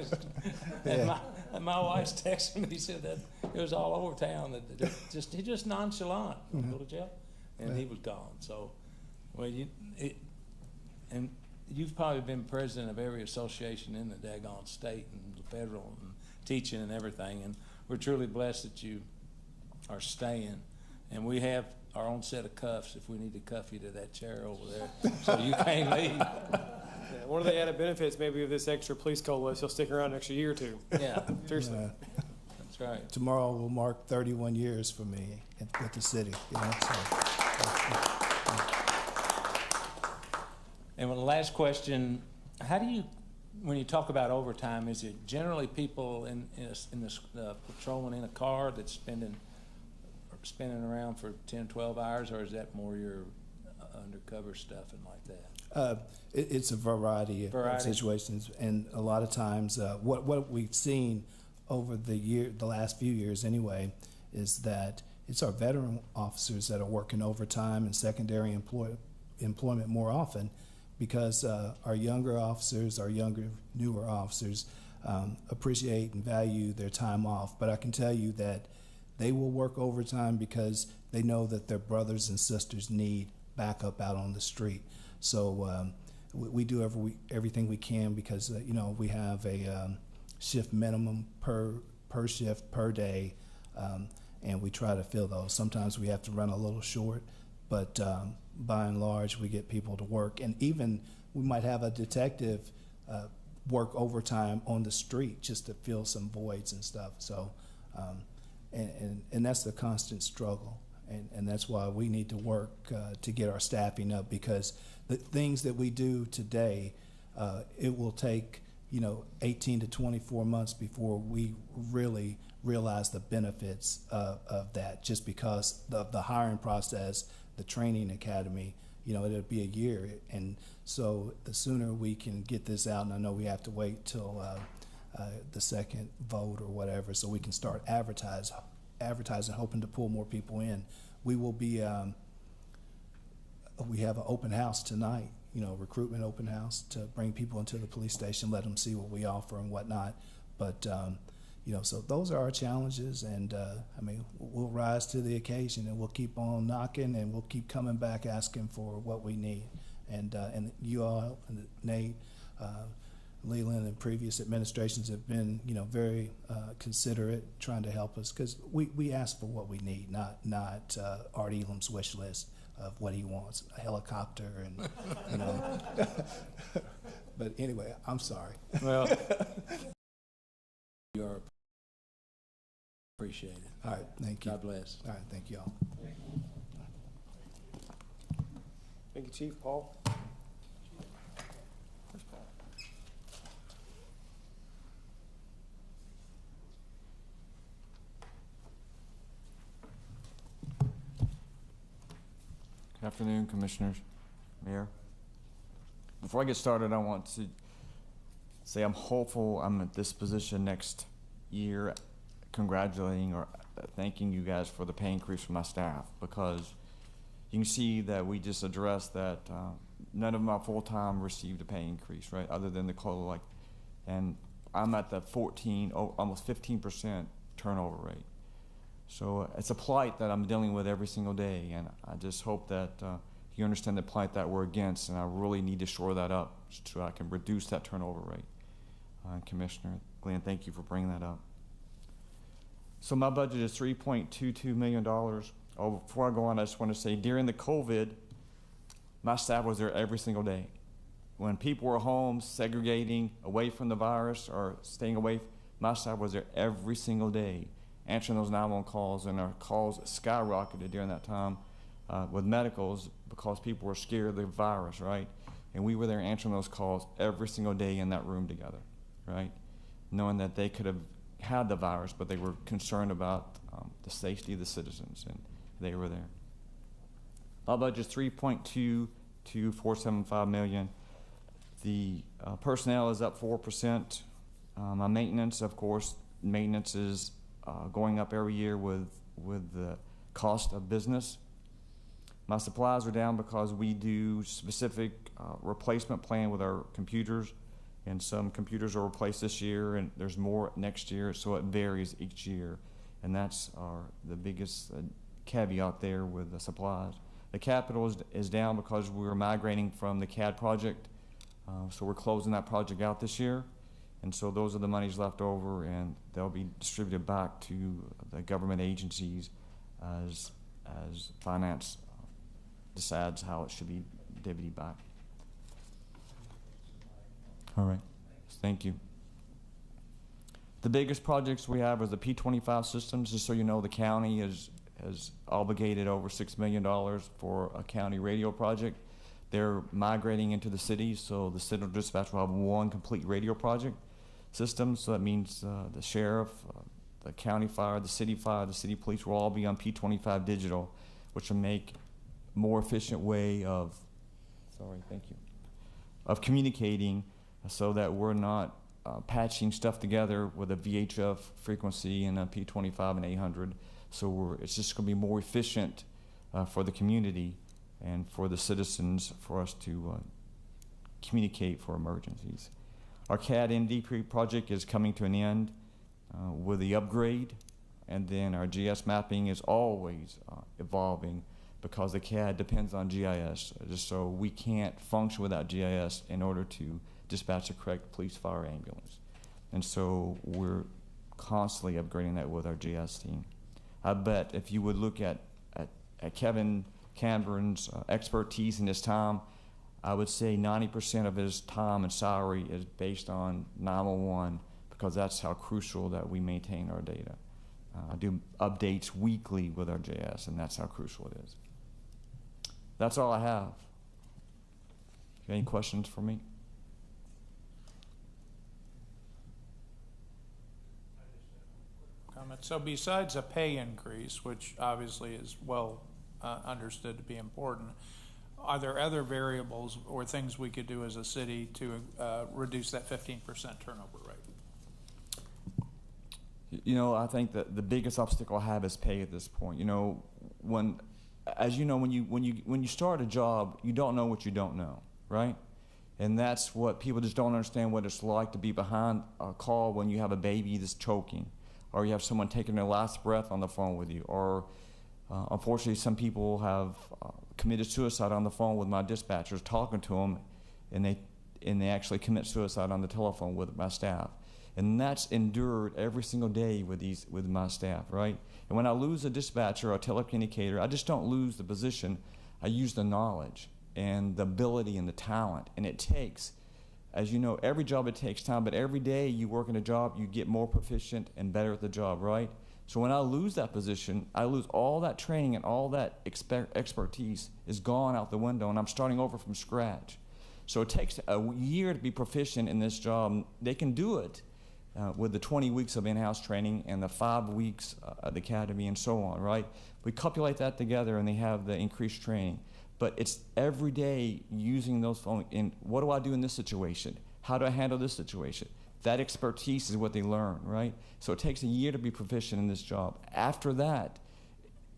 and my wife's texting me. He said that it was all over town. That he just nonchalant. "You want to go to jail?" And he was gone. So, well, and you've probably been president of every association in the daggone state and the federal and teaching and everything. And we're truly blessed that you are staying. And we have our own set of cuffs if we need to cuff you to that chair over there, so you can't leave. Yeah, one of the added benefits maybe of this extra police COLA is he'll stick around an extra year or two. Yeah. Seriously. That's right. Tomorrow will mark 31 years for me with the city. You know, And the last question, how do you, when you talk about overtime, is it generally people in this patrolling in a car that's spinning around for 10, 12 hours, or is that more your undercover stuff and like that? It's a variety of situations, and a lot of times what we've seen over the last few years anyway, is that it's our veteran officers that are working overtime and secondary employment more often, because our younger officers, newer officers appreciate and value their time off. But I can tell you that they will work overtime because they know that their brothers and sisters need backup out on the street. So we do everything we can, because we have a shift minimum per shift per day, and we try to fill those. Sometimes we have to run a little short, but by and large we get people to work. And even we might have a detective work overtime on the street just to fill some voids and stuff. So and that's the constant struggle, and that's why we need to work to get our staffing up, because the things that we do today, it will take 18 to 24 months before we really realize the benefits of that, just because of the hiring process, the training academy, it'll be a year. And so the sooner we can get this out, and I know we have to wait till the second vote or whatever, so we can start advertising, hoping to pull more people in. We will be, we have an open house tonight, recruitment open house, to bring people into the police station, let them see what we offer and whatnot. But, so those are our challenges, and we'll rise to the occasion, and we'll keep on knocking, and we'll keep coming back asking for what we need. And you all, Nate, Leland, and previous administrations have been, very considerate, trying to help us, because we ask for what we need, not Art Elam's wish list of what he wants, a helicopter, and But anyway, I'm sorry. Well, you are appreciated. All right, thank you. God bless. All right, thank you all. Thank you, Chief. Paul? Good afternoon, Commissioners, Mayor. Before I get started, I want to say I'm hopeful I'm at this position next year, congratulating or thanking you guys for the pay increase for my staff, because you can see that we just addressed that none of my full-time received a pay increase, right, other than the COLA, and I'm at the almost 15% turnover rate. So it's a plight that I'm dealing with every single day, and I just hope that you understand the plight that we're against, and I really need to shore that up so I can reduce that turnover rate. Commissioner Glenn, thank you for bringing that up. So my budget is $3.22 million. Oh, before I go on, I just want to say during the COVID, my staff was there every single day. When people were home, segregating away from the virus or staying away, my staff was there every single day, answering those 911 calls, and our calls skyrocketed during that time with medicals because people were scared of the virus, right? And we were there answering those calls every single day in that room together, right? Knowing that they could have had the virus, but they were concerned about the safety of the citizens, and they were there. Our budget's $3.2 to $475 million. The personnel is up 4%. My maintenance, of course, maintenance is going up every year with the cost of business. My supplies are down because we do specific replacement plan with our computers, and some computers are replaced this year, and there's more next year, so it varies each year, and that's the biggest caveat there with the supplies. The capital is down because we're migrating from the CAD project, so we're closing that project out this year, and so those are the monies left over, and they'll be distributed back to the government agencies as finance decides how it should be divvied back. All right, thank you. The biggest projects we have is the P25 systems. Just so you know, the county has obligated over $6 million for a county radio project. They're migrating into the cities, so the Central Dispatch will have one complete radio project system. So that means the sheriff, the county fire, the city police will all be on P25 digital, which will make more efficient way of, of communicating, so that we're not patching stuff together with a VHF frequency and a P25 and 800. So it's just going to be more efficient for the community and for the citizens for us to communicate for emergencies. Our CAD ND project is coming to an end with the upgrade, and then our GIS mapping is always evolving because the CAD depends on GIS, just so we can't function without GIS in order to dispatch the correct police, fire, ambulance. And so we're constantly upgrading that with our GIS team. I bet if you would look at Kevin Canburn's expertise in his time, I would say 90% of his time and salary is based on 911, because that's how crucial that we maintain our data. I do updates weekly with our GIS, and that's how crucial it is. That's all I have. Any questions for me? Comment. So besides a pay increase, which obviously is well understood to be important, are there other variables or things we could do as a city to reduce that 15% turnover rate? You know, I think that the biggest obstacle I have is pay at this point. You know, as you know, when you start a job, you don't know what you don't know, right? And that's what people just don't understand, what it's like to be behind a call when you have a baby that's choking, or you have someone taking their last breath on the phone with you, or unfortunately some people have committed suicide on the phone with my dispatchers, talking to them, and they actually commit suicide on the telephone with my staff. And that's endured every single day with my staff, right? And when I lose a dispatcher or a telecommunicator, I just don't lose the position. I use the knowledge and the ability and the talent. And it takes, as you know, every job it takes time, but every day you work in a job, you get more proficient and better at the job, right? So when I lose that position, I lose all that training, and all that expertise is gone out the window, and I'm starting over from scratch. So it takes a year to be proficient in this job. They can do it with the 20 weeks of in-house training and the 5 weeks at the academy and so on, right? We copulate that together, and they have the increased training. But it's every day using those phones. And what do I do in this situation? How do I handle this situation? That expertise is what they learn, right? So it takes a year to be proficient in this job. After that,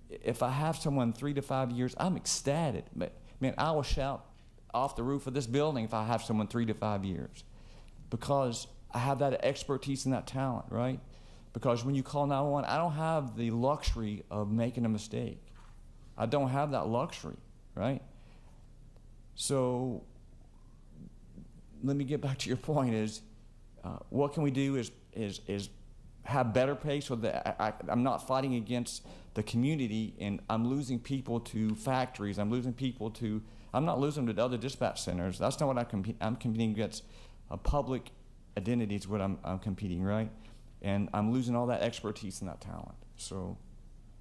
if I have someone 3 to 5 years, I'm ecstatic. But, man, I will shout off the roof of this building if I have someone 3 to 5 years, because I have that expertise and that talent, right? Because when you call 911, I don't have the luxury of making a mistake. I don't have that luxury, right? So let me get back to your point is, what can we do is have better pay so that I'm not fighting against the community and I'm losing people to factories. I'm losing people to, I'm not losing them to other dispatch centers. That's not what I'm competing against. A public identity is what I'm competing, right? And I'm losing all that expertise and that talent. So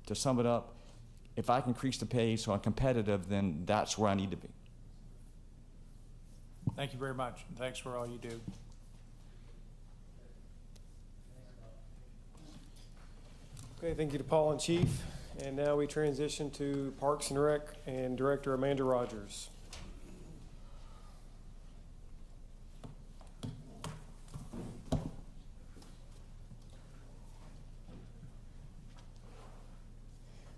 to sum it up, if I can increase the pay so I'm competitive, then that's where I need to be. Thank you very much, and thanks for all you do. Okay, thank you to Paul and Chief. And now we transition to Parks and Rec and Director Amanda Rogers.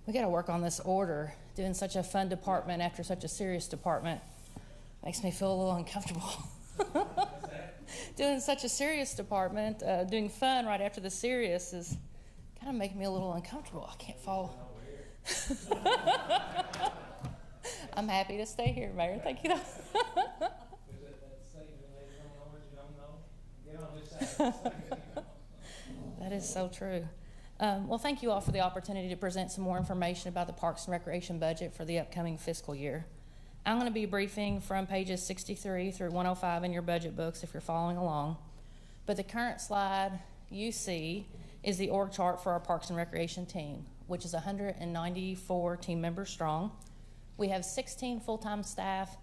We got to work on this order. Doing such a fun department after such a serious department makes me feel a little uncomfortable. Doing such a serious department, doing fun right after the serious is kind of making me a little uncomfortable. I can't follow. I'm happy to stay here, Mayor. Thank you. That is so true. Well, thank you all for the opportunity to present some more information about the Parks and Recreation budget for the upcoming fiscal year. I'm going to be briefing from pages 63 through 105 in your budget books if you're following along. But the current slide you see is the org chart for our Parks and Recreation team, which is 194 team members strong. We have 16 full-time staff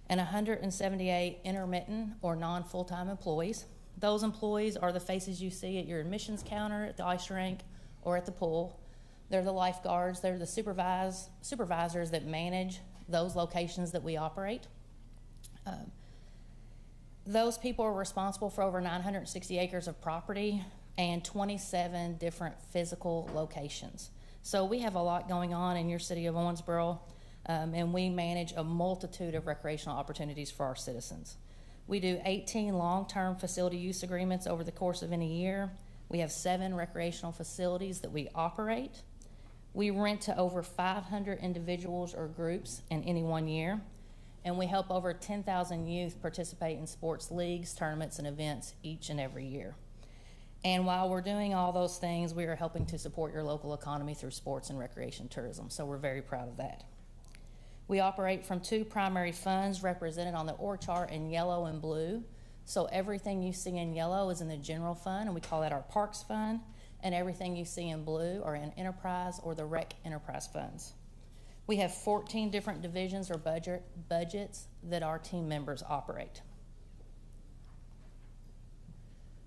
and 178 intermittent or non-full-time employees. Those employees are the faces you see at your admissions counter, at the ice rink, or at the pool. They're the lifeguards. They're the supervisors that manage those locations that we operate. Those people are responsible for over 960 acres of property and 27 different physical locations. So we have a lot going on in your city of Owensboro, and we manage a multitude of recreational opportunities for our citizens. We do 18 long-term facility use agreements over the course of any year. We have 7 recreational facilities that we operate. We rent to over 500 individuals or groups in any one year. And we help over 10,000 youth participate in sports leagues, tournaments, and events each and every year. And while we're doing all those things, we are helping to support your local economy through sports and recreation tourism. So we're very proud of that. We operate from 2 primary funds represented on the org chart in yellow and blue. So everything you see in yellow is in the general fund, and we call that our Parks Fund. And everything you see in blue are in enterprise or the rec enterprise funds. We have 14 different divisions or budgets that our team members operate.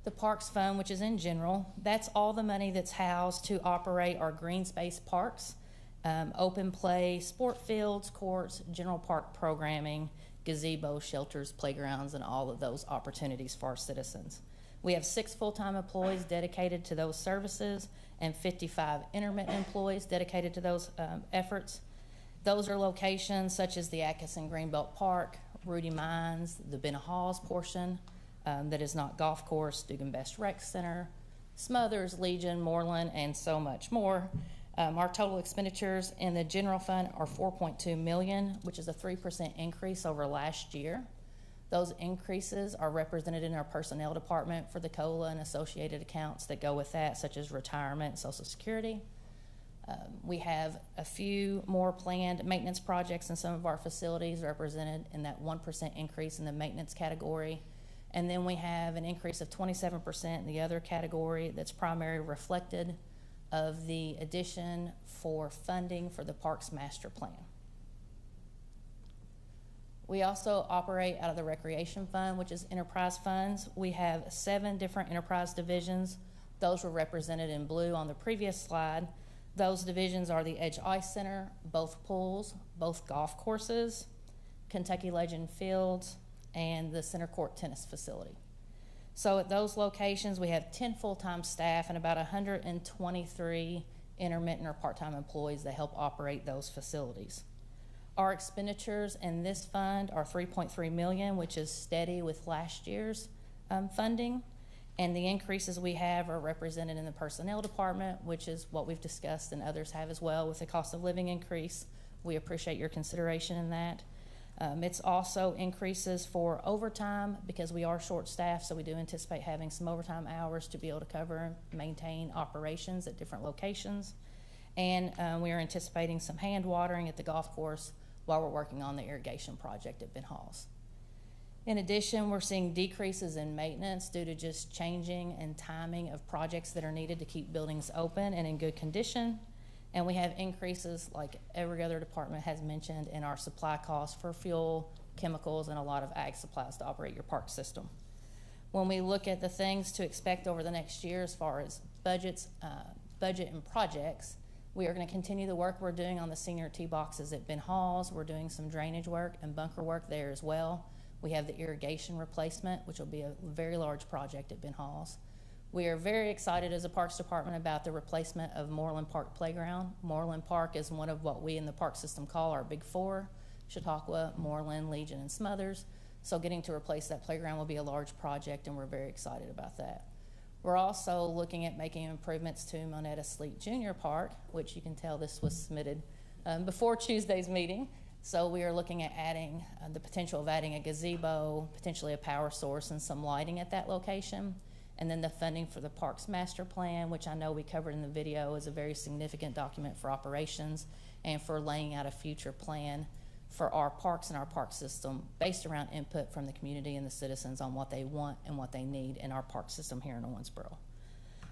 The Parks Fund, which is in general, that's all the money that's housed to operate our green space parks, open play, sport fields, courts, general park programming, gazebo, shelters, playgrounds, and all of those opportunities for our citizens. We have 6 full-time employees dedicated to those services and 55 intermittent employees dedicated to those efforts. Those are locations such as the Atkinson Greenbelt Park, Rudy Mines, the Benna Halls portion that is not golf course, Dugan Best Rec Center, Smothers, Legion, Moreland, and so much more. Our total expenditures in the general fund are $4.2 million, which is a 3% increase over last year. Those increases are represented in our personnel department for the COLA and associated accounts that go with that, such as retirement and Social Security. We have a few more planned maintenance projects in some of our facilities represented in that 1% increase in the maintenance category. And then we have an increase of 27% in the other category that's primarily reflected of the addition for funding for the Parks Master Plan. We also operate out of the Recreation Fund, which is enterprise funds. We have 7 different enterprise divisions. Those were represented in blue on the previous slide. Those divisions are the Edge Ice Center, both pools, both golf courses, Kentucky Legend Fields, and the Center Court Tennis Facility. So at those locations, we have 10 full-time staff and about 123 intermittent or part-time employees that help operate those facilities. Our expenditures in this fund are $3.3 million, which is steady with last year's funding. And the increases we have are represented in the personnel department, which is what we've discussed and others have as well with the cost of living increase. We appreciate your consideration in that. It's also increases for overtime because we are short-staffed, so we do anticipate having some overtime hours to be able to cover and maintain operations at different locations. And we are anticipating some hand watering at the golf course while we're working on the irrigation project at Ben Halls. In addition, we're seeing decreases in maintenance due to just changing and timing of projects that are needed to keep buildings open and in good condition. And we have increases, like every other department has mentioned, in our supply costs for fuel, chemicals, and a lot of ag supplies to operate your park system. When we look at the things to expect over the next year as far as budget and projects, we are going to continue the work we're doing on the senior tee boxes at Ben Halls. We're doing some drainage work and bunker work there as well. We have the irrigation replacement, which will be a very large project at Ben Halls. We are very excited as a Parks Department about the replacement of Moreland Park Playground. Moreland Park is one of what we in the park system call our big four: Chautauqua, Moreland, Legion, and Smothers. So getting to replace that playground will be a large project, and we're very excited about that. We're also looking at making improvements to Monetta Sleep Junior Park, which you can tell this was submitted before Tuesday's meeting. So we are looking at adding the potential of adding a gazebo, potentially a power source, and some lighting at that location. And then the funding for the Parks Master Plan, which I know we covered in the video, is a very significant document for operations and for laying out a future plan for our parks and our park system based around input from the community and the citizens on what they want and what they need in our park system here in Owensboro.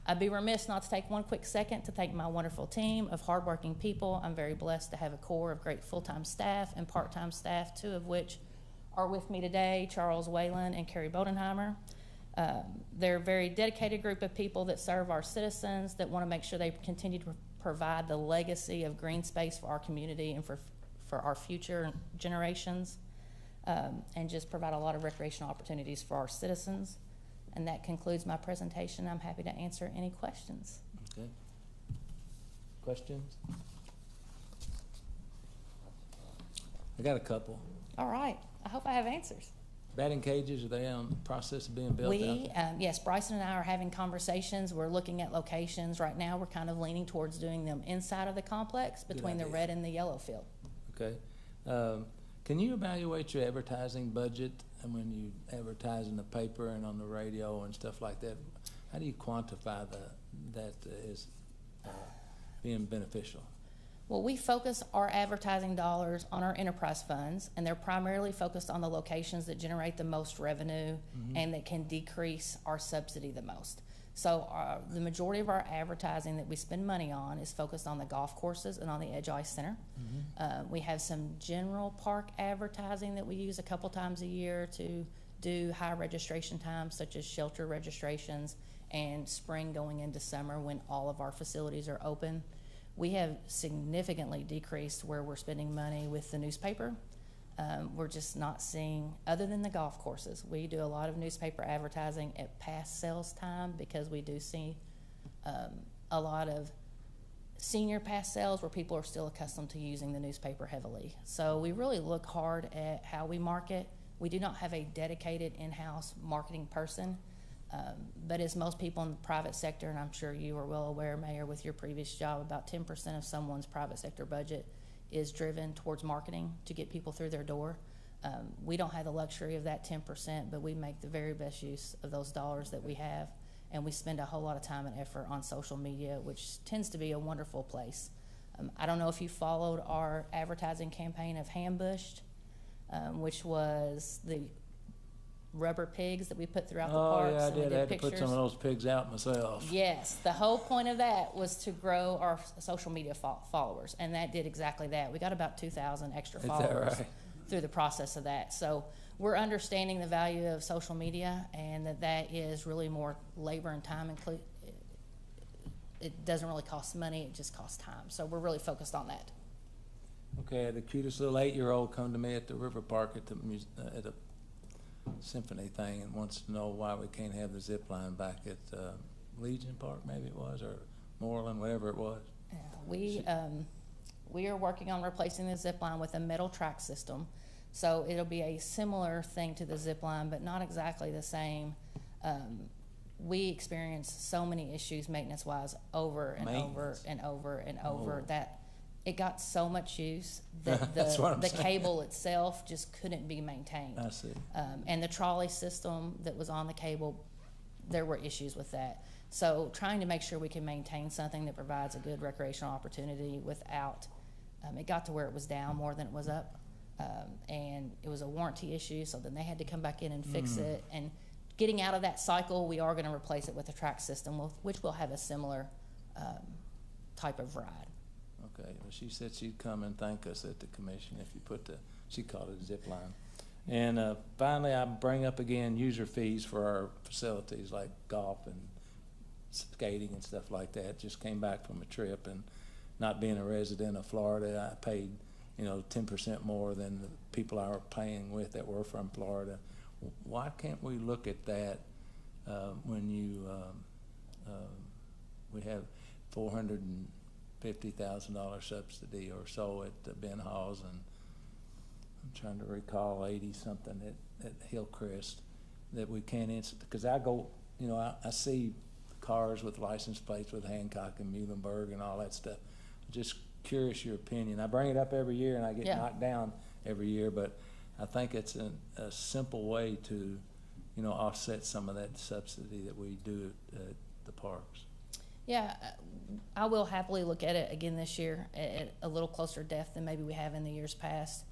I'd be remiss not to take one quick second to thank my wonderful team of hardworking people. I'm very blessed to have a core of great full-time staff and part-time staff, two of which are with me today, Charles Whalen and Carrie Bodenheimer. They're a very dedicated group of people that serve our citizens, that want to make sure they continue to provide the legacy of green space for our community and for our future generations, and just provide a lot of recreational opportunities for our citizens. And that concludes my presentation. I'm happy to answer any questions. Okay. Questions? I got a couple. All right. I hope I have answers. Batting cages, are they on the process of being built out? Yes, Bryson and I are having conversations. We're looking at locations. Right now, we're kind of leaning towards doing them inside of the complex between the red and the yellow field. Okay. Can you evaluate your advertising budget, and when you advertise in the paper and on the radio and stuff like that? How do you quantify that as being beneficial? Well, we focus our advertising dollars on our enterprise funds, and they're primarily focused on the locations that generate the most revenue and that can decrease our subsidy the most. So the majority of our advertising that we spend money on is focused on the golf courses and on the Edge Ice Center. We have some general park advertising that we use a couple times a year to do high registration times, such as shelter registrations and spring going into summer when all of our facilities are open. We have significantly decreased where we're spending money with the newspaper. We're just not seeing, other than the golf courses, we do a lot of newspaper advertising at past sales time because we do see a lot of senior pass sales where people are still accustomed to using the newspaper heavily. So we really look hard at how we market. We do not have a dedicated in-house marketing person. But as most people in the private sector, and I'm sure you are well aware, Mayor, with your previous job, about 10% of someone's private sector budget is driven towards marketing to get people through their door. We don't have the luxury of that 10%, but we make the very best use of those dollars that we have, and we spend a whole lot of time and effort on social media, which tends to be a wonderful place. I don't know if you followed our advertising campaign of Hambushed, which was the rubber pigs that we put throughout the parks. Oh, yeah, I and we did. I had to pictures. put some of those pigs out myself. Yes, the whole point of that was to grow our social media followers, and that did exactly that. We got about 2,000 extra followers through the process of that. So we're understanding the value of social media, and that is really more labor and time. It doesn't really cost money, it just costs time. So we're really focused on that. Okay, the cutest little 8-year-old come to me at the river park at the symphony thing and wants to know why we can't have the zip line back at Legion Park, maybe it was, or Moreland, whatever it was. Yeah, we are working on replacing the zip line with a metal track system. So it'll be a similar thing to the zip line, but not exactly the same. We experience so many issues maintenance-wise over and over and over and over that It got so much use that That's what I'm the saying. cable itself just couldn't be maintained. I see. And the trolley system that was on the cable, there were issues with that. So trying to make sure we can maintain something that provides a good recreational opportunity without, it got to where it was down more than it was up. And it was a warranty issue, so then they had to come back in and fix it. And getting out of that cycle, we are going to replace it with a track system, which will have a similar type of ride. Okay, well, she said she'd come and thank us at the commission if you put she called it a zip line. And finally, I bring up again user fees for our facilities like golf and skating and stuff like that. Just came back from a trip, and not being a resident of Florida, I paid 10% more than the people I were playing with that were from Florida. Why can't we look at that when we have $450,000 subsidy or so at Ben Halls, and I'm trying to recall 80 something at Hillcrest that we can't instant, because I go, I see cars with license plates with Hancock and Muhlenberg and all that stuff. Just curious your opinion. I bring it up every year and I get knocked down every year, but I think it's a simple way to, offset some of that subsidy that we do at the parks. Yeah, I will happily look at it again this year at a little closer depth than maybe we have in the years past.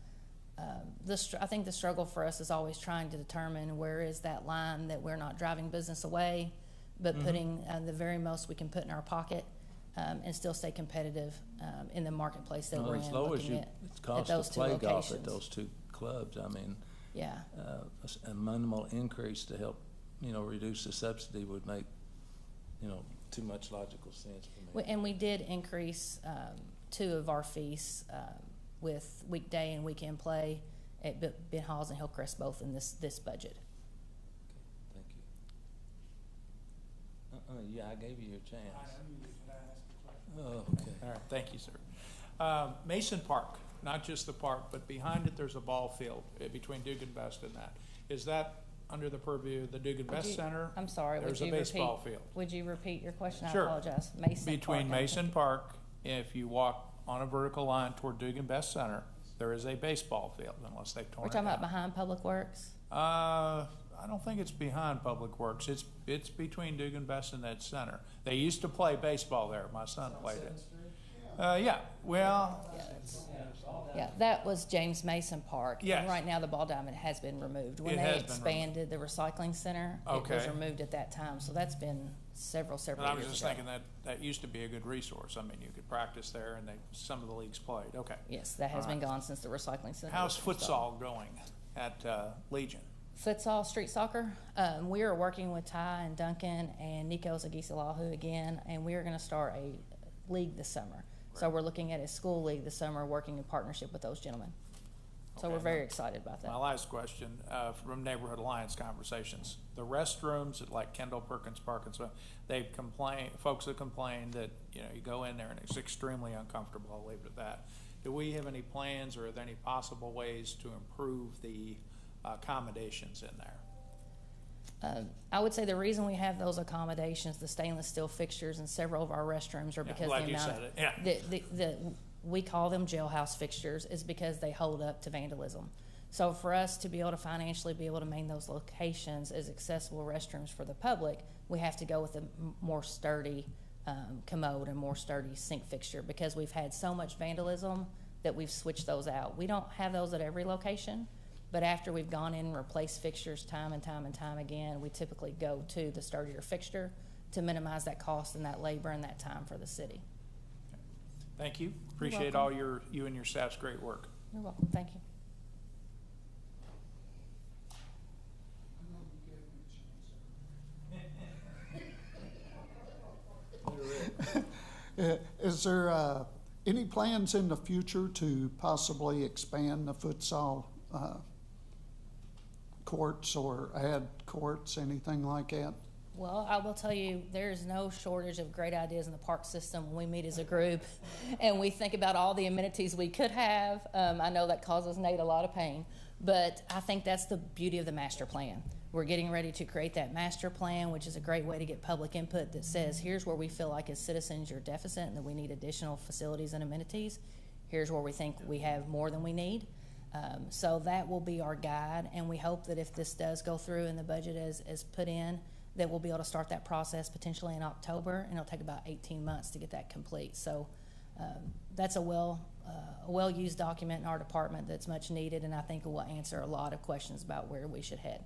I think the struggle for us is always trying to determine where is that line that we're not driving business away, but putting the very most we can put in our pocket and still stay competitive in the marketplace that we're in. As low as Looking it costs those to two play golf locations. at those two clubs, I mean, Yeah. A minimal increase to help, reduce the subsidy would make, too much logical sense for me. And we did increase 2 of our fees with weekday and weekend play at Ben Halls and Hillcrest both in this budget. Thank you. Yeah, I gave you your chance. Oh, okay. All right, thank you, sir. Mason Park, not just the park, but behind it, there's a ball field between Dugan Best and that. Is that under the purview of the Dugan Best Center? I'm sorry, There's a baseball field. Would you repeat your question? Sure. I apologize. Mason Between Park, Mason Park, if you walk on a vertical line toward Dugan Best Center, there is a baseball field, unless they've torn We're it talking down. about behind Public Works? I don't think it's behind Public Works. It's between Dugan Best and that center. They used to play baseball there. My son played it. Yeah, well, Yeah, that was James Mason Park. Yes. And right now, the ball diamond has been removed. When It they has been expanded the recycling center, it was Okay. removed at that time. So that's been several but I was years just ago. thinking that used to be a good resource. I mean, you could practice there, and some of the leagues played. Okay. Yes, that has All been right. gone since the recycling center. How's was installed. futsal going at Legion? Futsal, street soccer. We are working with Ty and Duncan and Nico Zagisalahu again, and we are going to start a league this summer. So we're looking at a school league this summer, working in partnership with those gentlemen. So we're very excited about that. My last question from Neighborhood Alliance conversations: the restrooms at like Kendall Perkins Park and so they've complained. Folks have complained that you go in there and it's extremely uncomfortable. I'll leave it at that. Do we have any plans, or are there any possible ways to improve the accommodations in there? I would say the reason we have those accommodations, the stainless steel fixtures in several of our restrooms, are because glad the you amount said it. Yeah. we call them jailhouse fixtures, is because they hold up to vandalism. So for us to be able to financially be able to maintain those locations as accessible restrooms for the public, we have to go with a more sturdy commode and more sturdy sink fixture, because we've had so much vandalism that we've switched those out. We don't have those at every location, but after we've gone in and replaced fixtures time and time and time again, we typically go to the sturdier fixture to minimize that cost and that labor and that time for the city. Thank you. Appreciate all you and your staff's great work. You're welcome. Thank you. Is there any plans in the future to possibly expand the futsal courts or add courts, anything like that? Well, I will tell you, there's no shortage of great ideas in the park system when we meet as a group and we think about all the amenities we could have. I know that causes Nate a lot of pain, but I think that's the beauty of the master plan. We're getting ready to create that master plan, which is a great way to get public input that says, here's where we feel like as citizens you're deficient and that we need additional facilities and amenities. here's where we think we have more than we need. So that will be our guide, and we hope that if this does go through and the budget is put in, that we'll be able to start that process potentially in October, and it'll take about 18 months to get that complete. So that's a well-used document in our department that's much needed, and I think it will answer a lot of questions about where we should head.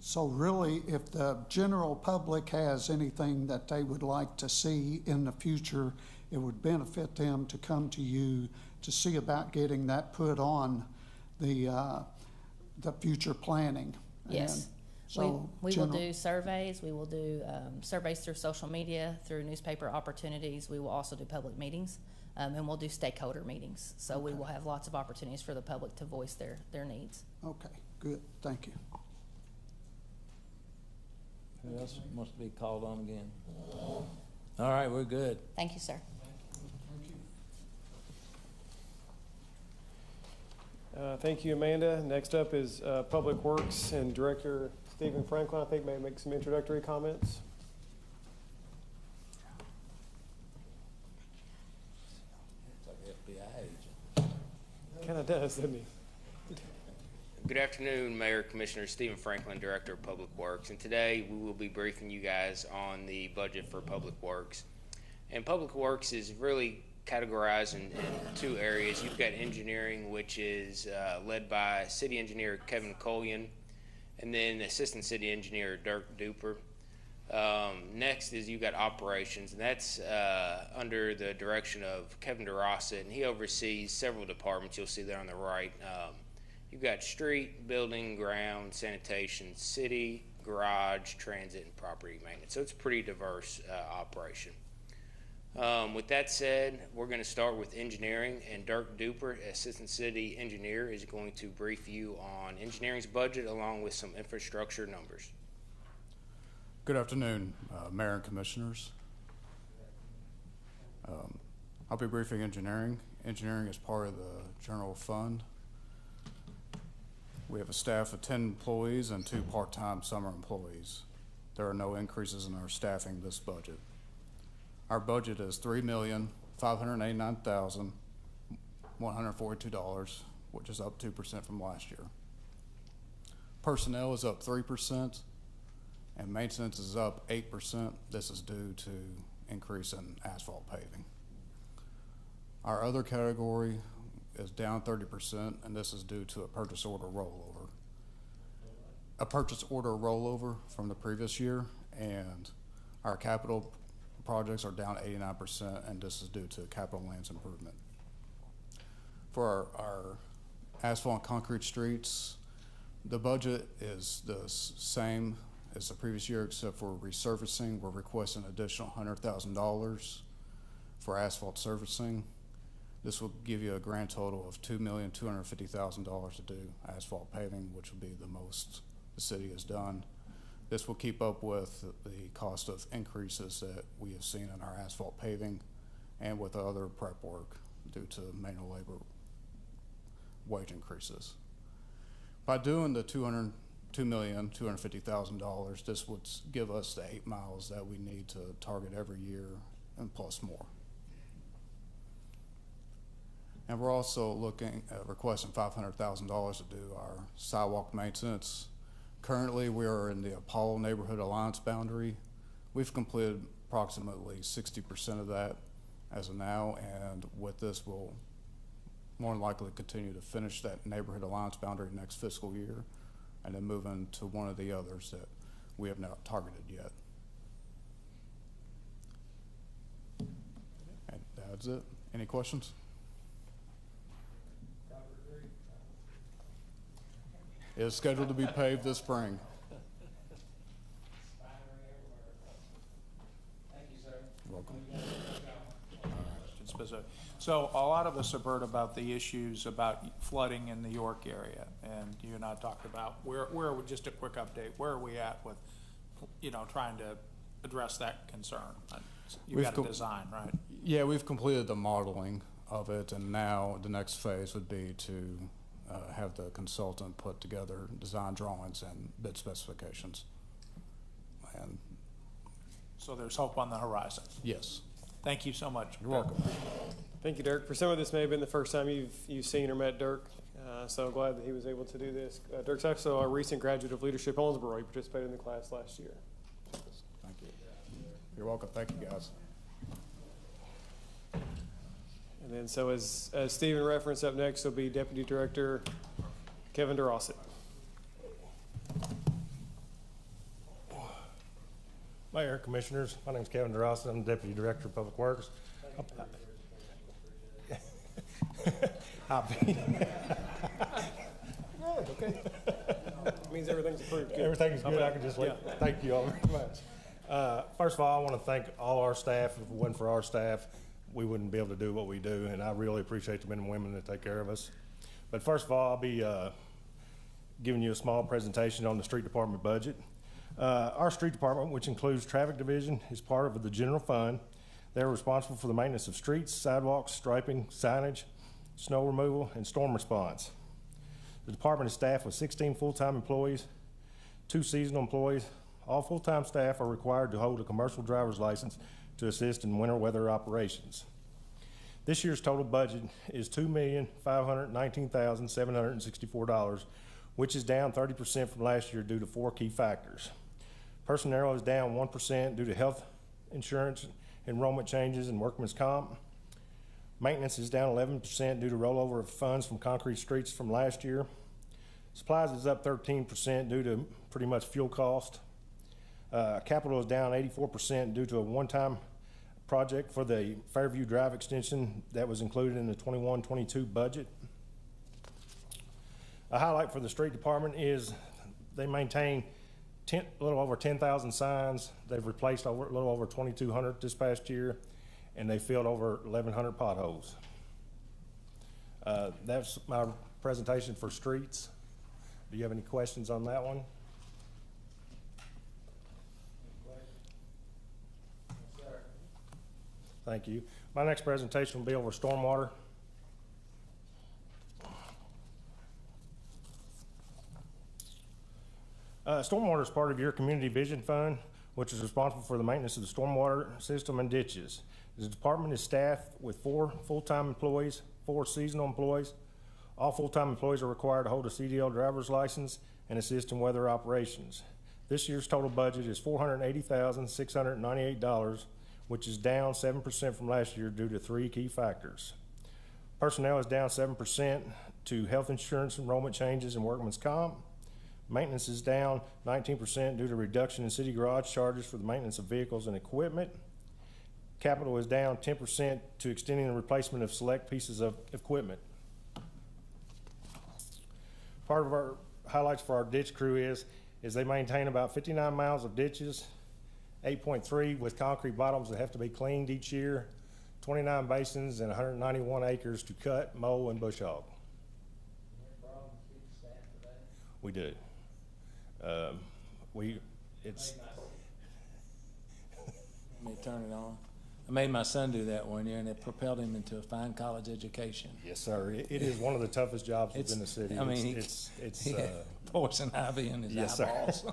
So really, if the general public has anything that they would like to see in the future, it would benefit them to come to you to see about getting that put on the future planning. Yes. And so we will do surveys. We will do surveys through social media, through newspaper opportunities. We will also do public meetings, and we'll do stakeholder meetings. So we will have lots of opportunities for the public to voice their needs. Okay, good. Thank you. Who else wants to be called on again? All right, we're good. Thank you, sir. Thank you, Amanda. Next up is Public Works and Director Stephen Franklin. I think may make some introductory comments. It's like FBI agent. Kind of does, doesn't he? Good afternoon, Mayor, Commissioner. Stephen Franklin, Director of Public Works, and today we will be briefing you guys on the budget for Public Works. And Public Works is really categorized in two areas. You've got engineering, which is led by City Engineer Kevin Collian, and then Assistant City Engineer Dirk Duper. Next is you've got operations, and that's under the direction of Kevin DeRossa, and he oversees several departments. You'll see there on the right. You've got street, building, ground, sanitation, city, garage, transit, and property maintenance. So it's a pretty diverse operation. With that said, we're going to start with engineering, and Dirk Duper, Assistant City Engineer, is going to brief you on engineering's budget along with some infrastructure numbers. Good afternoon, Mayor and Commissioners. I'll be briefing engineering. Engineering is part of the general fund. We have a staff of 10 employees and 2 part-time summer employees. There are no increases in our staffing this budget. Our budget is $3,589,142, which is up 2% from last year. Personnel is up 3%, and maintenance is up 8%. This is due to increase in asphalt paving. Our other category is down 30%, and this is due to a purchase order rollover. A purchase order rollover from the previous year, and our capital projects are down 89%, and this is due to capital lands improvement. For our asphalt and concrete streets, the budget is the same as the previous year except for resurfacing. We're requesting an additional $100,000 for asphalt surfacing. This will give you a grand total of $2,250,000 to do asphalt paving, which will be the most the city has done. This will keep up with the cost of increases that we have seen in our asphalt paving and with other prep work due to manual labor wage increases. By doing the $2,250,000, this would give us the 8 miles that we need to target every year and plus more. And we're also looking at requesting $500,000 to do our sidewalk maintenance. Currently, we are in the Apollo Neighborhood Alliance boundary. We've completed approximately 60% of that as of now, and with this, we'll more than likely continue to finish that Neighborhood Alliance boundary next fiscal year, and then move into one of the others that we have not targeted yet. And that's it. Any questions? It is scheduled to be paved this spring. Thank you, sir. You're welcome. So a lot of us have heard about the issues about flooding in the York area, and you and I talked about where just a quick update, where are we at with, trying to address that concern? You've got a design, right? Yeah, we've completed the modeling of it, and now the next phase would be to have the consultant put together design drawings and bid specifications. And so there's hope on the horizon. Yes. Thank you so much. You're welcome. Thank you, Dirk. For some of this may have been the first time you've seen or met Dirk, so I'm glad that he was able to do this. Dirk's also a recent graduate of Leadership Owensboro. He participated in the class last year. Thank you. You're welcome. Thank you, guys. And then, so as Stephen referenced, up next will be Deputy Director Kevin DeRosset. Mayor, Commissioners, my name is Kevin DeRosset. I'm the Deputy Director of Public Works. Okay. Means everything's approved. Good. Everything's good. I can just leave. Yeah. Thank you all very much. First of all, I want to thank all our staff. If it wasn't for our staff, we wouldn't be able to do what we do, and I really appreciate the men and women that take care of us. But first of all, I'll be giving you a small presentation on the street department budget. Our street department, which includes traffic division, is part of the general fund. They're responsible for the maintenance of streets, sidewalks, striping, signage, snow removal, and storm response. The department is staffed with 16 full-time employees, 2 seasonal employees. All full-time staff are required to hold a commercial driver's license to assist in winter weather operations. This year's total budget is $2,519,764, which is down 30% from last year due to 4 key factors. Personnel is down 1% due to health insurance enrollment changes and workman's comp. Maintenance is down 11% due to rollover of funds from concrete streets from last year. Supplies is up 13% due to pretty much fuel cost. Capital is down 84% due to a one-time project for the Fairview Drive extension that was included in the 21-22 budget. A highlight for the street department is they maintain a little over 10,000 signs. They've replaced a little over 2,200 this past year, and they filled over 1,100 potholes. That's my presentation for streets. Do you have any questions on that one? Thank you. My next presentation will be over stormwater. Stormwater is part of your Community Vision Fund, which is responsible for the maintenance of the stormwater system and ditches. The department is staffed with 4 full-time employees, 4 seasonal employees. All full-time employees are required to hold a CDL driver's license and assist in weather operations. This year's total budget is $480,698, which is down 7% from last year due to 3 key factors. Personnel is down 7% to health insurance enrollment changes and workman's comp. Maintenance is down 19% due to reduction in city garage charges for the maintenance of vehicles and equipment. Capital is down 10% to extending the replacement of select pieces of equipment. Part of our highlights for our ditch crew is they maintain about 59 miles of ditches, 8.3 with concrete bottoms that have to be cleaned each year, 29 basins, and 191 acres to cut, mow, and bush hog. We do. Let me turn it on. I made my son do that one year, and it propelled him into a fine college education. Yes, sir. It is one of the toughest jobs within the city. I mean, he had poison ivy in his eyeballs. Sir.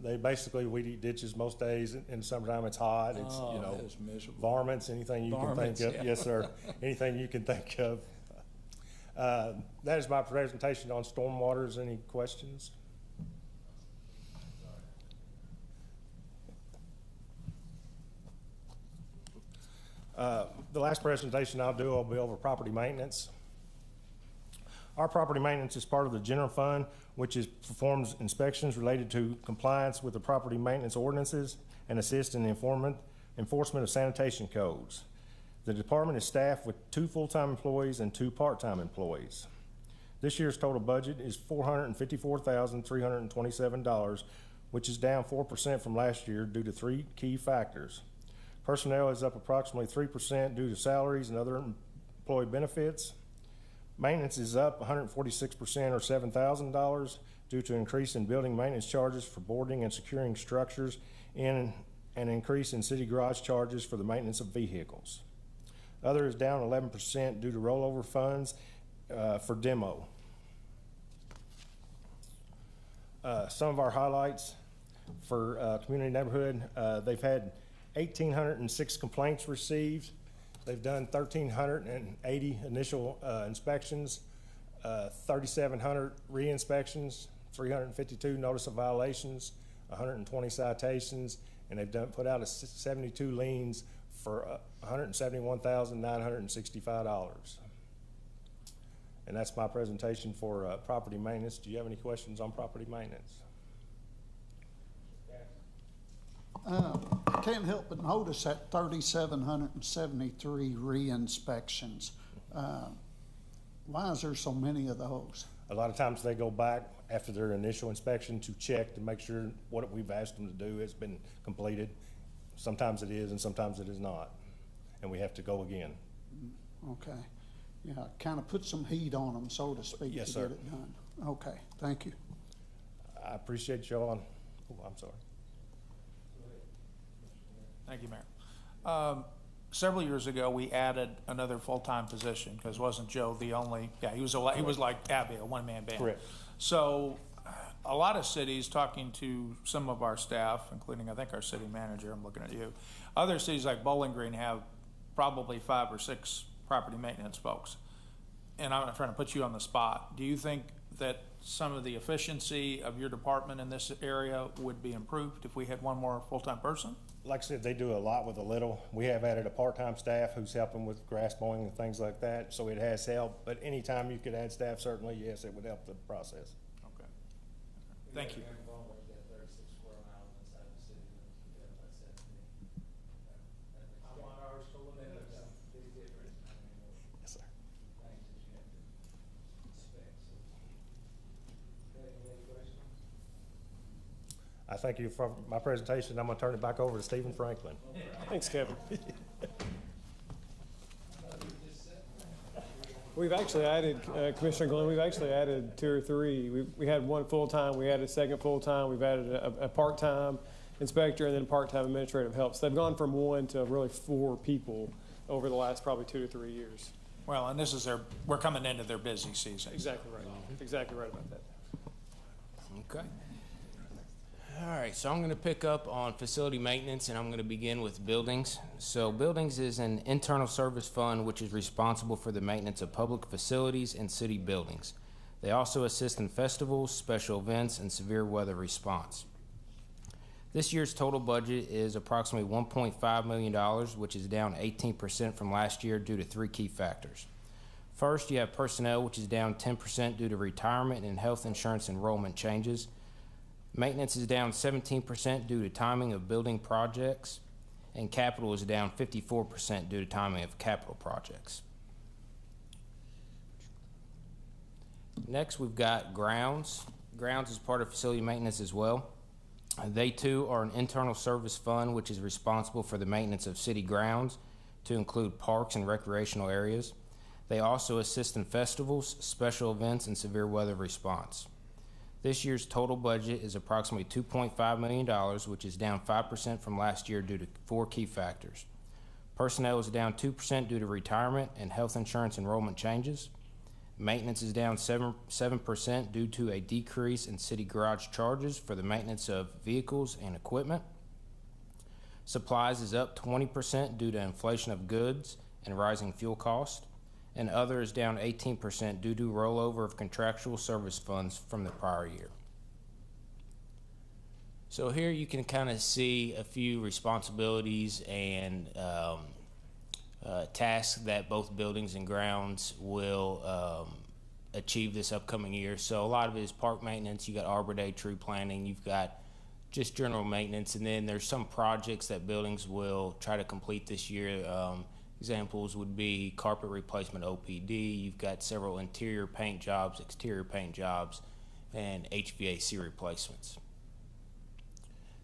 They basically weed eat ditches most days. In the summertime, it's hot. It's it's miserable. Varmints, anything you can think of. Yeah. Yes, sir. Anything you can think of. That is my presentation on stormwaters. Any questions? The last presentation I'll do will be over property maintenance. Our property maintenance is part of the general fund, which performs inspections related to compliance with the property maintenance ordinances and assists in the enforcement of sanitation codes. The department is staffed with 2 full-time employees and 2 part-time employees. This year's total budget is $454,327, which is down 4% from last year due to 3 key factors. Personnel is up approximately 3% due to salaries and other employee benefits. Maintenance is up 146% or $7,000 due to increase in building maintenance charges for boarding and securing structures and an increase in city garage charges for the maintenance of vehicles. Other is down 11% due to rollover funds for demo. Some of our highlights for community neighborhood, they've had 1,806 complaints received They've done 1,380 initial inspections, 3,700 re-inspections, 352 notice of violations, 120 citations, and they've put out 72 liens for $171,965. And that's my presentation for property maintenance. Do you have any questions on property maintenance? I can't help but notice that 3,773 re-inspections. Why is there so many of those? A lot of times they go back after their initial inspection to check to make sure what we've asked them to do has been completed. Sometimes it is and sometimes it is not. And we have to go again. Okay. Yeah, kind of put some heat on them, so to speak, Yes, to sir. get it done. Okay, thank you. I appreciate y'all. Oh, I'm sorry. Thank you, Mayor. Several years ago, we added another full-time position, because wasn't Joe the only, he was like Abby, a one-man band. Correct. So a lot of cities, talking to some of our staff, including I think our city manager, I'm looking at you, other cities like Bowling Green have probably 5 or 6 property maintenance folks. And I'm not trying to put you on the spot. Do you think that some of the efficiency of your department in this area would be improved if we had one more full-time person? Like I said, they do a lot with a little. We have added a part-time staff who's helping with grass mowing and things like that, so it has helped. But anytime you could add staff, certainly, yes, it would help the process. Okay. Thank you. Yes, sir. I thank you for my presentation. I'm going to turn it back over to Stephen Franklin. Thanks, Kevin. We've actually added, Commissioner Glenn, we've actually added 2 or 3. We had one full-time, we added a second full-time, we've added a part-time inspector and then part-time administrative help. So they've gone from 1 to really 4 people over the last probably 2 to 3 years. Well, and this is we're coming into their busy season. Exactly right. Exactly right about that. Okay. All right, so I'm going to pick up on facility maintenance, and I'm going to begin with buildings. So buildings is an internal service fund which is responsible for the maintenance of public facilities and city buildings. They also assist in festivals, special events, and severe weather response. This year's total budget is approximately $1.5 million, which is down 18% from last year due to 3 key factors. First, you have personnel, which is down 10% due to retirement and health insurance enrollment changes. Maintenance is down 17% due to timing of building projects, and capital is down 54% due to timing of capital projects. Next, we've got grounds. Grounds is part of facility maintenance as well. They too are an internal service fund which is responsible for the maintenance of city grounds to include parks and recreational areas. They also assist in festivals, special events, and severe weather response. This year's total budget is approximately $2.5 million, which is down 5% from last year due to 4 key factors. Personnel is down 2% due to retirement and health insurance enrollment changes. Maintenance is down 7% due to a decrease in city garage charges for the maintenance of vehicles and equipment. Supplies is up 20% due to inflation of goods and rising fuel costs. And other is down 18% due to rollover of contractual service funds from the prior year. So here you can kind of see a few responsibilities and tasks that both buildings and grounds will achieve this upcoming year. So a lot of it is park maintenance. You got Arbor Day, tree planting. You've got just general maintenance, and then there's some projects that buildings will try to complete this year. Examples would be carpet replacement OPD. You've got several interior paint jobs, exterior paint jobs, and HVAC replacements.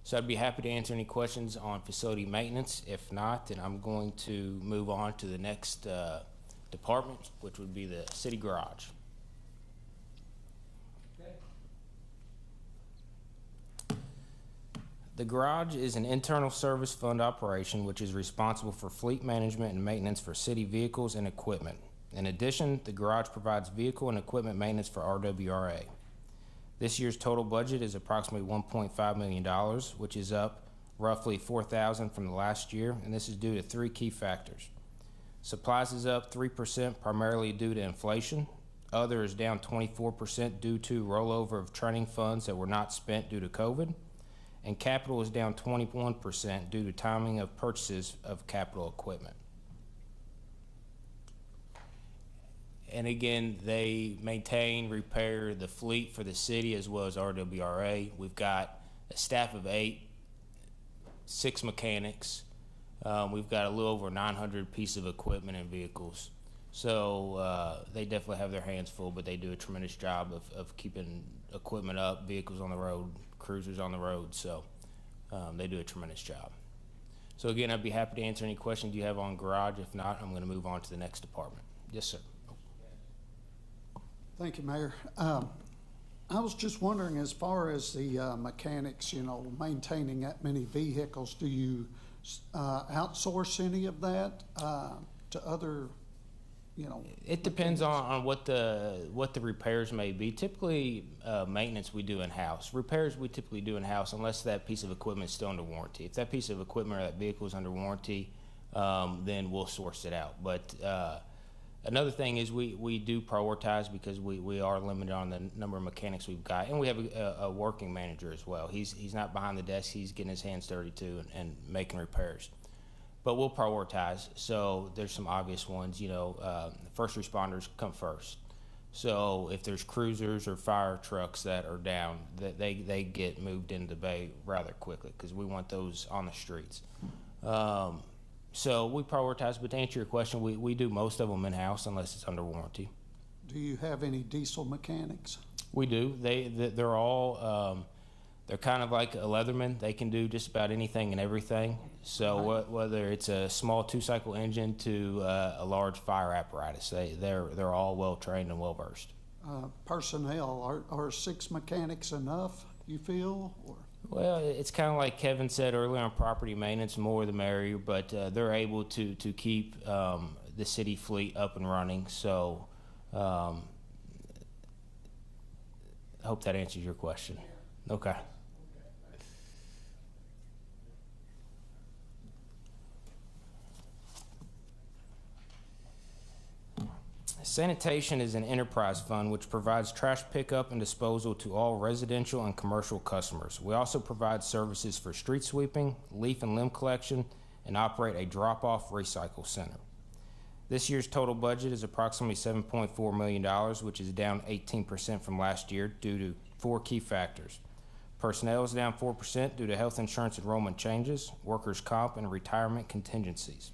So I'd be happy to answer any questions on facility maintenance. If not, then I'm going to move on to the next department, which would be the city garage. The garage is an internal service fund operation which is responsible for fleet management and maintenance for city vehicles and equipment. In addition, the garage provides vehicle and equipment maintenance for RWRA. This year's total budget is approximately $1.5 million, which is up roughly $4,000 from the last year, and this is due to 3 key factors. Supplies is up 3% primarily due to inflation. Other is down 24% due to rollover of training funds that were not spent due to COVID. And capital is down 21% due to timing of purchases of capital equipment. And again, they maintain, repair the fleet for the city as well as RWRA. We've got a staff of 8, 6 mechanics. We've got a little over 900 pieces of equipment and vehicles. So they definitely have their hands full, but they do a tremendous job of keeping equipment up, vehicles on the road, cruisers on the road. So they do a tremendous job. So again, I'd be happy to answer any questions you have on garage. If not, I'm going to move on to the next department. Yes, sir. Thank you, Mayor. I was just wondering, as far as the mechanics, you know, maintaining that many vehicles, do you outsource any of that to other, you know? It depends on what the repairs may be. Typically, maintenance we do in-house. Repairs we typically do in-house unless that piece of equipment is still under warranty. If that piece of equipment or that vehicle is under warranty, then we'll source it out. But another thing is we do prioritize because we are limited on the number of mechanics we've got, and we have a working manager as well. He's not behind the desk. He's getting his hands dirty too and making repairs. But we'll prioritize. So there's some obvious ones. You know, first responders come first. So if there's cruisers or fire trucks that are down, they get moved into the bay rather quickly because we want those on the streets. So we prioritize, but to answer your question, we do most of them in-house unless it's under warranty. Do you have any diesel mechanics? We do. They're all, they're kind of like a Leatherman. They can do just about anything and everything. So whether it's a small 2-cycle engine to a large fire apparatus, they're all well-trained and well-versed. Personnel, are 6 mechanics enough, you feel? Or? Well, it's kind of like Kevin said earlier on property maintenance, more the merrier, but they're able to keep the city fleet up and running. So I hope that answers your question. Okay. Sanitation is an enterprise fund which provides trash pickup and disposal to all residential and commercial customers. We also provide services for street sweeping, leaf and limb collection, and operate a drop-off recycle center. This year's total budget is approximately $7.4 million, which is down 18% from last year due to 4 key factors. Personnel is down 4% due to health insurance enrollment changes, workers' comp, and retirement contingencies.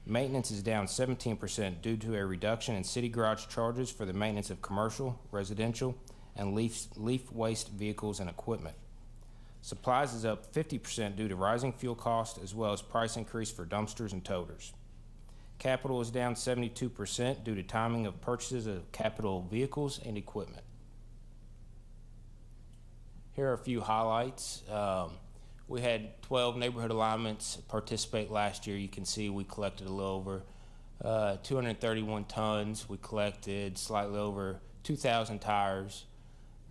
Maintenance is down 17% due to a reduction in city garage charges for the maintenance of commercial, residential, and leaf waste vehicles and equipment. Supplies is up 50% due to rising fuel costs as well as price increase for dumpsters and toters. Capital is down 72% due to timing of purchases of capital vehicles and equipment. Here are a few highlights. We had 12 neighborhood alignments participate last year. You can see we collected a little over 231 tons. We collected slightly over 2,000 tires.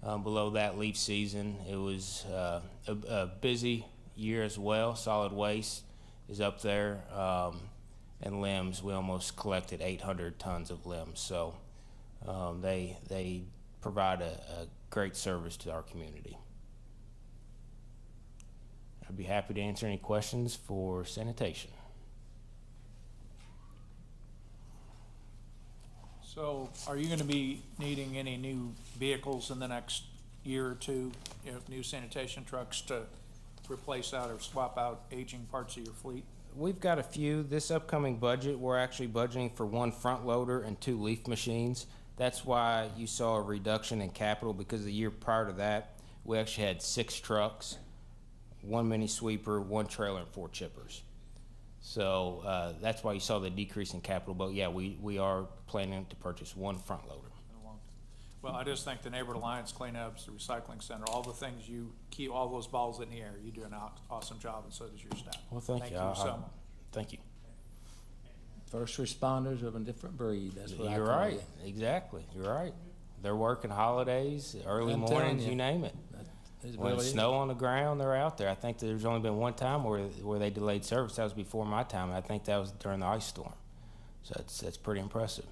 Below that leaf season, it was a busy year as well. Solid waste is up there. And limbs, we almost collected 800 tons of limbs. So they provide a great service to our community. I'd be happy to answer any questions for sanitation. So are you going to be needing any new vehicles in the next year or two, you know, new sanitation trucks to replace out or swap out aging parts of your fleet? We've got a few. This upcoming budget, we're actually budgeting for 1 front loader and 2 leaf machines. That's why you saw a reduction in capital, because the year prior to that, we actually had 6 trucks, 1 mini sweeper, 1 trailer, and 4 chippers. So that's why you saw the decrease in capital. But yeah, we are planning to purchase 1 front loader. Well, I just think the Neighborhood Alliance cleanups, the recycling center, all the things you keep, all those balls in the air, you do an awesome job, and so does your staff. Well, thank you so much. Thank you. First responders of a different breed. That's what You're right. Exactly. You're right. They're working holidays, early mornings, you name it. When it's snow on the ground, they're out there. I think there's only been one time where they delayed service. That was before my time. I think that was during the ice storm. So that's pretty impressive.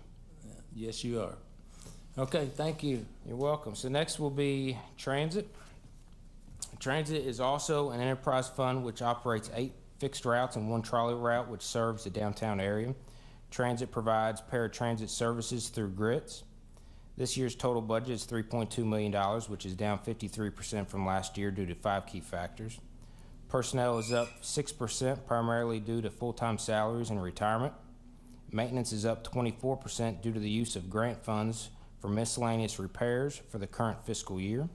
Yes, you are. Okay, thank you. You're welcome. So next will be transit. Transit is also an enterprise fund which operates 8 fixed routes and 1 trolley route which serves the downtown area. Transit provides paratransit services through GRITS. This year's total budget is $3.2 million, which is down 53% from last year due to 5 key factors. Personnel is up 6%, primarily due to full-time salaries and retirement. Maintenance is up 24% due to the use of grant funds for miscellaneous repairs for the current fiscal year.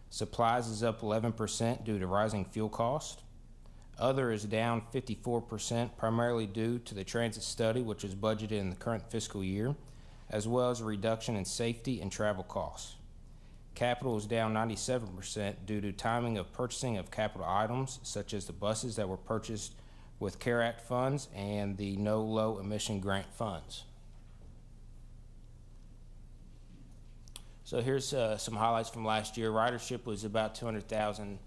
Supplies is up 11% due to rising fuel costs. Other is down 54%, primarily due to the transit study, which was budgeted in the current fiscal year, as well as a reduction in safety and travel costs. Capital is down 97% due to timing of purchasing of capital items, such as the buses that were purchased with CARE Act funds and the No Low Emission Grant funds. So here's some highlights from last year. Ridership was about 200,000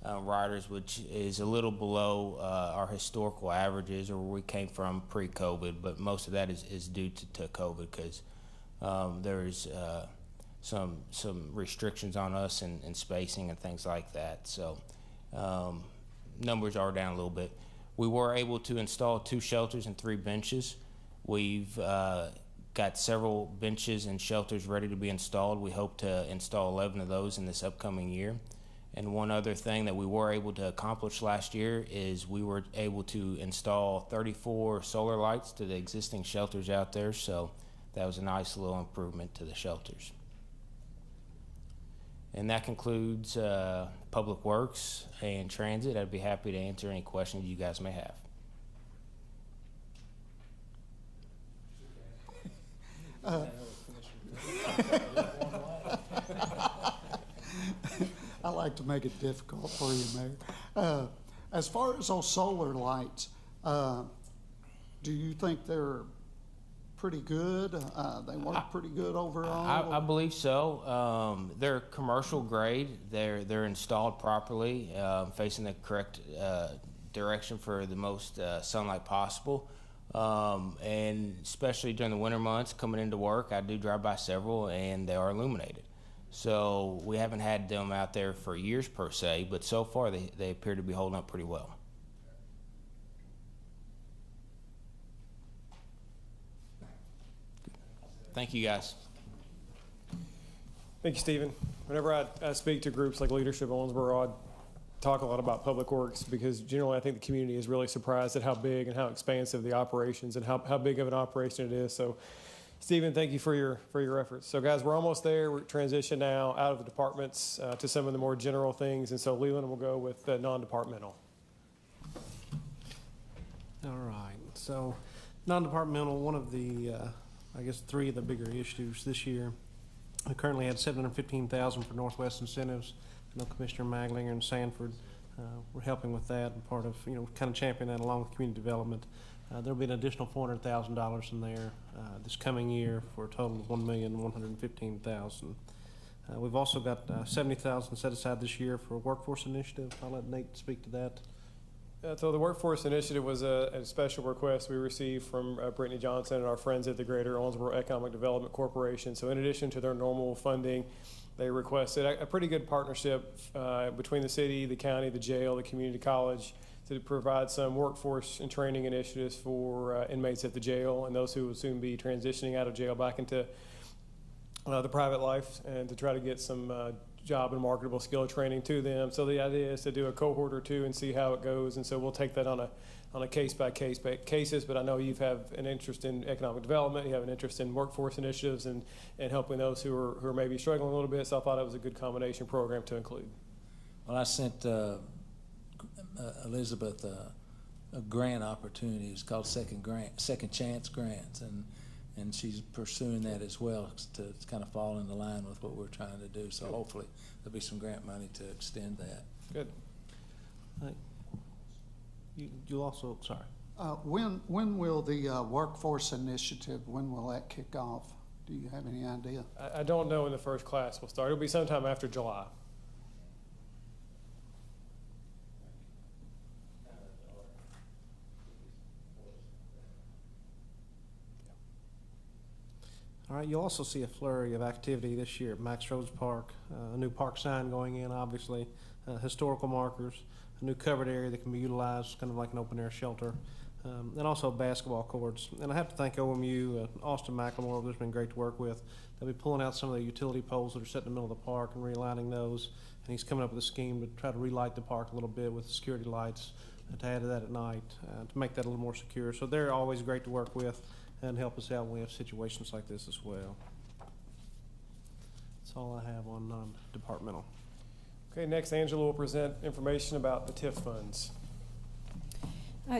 riders, which is a little below our historical averages or where we came from pre-COVID, but most of that is due to COVID because there's some restrictions on us and spacing and things like that. So numbers are down a little bit. We were able to install 2 shelters and 3 benches. We've got several benches and shelters ready to be installed. We hope to install 11 of those in this upcoming year. And one other thing that we were able to accomplish last year is we were able to install 34 solar lights to the existing shelters out there. So that was a nice little improvement to the shelters. And that concludes Public Works and Transit. I'd be happy to answer any questions you guys may have. I like to make it difficult for you, Mayor. As far as those solar lights, do you think they're pretty good? They work pretty good overall? I believe so. They're commercial grade. They're installed properly, facing the correct direction for the most sunlight possible. And especially during the winter months, coming into work, I do drive by several, and they are illuminated. So we haven't had them out there for years per se, but so far they appear to be holding up pretty well. Thank you, guys. Thank you, Stephen. Whenever I speak to groups like Leadership Owensboro, I talk a lot about Public Works because generally I think the community is really surprised at how big and how expansive the operations and how big of an operation it is. So, Stephen, thank you for your efforts. So, guys, we're almost there. We're transitioning now out of the departments to some of the more general things. And so, Leland will go with non-departmental. All right. So, non-departmental, one of the, I guess, 3 of the bigger issues this year. We currently had $715,000 for Northwest incentives. I know Commissioner Maglinger and Sanford were helping with that and part of, kind of championing that along with community development. There'll be an additional $400,000 in there this coming year for a total of $1,115,000. We've also got $70,000 set aside this year for a workforce initiative. I'll let Nate speak to that. So the Workforce Initiative was a special request we received from Brittany Johnson and our friends at the Greater Owensboro Economic Development Corporation. So in addition to their normal funding, they requested a pretty good partnership between the city, the county, the jail, the community college to provide some workforce and training initiatives for inmates at the jail and those who will soon be transitioning out of jail back into the private life, and to try to get some job and marketable skill training to them. So the idea is to do a cohort or 2 and see how it goes. And so we'll take that on a case by case basis. But I know you have an interest in economic development. You have an interest in workforce initiatives and helping those who are maybe struggling a little bit. So I thought it was a good combination program to include. Well, I sent Elizabeth a grant opportunity. It's called Second Chance Grants, and she's pursuing that as well to kind of fall in line with what we're trying to do. So hopefully there'll be some grant money to extend that. Good. You'll also, sorry. When will the workforce initiative, when will that kick off? Do you have any idea? I don't know when the first class will start. It'll be sometime after July. All right, you'll also see a flurry of activity this year at Max Rhodes Park, a new park sign going in, obviously, historical markers, a new covered area that can be utilized kind of like an open-air shelter, and also basketball courts. And I have to thank OMU, Austin McLemore, who's been great to work with. They'll be pulling out some of the utility poles that are set in the middle of the park and realigning those. And he's coming up with a scheme to try to relight the park a little bit with security lights to add to that at night, to make that a little more secure. So they're always great to work with and help us out when we have situations like this as well. That's all I have on non-departmental. Okay, next Angela will present information about the TIF funds.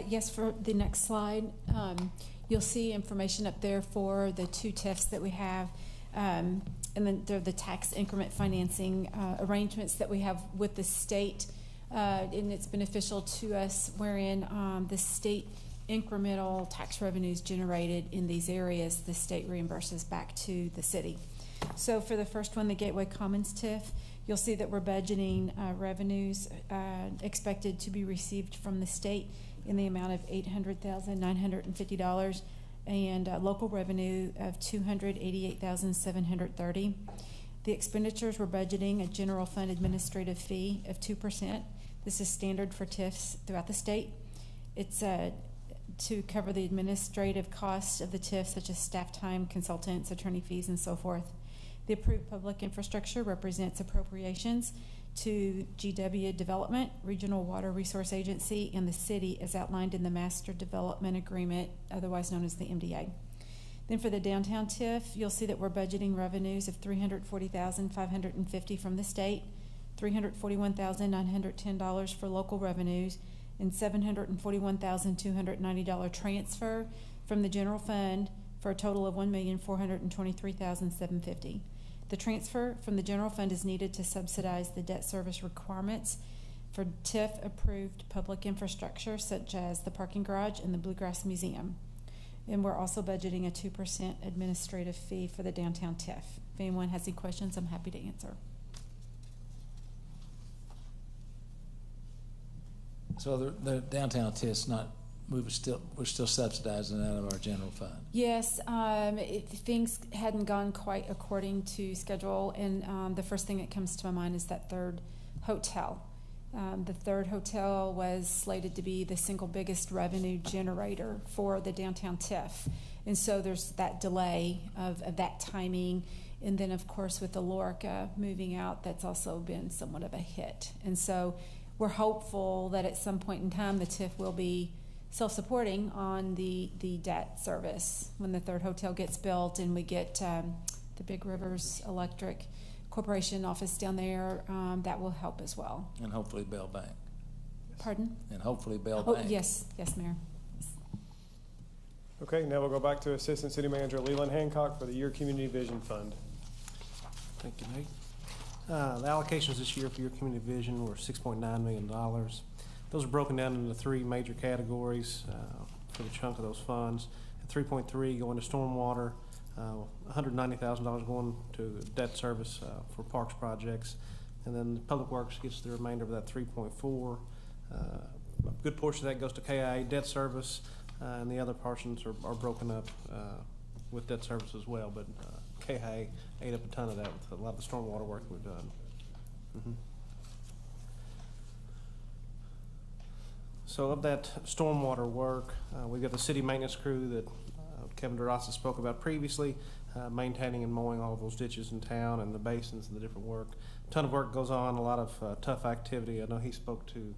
Yes, for the next slide, you'll see information up there for the 2 TIFs that we have. And then they're the tax increment financing arrangements that we have with the state. And it's beneficial to us wherein the state incremental tax revenues generated in these areas, the state reimburses back to the city. So for the first one, the Gateway Commons TIF, you'll see that we're budgeting revenues expected to be received from the state in the amount of $800,950 and local revenue of $288,730. The expenditures, we're budgeting a general fund administrative fee of 2%. This is standard for TIFs throughout the state. It's to cover the administrative costs of the TIF, such as staff time, consultants, attorney fees, and so forth. The approved public infrastructure represents appropriations to GW Development, Regional Water Resource Agency, and the city as outlined in the Master Development Agreement, otherwise known as the MDA. Then for the downtown TIF, you'll see that we're budgeting revenues of $340,550 from the state, $341,910 for local revenues, and $741,290 transfer from the general fund for a total of $1,423,750. The transfer from the general fund is needed to subsidize the debt service requirements for TIF-approved public infrastructure, such as the parking garage and the Bluegrass Museum. And we're also budgeting a 2% administrative fee for the downtown TIF. If anyone has any questions, I'm happy to answer. So the downtown TIF's not, we're still subsidizing that out of our general fund. Yes, things hadn't gone quite according to schedule, and the first thing that comes to my mind is that third hotel. The third hotel was slated to be the single biggest revenue generator for the downtown TIF, and so there's that delay of that timing. And then, of course, with the Lorica moving out, that's also been somewhat of a hit. And so we're hopeful that at some point in time the TIF will be self-supporting on the debt service when the third hotel gets built and we get the Big Rivers Electric Corporation office down there. That will help as well. And hopefully Bell Bank. Pardon? And hopefully Bell Oh, Bank. yes, Mayor. Okay, now we'll go back to Assistant City Manager Leland Hancock for the Year Community Vision Fund. Thank you, Nate. The allocations this year for your community vision were $6.9 million. Those are broken down into 3 major categories for the chunk of those funds. 3.3 going to stormwater, $190,000 going to debt service for parks projects, and then Public Works gets the remainder of that 3.4. A good portion of that goes to KIA debt service, and the other portions are broken up with debt service as well, but KIA ate up a ton of that with a lot of the stormwater work we've done. So of that stormwater work, we've got the city maintenance crew that Kevin DeRosa spoke about previously, maintaining and mowing all of those ditches in town and the basins and the different work. A ton of work goes on, a lot of tough activity. I know he spoke to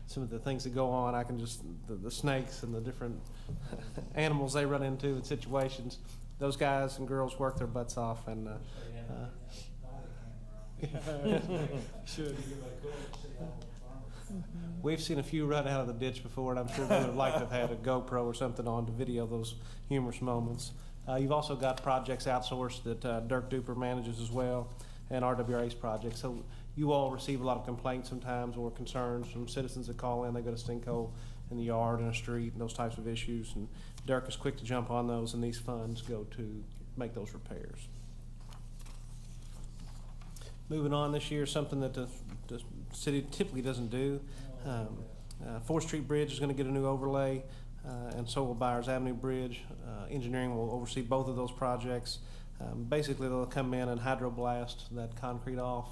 some of the things that go on. I can just, the snakes and the different animals they run into in situations. Those guys and girls work their butts off, and should. We've seen a few run out of the ditch before, and I'm sure they would like to have had a GoPro or something on to video those humorous moments. You've also got projects outsourced that Dirk Duper manages as well, and RWA's projects. So you all receive a lot of complaints sometimes or concerns from citizens that call in. They go to Stinko in the yard, in a street, and those types of issues. And Dirk is quick to jump on those, and these funds go to make those repairs. Moving on this year, something that the city typically doesn't do. 4th Street Bridge is going to get a new overlay. and so will Byers Avenue Bridge. Engineering will oversee both of those projects. Basically, they'll come in and hydroblast that concrete off.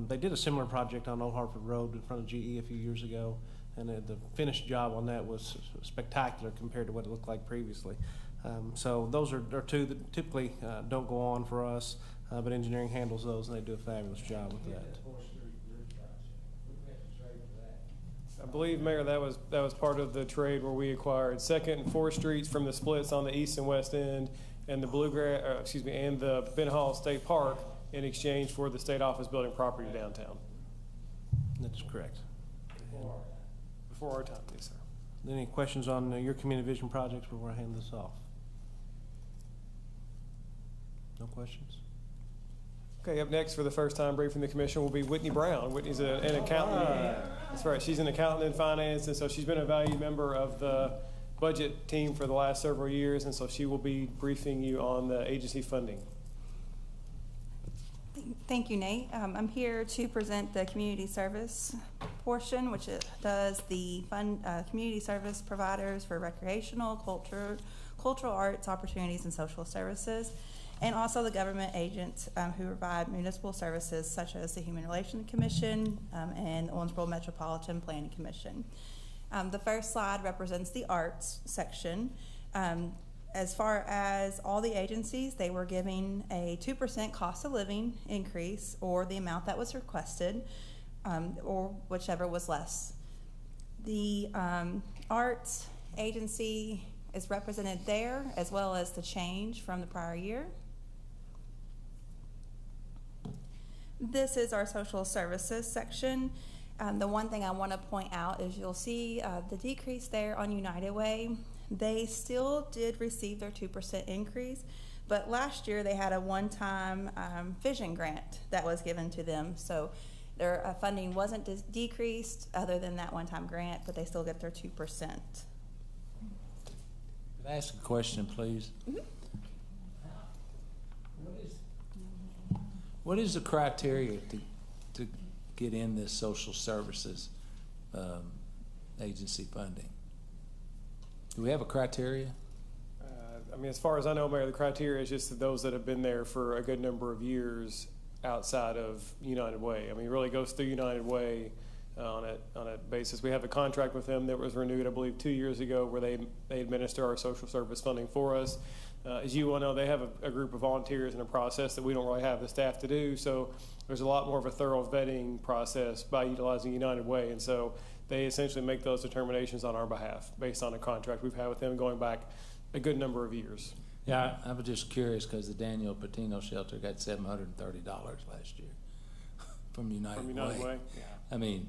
They did a similar project on Old Hartford Road in front of GE a few years ago, and the finished job on that was spectacular compared to what it looked like previously. So those are two that typically don't go on for us, but engineering handles those, and they do a fabulous job with that. I believe, Mayor, that was part of the trade where we acquired 2nd and 4th Streets from the splits on the east and west end, and the and the Ben Hall State Park in exchange for the state office building property downtown. That's correct. Before our time, yes, sir. Any questions on your community vision projects before I hand this off? No questions? Okay, up next for the first time briefing the commission will be Whitney Brown. Whitney's an accountant. That's right, she's an accountant in finance, and so she's been a valued member of the budget team for the last several years, and so she will be briefing you on the agency funding. Thank you, Nate. I'm here to present the community service portion, which it does the community service providers for recreational, cultural arts opportunities, and social services, and also the government agents who provide municipal services such as the Human Relations Commission and the Owensboro Metropolitan Planning Commission. The first slide represents the arts section. As far as all the agencies, they were giving a 2% cost of living increase, or the amount that was requested, or whichever was less. The arts agency is represented there, as well as the change from the prior year. This is our social services section. The one thing I want to point out is you'll see the decrease there on United Way. They still did receive their 2% increase, but last year they had a one-time vision grant that was given to them. So their funding wasn't decreased other than that one-time grant, but they still get their 2%. Could I ask a question, please? Mm-hmm. What is the criteria to get in this social services agency funding? Do we have a criteria? I mean, as far as I know, Mayor, the criteria is just that those that have been there for a good number of years outside of United Way. I mean, it really goes through United Way on a basis. We have a contract with them that was renewed, I believe, 2 years ago, where they administer our social service funding for us. As you well know, they have a group of volunteers and a process that we don't really have the staff to do. So there's a lot more of a thorough vetting process by utilizing United Way, and so they essentially make those determinations on our behalf based on a contract we've had with them going back a good number of years. Yeah, I was just curious because the Daniel Patino shelter got $730 last year from United Way. Yeah. I mean,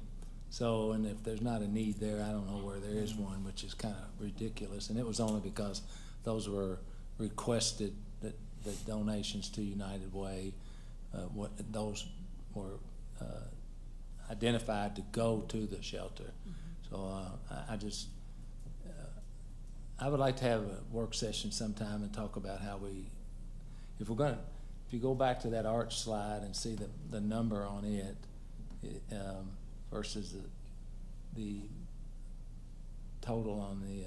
so, and if there's not a need there, I don't know where there is one, which is kind of ridiculous. And it was only because those were requested, that the donations to United Way, what those were identified to go to the shelter. Mm-hmm. So I would like to have a work session sometime and talk about how if you go back to that arch slide and see the number on it versus the total on the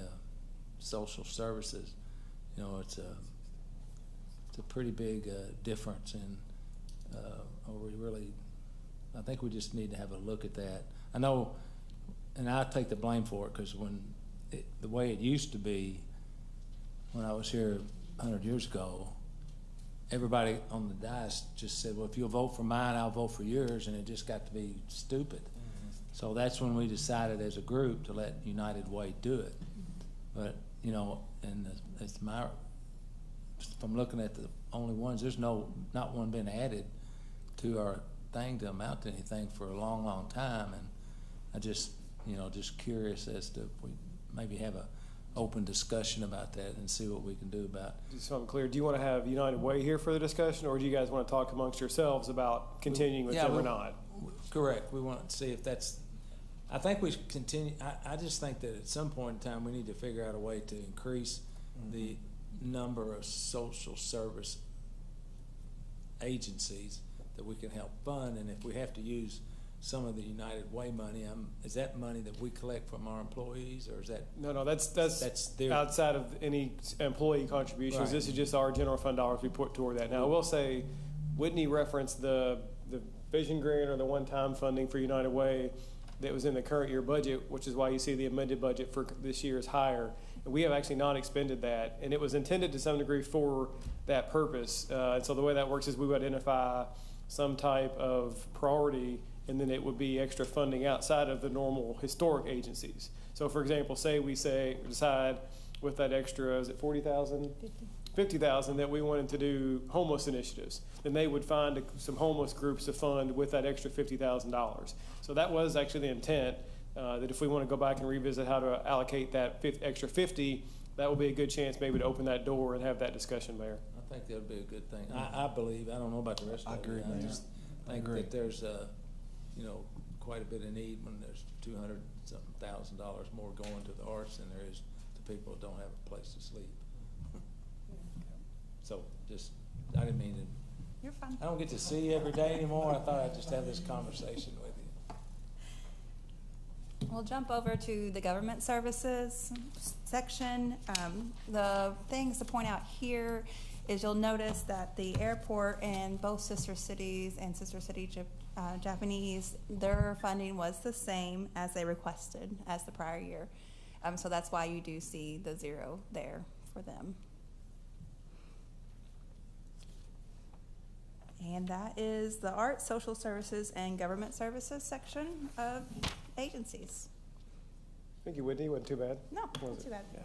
social services, you know, it's a pretty big difference in, I think we just need to have a look at that. I know, and I take the blame for it, because the way it used to be when I was here 100 years ago, everybody on the dais just said, well, if you'll vote for mine, I'll vote for yours, and it just got to be stupid. Mm-hmm. So that's when we decided as a group to let United Way do it. But, you know, and if I'm looking at the only ones, there's not one been added to our thing to amount to anything for a long, long time. And I just curious as to if we maybe have a open discussion about that and see what we can do about it. Just so I'm clear, do you want to have United Way here for the discussion, or do you guys want to talk amongst yourselves about continuing with them or not? Correct. We want to see if that's, I think we should continue. I just think that at some point in time we need to figure out a way to increase the number of social service agencies that we can help fund, and if we have to use some of the United Way money, is that money that we collect from our employees, or is that? No, that's their, outside of any employee contributions. Right. This is just our general fund dollars we put toward that. Now, I will say, Whitney referenced the vision grant or the one-time funding for United Way that was in the current year budget, which is why you see the amended budget for this year is higher. And we have actually not expended that, and it was intended to some degree for that purpose. And so the way that works is we would identify some type of priority, and then it would be extra funding outside of the normal historic agencies. So for example, say we decide with that extra, is it 40,000? 50,000 that we wanted to do homeless initiatives. Then they would find some homeless groups to fund with that extra $50,000. So that was actually the intent, that if we want to go back and revisit how to allocate that extra 50, that will be a good chance maybe to open that door and have that discussion, Mayor. I think that would be a good thing. I believe, I don't know about the rest of you. I just think that there's quite a bit of need when there's $200,000 more going to the arts than there is to people who don't have a place to sleep. So I didn't mean to. You're fine. I don't get to see you every day anymore. I thought I'd just have this conversation with you. We'll jump over to the government services section. The things to point out here is you'll notice that the airport and both sister cities and sister city Japanese, their funding was the same as they requested as the prior year. So that's why you do see the zero there for them. And that is the Arts, Social Services, and Government Services section of agencies. Thank you, Whitney. Wasn't too bad. No, not too bad. Yeah,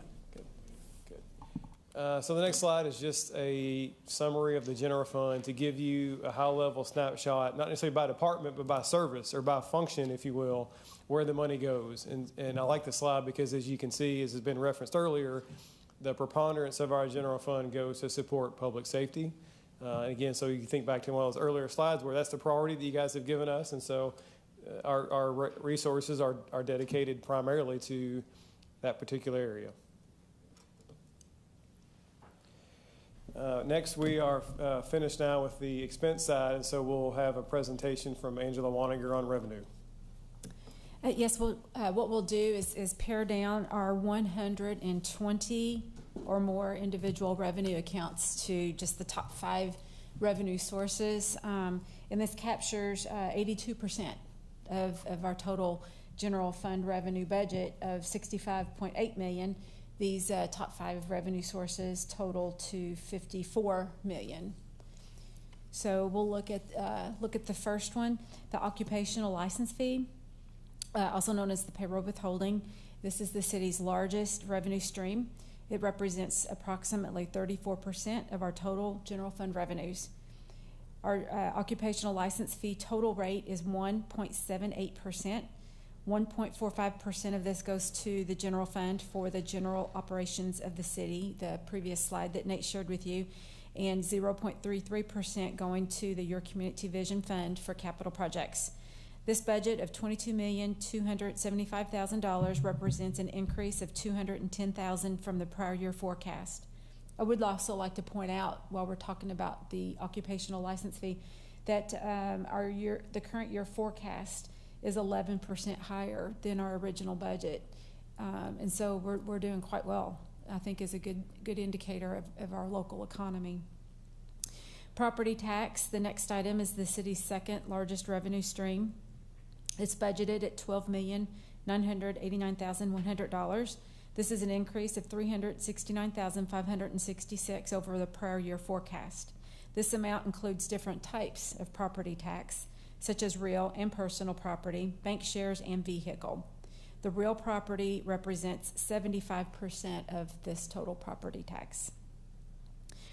good. So the next slide is just a summary of the general fund to give you a high-level snapshot, not necessarily by department, but by service or by function, if you will, where the money goes. And I like the slide because, as you can see, as has been referenced earlier, the preponderance of our general fund goes to support public safety. Again, so you think back to one of those earlier slides where that's the priority that you guys have given us, and so our resources are dedicated primarily to that particular area. Next, we are finished now with the expense side, and so we'll have a presentation from Angela Wanninger on revenue. Yes, what we'll do is pare down our 120 or more individual revenue accounts to just the top 5 revenue sources. And this captures 82% of our total general fund revenue budget of $65.8 million. These top 5 revenue sources total to $54 million. So we'll look at the first one, the occupational license fee, also known as the payroll withholding. This is the city's largest revenue stream. It represents approximately 34% of our total general fund revenues. Our occupational license fee total rate is 1.78%. 1.45% of this goes to the general fund for the general operations of the city, the previous slide that Nate shared with you, and 0.33% going to the Your Community Vision Fund for capital projects. This budget of $22,275,000 represents an increase of $210,000 from the prior year forecast. I would also like to point out, while we're talking about the occupational license fee, that the current year forecast is 11% higher than our original budget, and so we're doing quite well. I think is a good indicator of our local economy. Property tax. The next item is the city's second largest revenue stream. It's budgeted at $12,989,100. This is an increase of $369,566 over the prior year forecast. This amount includes different types of property tax, such as real and personal property, bank shares, and vehicle. The real property represents 75% of this total property tax.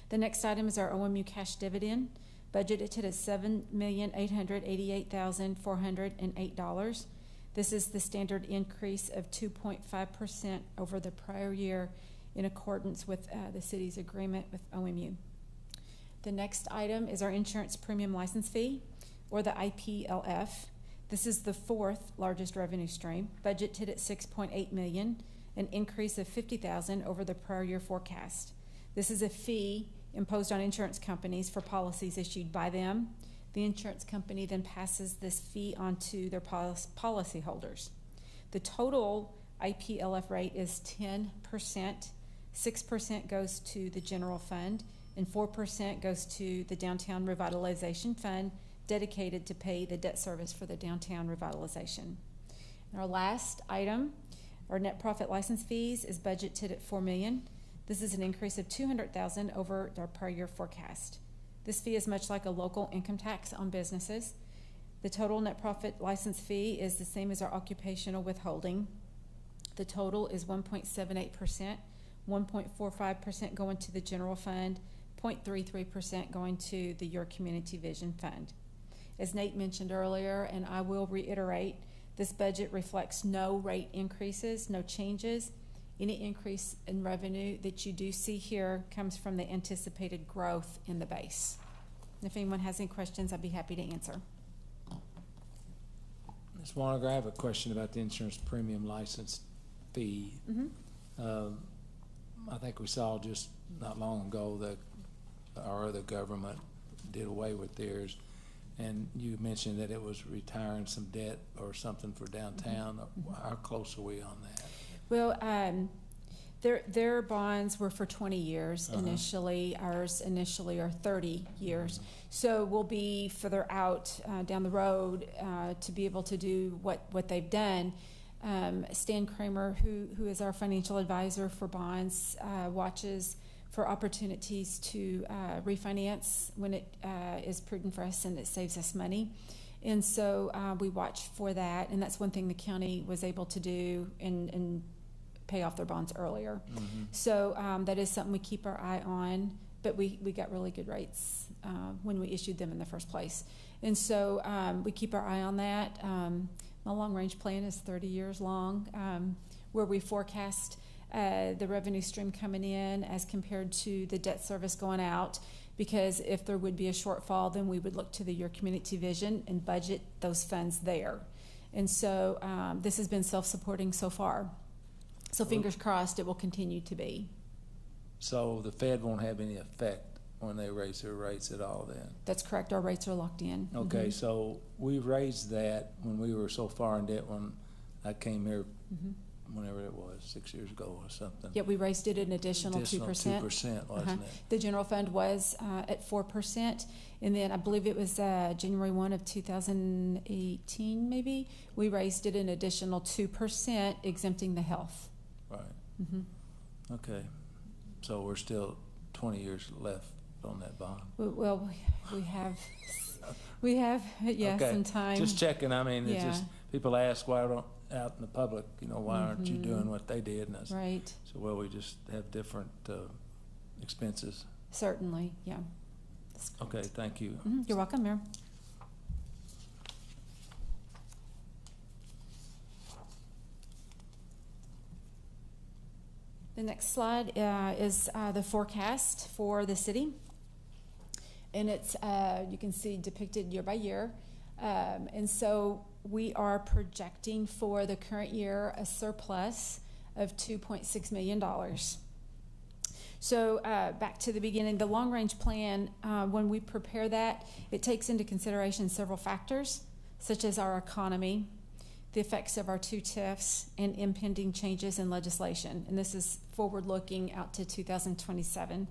The next item is our OMU cash dividend, budgeted at $7,888,408. This is the standard increase of 2.5% over the prior year in accordance with the city's agreement with OMU. The next item is our insurance premium license fee, or the IPLF. This is the fourth largest revenue stream, budgeted at $6.8 million, an increase of $50,000 over the prior year forecast. This is a fee imposed on insurance companies for policies issued by them. The insurance company then passes this fee on to their policy holders. The total IPLF rate is 10%. 6% goes to the general fund, and 4% goes to the Downtown Revitalization Fund, dedicated to pay the debt service for the downtown revitalization. And our last item, our net profit license fees, is budgeted at $4 million. This is an increase of $200,000 over our prior year forecast. This fee is much like a local income tax on businesses. The total net profit license fee is the same as our occupational withholding. The total is 1.78%, 1.45% going to the general fund, 0.33% going to the Your Community Vision Fund. As Nate mentioned earlier, and I will reiterate, this budget reflects no rate increases, no changes. Any increase in revenue that you do see here comes from the anticipated growth in the base. If anyone has any questions, I'd be happy to answer. Ms. Waniger, I have a question about the insurance premium license fee. I think we saw just not long ago that our other government did away with theirs, and you mentioned that it was retiring some debt or something for downtown. How close are we on that? Well, their bonds were for 20 years initially. Ours initially are 30 years. So we'll be further out down the road to be able to do what they've done. Stan Kramer, who is our financial advisor for bonds, watches for opportunities to refinance when it is prudent for us and it saves us money. And so we watch for that, and that's one thing the county was able to do and pay off their bonds earlier. So that is something we keep our eye on, but we got really good rates when we issued them in the first place. And so we keep our eye on that. My long-range plan is 30 years long, where we forecast the revenue stream coming in as compared to the debt service going out, because if there would be a shortfall, then we would look to the Your Community Vision and budget those funds there. And so this has been self-supporting so far. So fingers crossed it will continue to be. So the Fed won't have any effect when they raise their rates at all then? That's correct. Our rates are locked in. Okay, so we raised that when we were so far in debt when I came here, whenever it was, 6 years ago or something. Yeah, we raised it an additional 2%. 2%, wasn't it? The general fund was at 4%, and then I believe it was January 1 of 2018, maybe, we raised it an additional 2%, exempting the health. Right. Okay, so we're still 20 years left on that bond. Well, we have yes, okay. some time. Just checking. I mean, it's just people ask why don't out in the public, why aren't you doing what they did? And right. So well, we just have different expenses. Certainly, yeah. Okay, thank you. You're welcome, Mayor. The next slide is the forecast for the city. And it's, you can see depicted year by year. And so we are projecting for the current year a surplus of $2.6 million. So back to the beginning, the long-range plan, when we prepare that, it takes into consideration several factors, such as our economy, the effects of our 2 TIFs, and impending changes in legislation. And this is forward-looking out to 2027.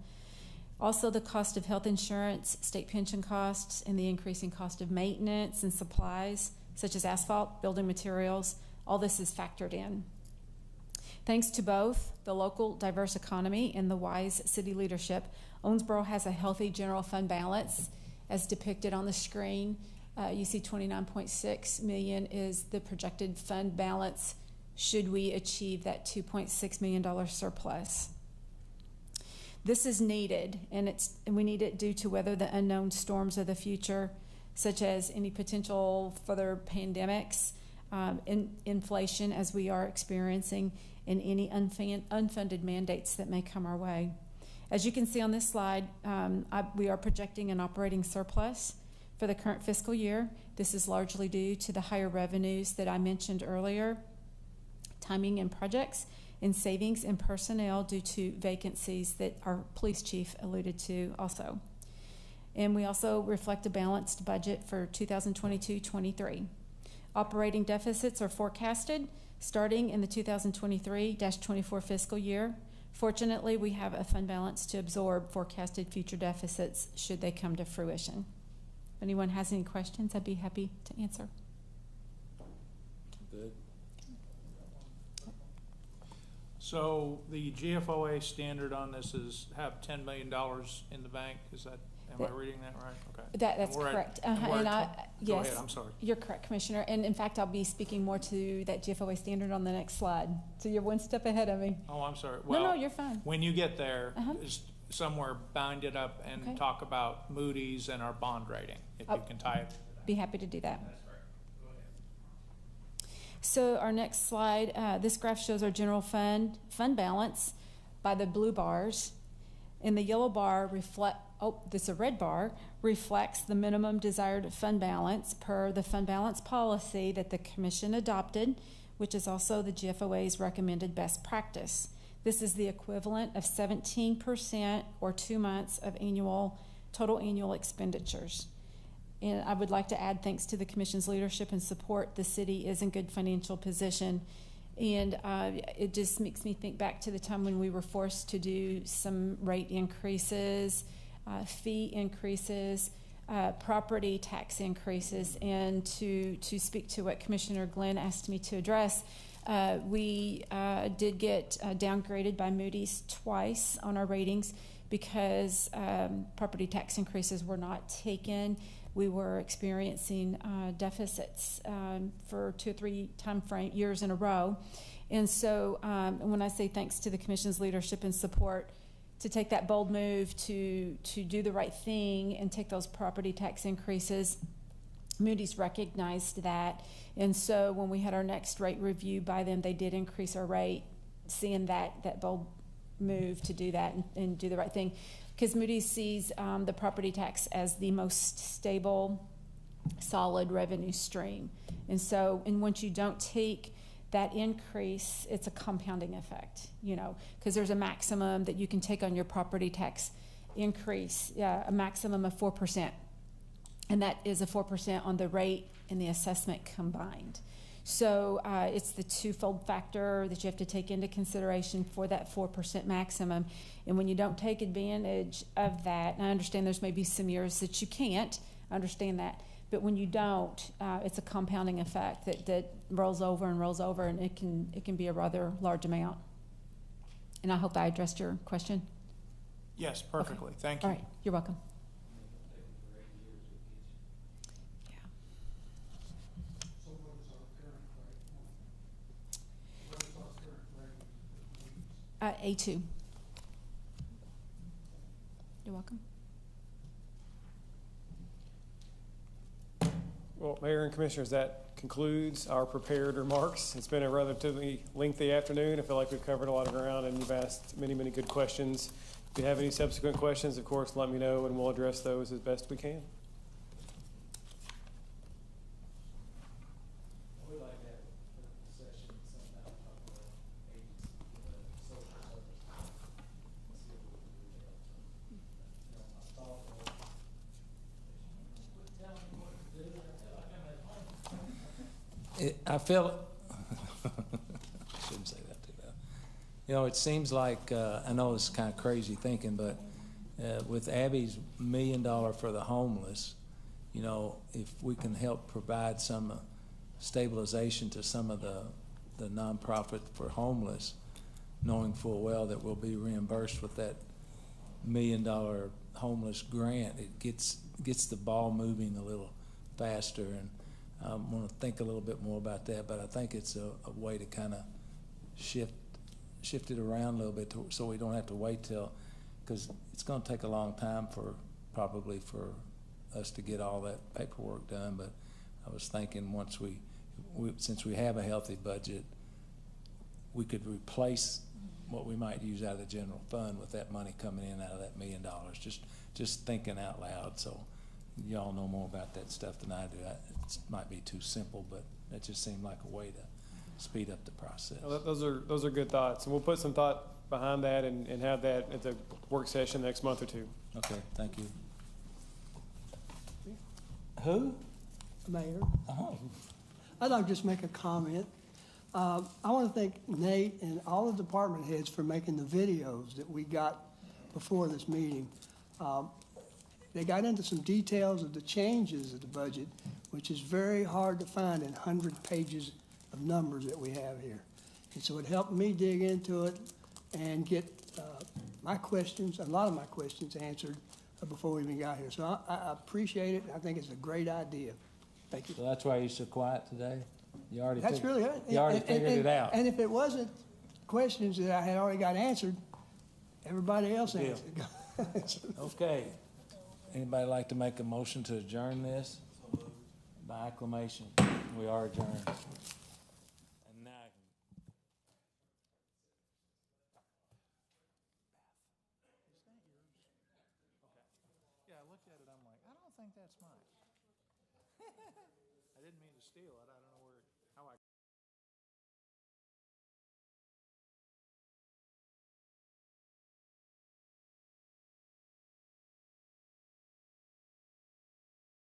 Also, the cost of health insurance, state pension costs, and the increasing cost of maintenance and supplies, such as asphalt, building materials. All this is factored in. Thanks to both the local diverse economy and the wise city leadership, Owensboro has a healthy general fund balance, as depicted on the screen. You see $29.6 million is the projected fund balance should we achieve that $2.6 million surplus. This is needed, and we need it due to weather the unknown storms of the future, such as any potential further pandemics, inflation as we are experiencing, and any unfunded mandates that may come our way. As you can see on this slide, we are projecting an operating surplus for the current fiscal year. This is largely due to the higher revenues that I mentioned earlier, timing in projects, and savings in personnel due to vacancies that our police chief alluded to also. And we also reflect a balanced budget for 2022-23. Operating deficits are forecasted starting in the 2023-24 fiscal year. Fortunately, we have a fund balance to absorb forecasted future deficits should they come to fruition. If anyone has any questions, I'd be happy to answer. Good. So the GFOA standard on this is have $10 million in the bank, is that, am I reading that right? Okay. That's correct. Go yes, ahead, I'm sorry. You're correct, Commissioner. And in fact, I'll be speaking more to that GFOA standard on the next slide. So you're one step ahead of me. Oh, I'm sorry. No, Well, you're fine. when you get there, is somewhere bind it up and Okay. talk about Moody's and our bond rating, if you can tie it. Be happy to do that. So our next slide, this graph shows our general fund balance by the blue bars. And the yellow bar this red bar reflects the minimum desired fund balance per the fund balance policy that the Commission adopted, which is also the GFOA's recommended best practice. This is the equivalent of 17% or 2 months of total annual expenditures. And I would like to add, thanks to the Commission's leadership and support, the city is in good financial position. And it just makes me think back to the time when we were forced to do some rate increases, fee increases, property tax increases. And to speak to what Commissioner Glenn asked me to address, we did get downgraded by Moody's twice on our ratings because property tax increases were not taken. We were experiencing deficits for 2 or 3 years in a row. And so when I say thanks to the Commission's leadership and support to take that bold move to do the right thing and take those property tax increases, Moody's recognized that. And so when we had our next rate review by them, they did increase our rate, seeing that bold move to do that and do the right thing. Because Moody's sees the property tax as the most stable, solid revenue stream. And so, once you don't take that increase, it's a compounding effect, because there's a maximum that you can take on your property tax increase, a maximum of 4%. And that is a 4% on the rate and the assessment combined. So it's the twofold factor that you have to take into consideration for that 4% maximum. And when you don't take advantage of that, and I understand there's maybe some years that you can't, I understand that, but when you don't, it's a compounding effect that rolls over, and it can be a rather large amount. And I hope I addressed your question. Yes, perfectly. Okay. Thank you. All right, you're welcome. 'A2. You're welcome. Well, Mayor and Commissioners, that concludes our prepared remarks. It's been a relatively lengthy afternoon. I feel like we've covered a lot of ground, and you've asked many, many good questions. If you have any subsequent questions, of course, let me know, and we'll address those as best we can. I feel, shouldn't say that too loud. It seems like, I know it's kind of crazy thinking, but with Abby's $1 million for the homeless, if we can help provide some stabilization to some of the nonprofit for homeless, knowing full well that we'll be reimbursed with that $1 million homeless grant, it gets the ball moving a little faster. And I want to think a little bit more about that, but I think it's a way to kind of shift it around a little bit so we don't have to wait because it's going to take a long time probably for us to get all that paperwork done. But I was thinking once since we have a healthy budget, we could replace what we might use out of the general fund with that money coming in out of that $1 million. Just thinking out loud. So y'all know more about that stuff than I do. It might be too simple, but that just seemed like a way to speed up the process. Well, those are good thoughts, and we'll put some thought behind that and have that at the work session next month or two. Okay, thank you. Who? Mayor. Oh. I'd like to just make a comment. I want to thank Nate and all the department heads for making the videos that we got before this meeting. They got into some details of the changes of the budget, which is very hard to find in 100 pages of numbers that we have here. And so it helped me dig into it and get my questions, a lot of my questions answered before we even got here. So I appreciate it. I think it's a great idea. Thank you. So that's why you're so quiet today? You already That's really it. You already figured it out. And if it wasn't questions that I had already got answered, everybody else Good answered. Okay. Anybody like to make a motion to adjourn this? By acclamation, we are adjourned. And now, Yeah, I looked at it, I'm like, I don't think that's mine. I didn't mean to steal it, I don't know.